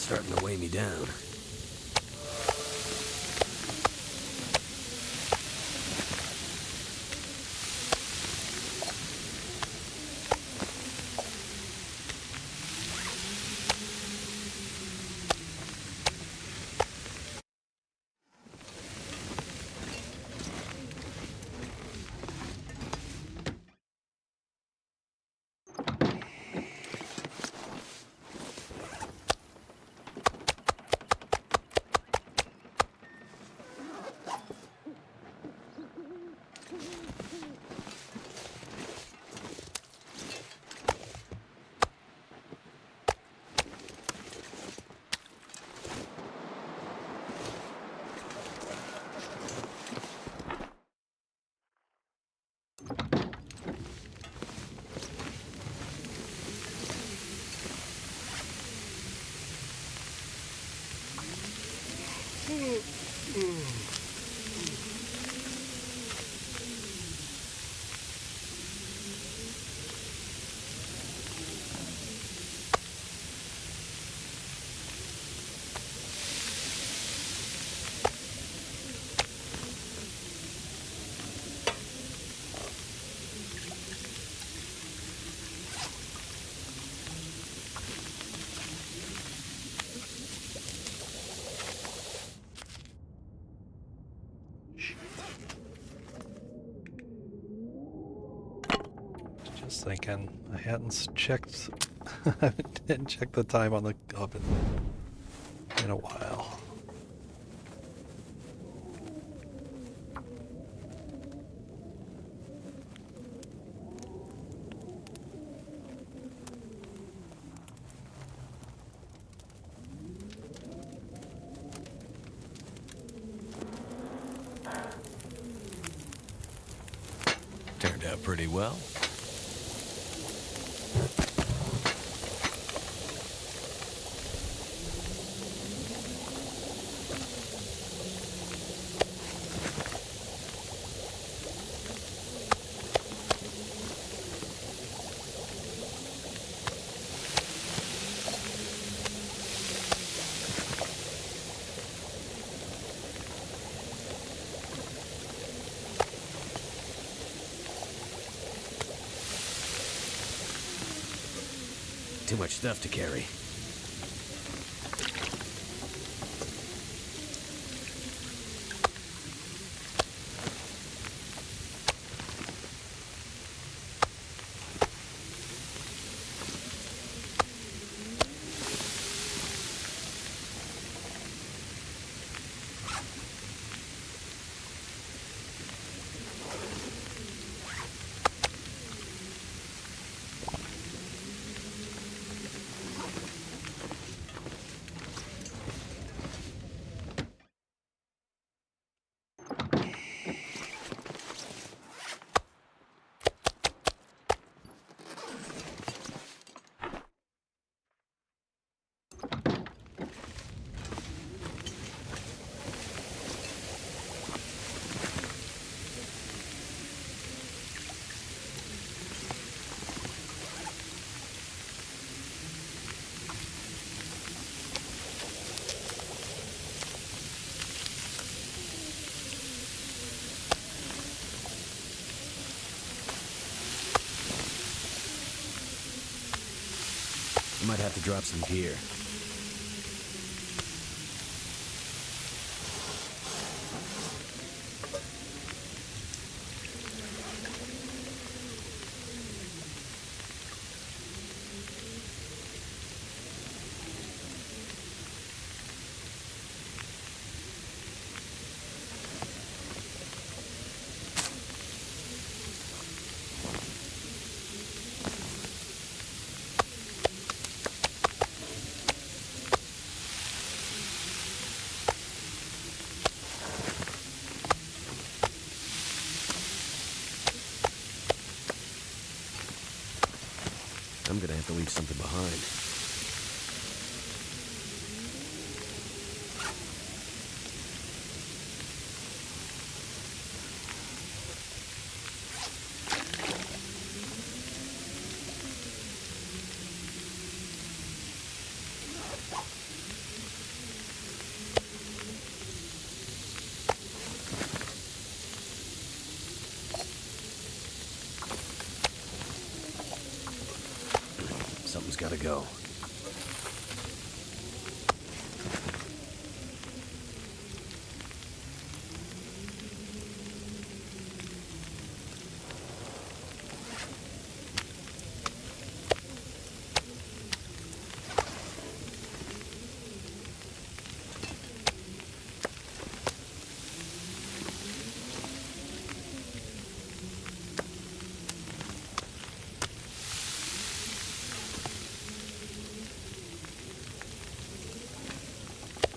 Starting to weigh me down. Just thinking, I hadn't checked. I didn't check the time on the oven in a while. Turned out pretty well. Too much stuff to carry. Might have to drop some gear. I'm gonna have to leave something behind. Something's gotta go.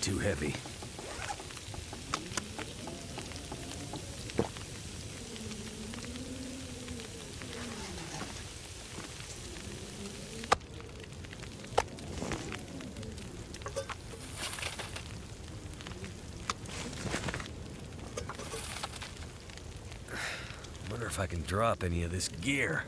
Too heavy. if I can drop any of this gear.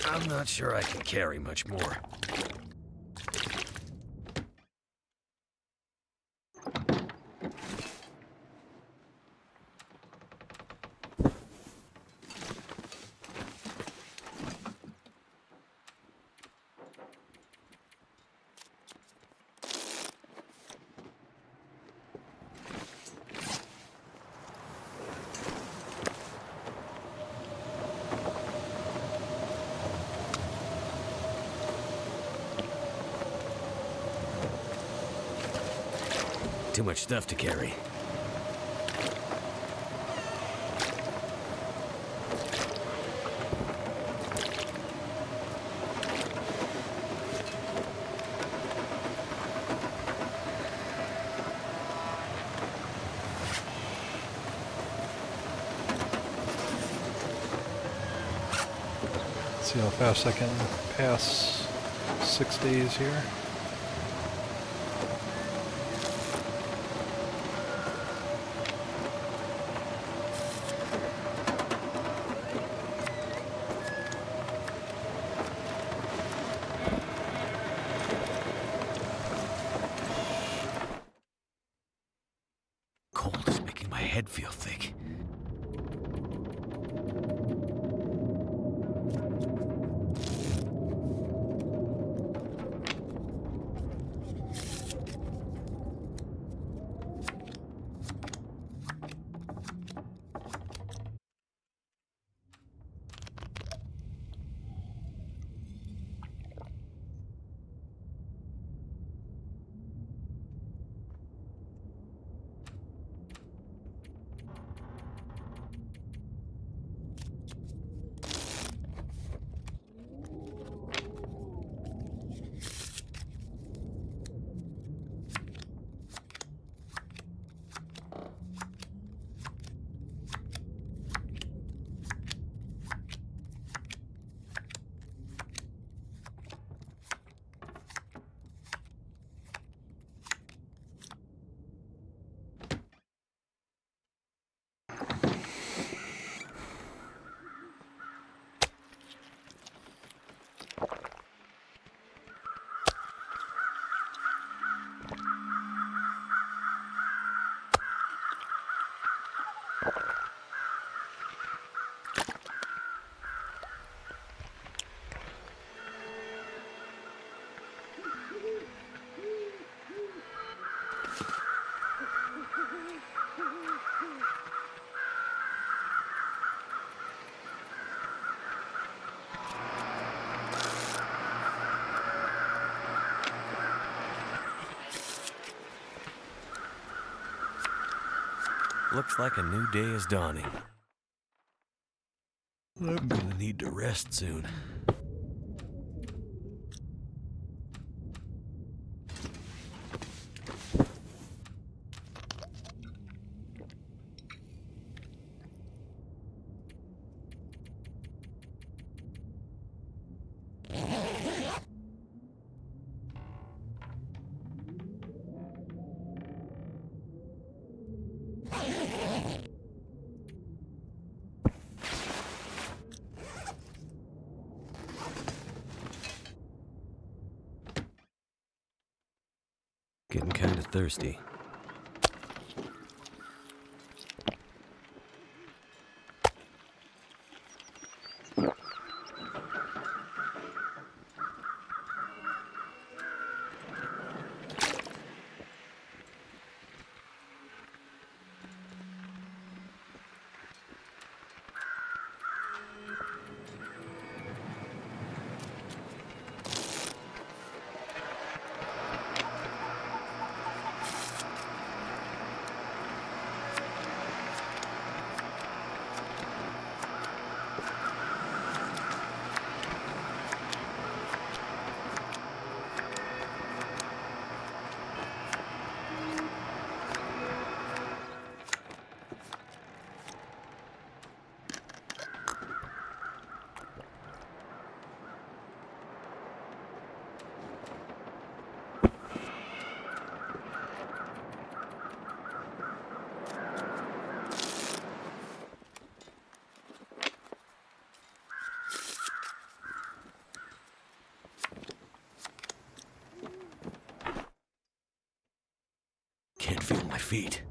I'm not sure I can carry much more. Too much stuff to carry. See how fast I can pass 6 days here. Cold is making my head feel thick. Looks like a new day is dawning. I'm gonna need to rest soon. Getting kind of thirsty. Can't feel my feet.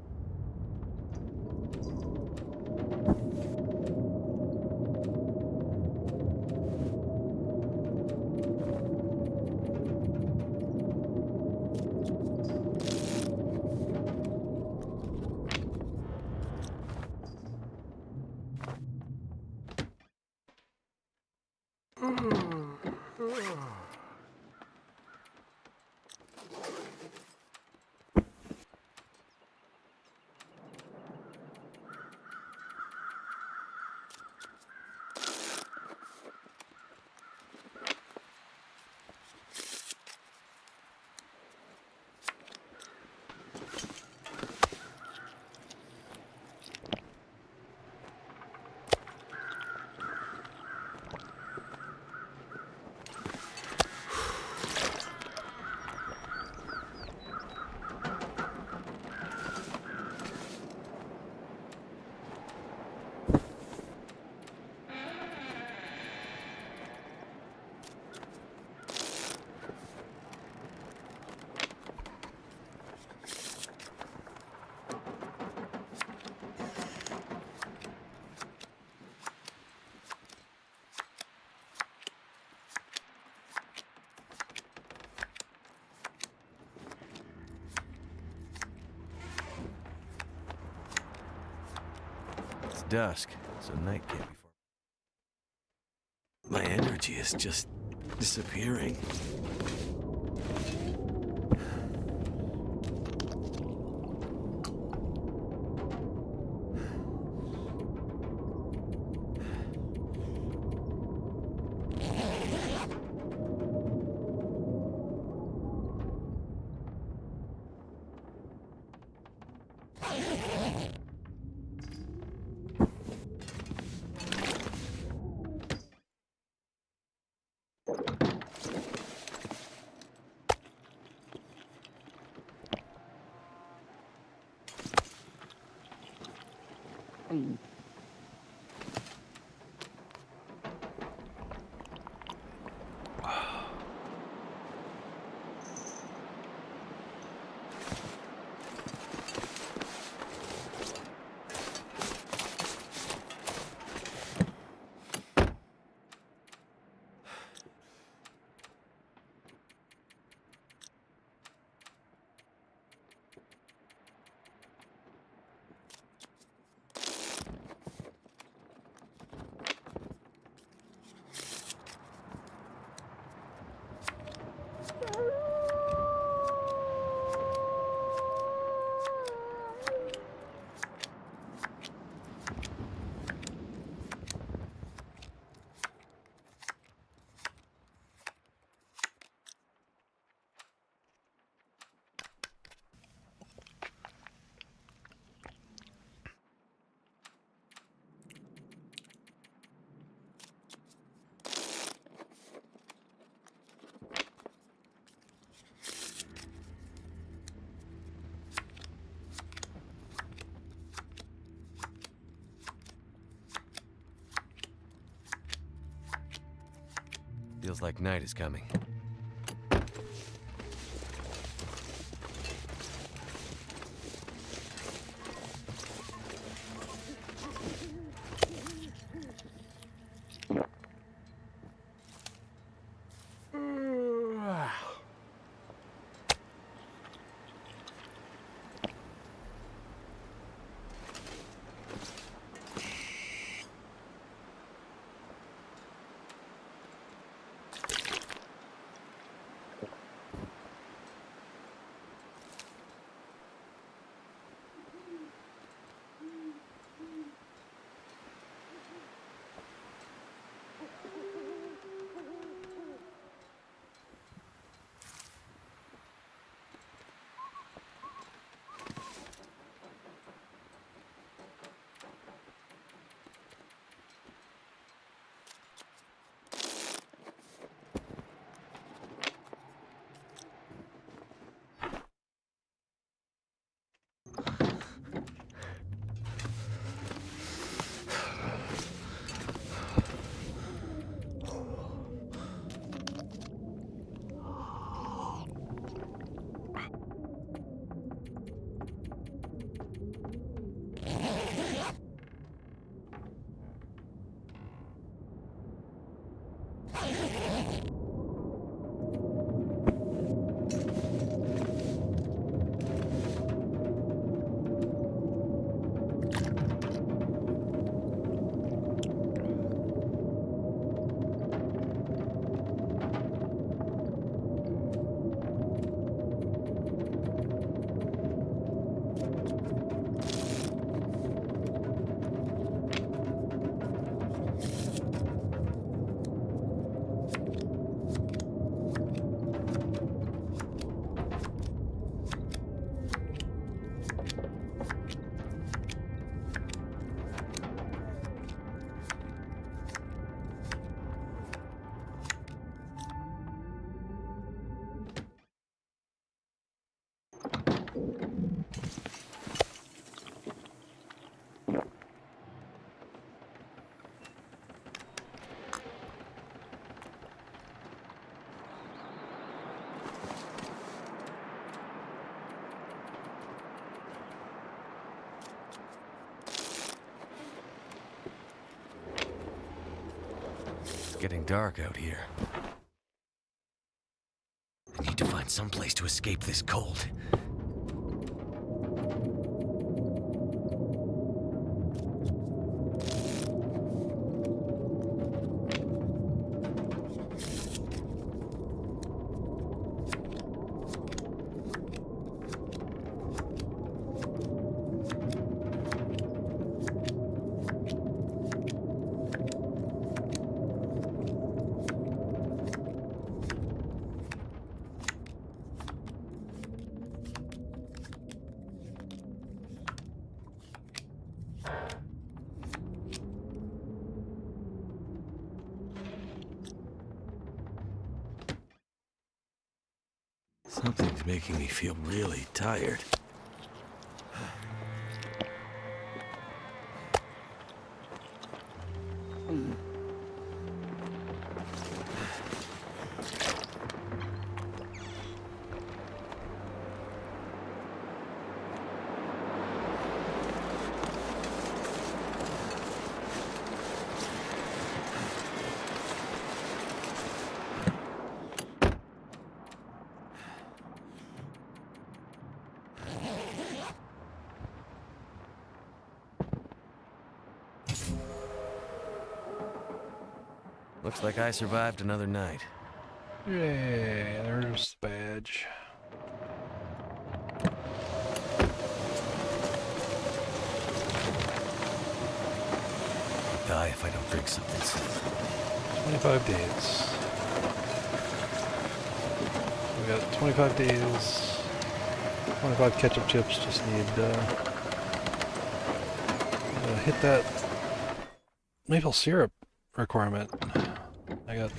It's dusk, so night can't be far. My energy is just disappearing. Feels like night is coming. It's getting dark out here. I need to find some place to escape this cold. Something's making me feel really tired. Looks like I survived another night. Yay, there's the badge. I'll die if I don't drink something soon. 25 days. We got 25 days. 25 ketchup chips. Just need hit that maple syrup requirement. I got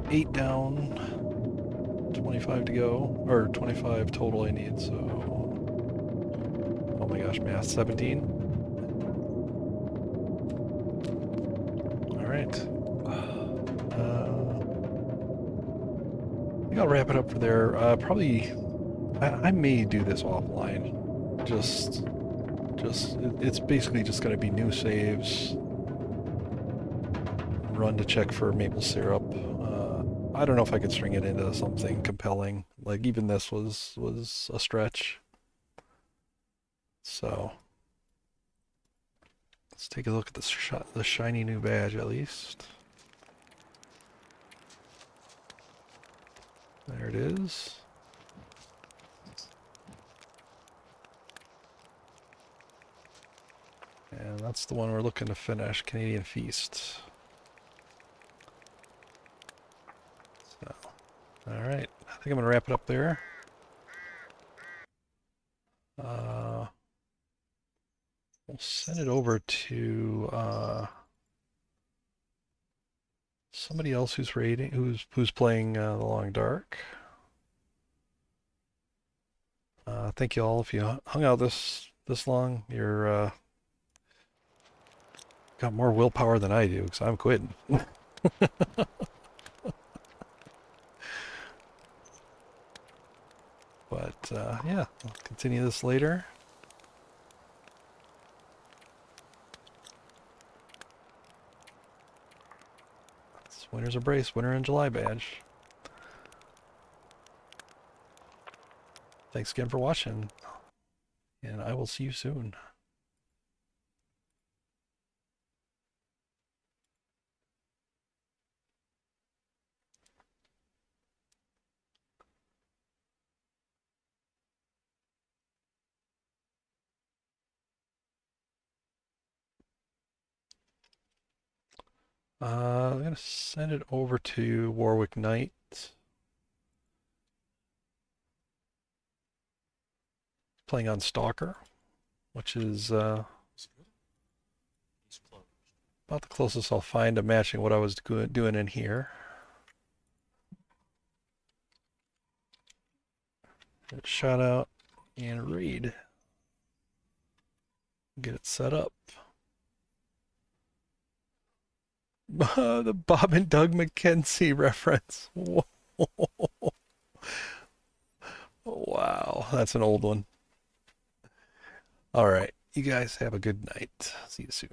8 down, 25 to go, or 25 total I need, so, oh my gosh, math, 17. All right. think I'll wrap it up for there. Probably, I may do this offline. It's basically just going to be new saves, run to check for maple syrup. I don't know if I could string it into something compelling. Like even this was a stretch. So let's take a look at the shiny new badge at least. There it is. And that's the one we're looking to finish, Canadian Feast. So, alright, I think I'm going to wrap it up there. We'll send it over to somebody else who's who's playing The Long Dark. Thank you all if you hung out this long. You're got more willpower than I do because I'm quitting. But yeah, I'll continue this later. It's Winner's Embrace, Winter in July badge. Thanks again for watching, and I will see you soon. I'm going to send it over to Warwick Knight. Playing on Stalker, which is about the closest I'll find to matching what I was doing in here. Shout out and read. Get it set up. The Bob and Doug McKenzie reference. Whoa. Wow, that's an old one. All right, you guys have a good night. See you soon.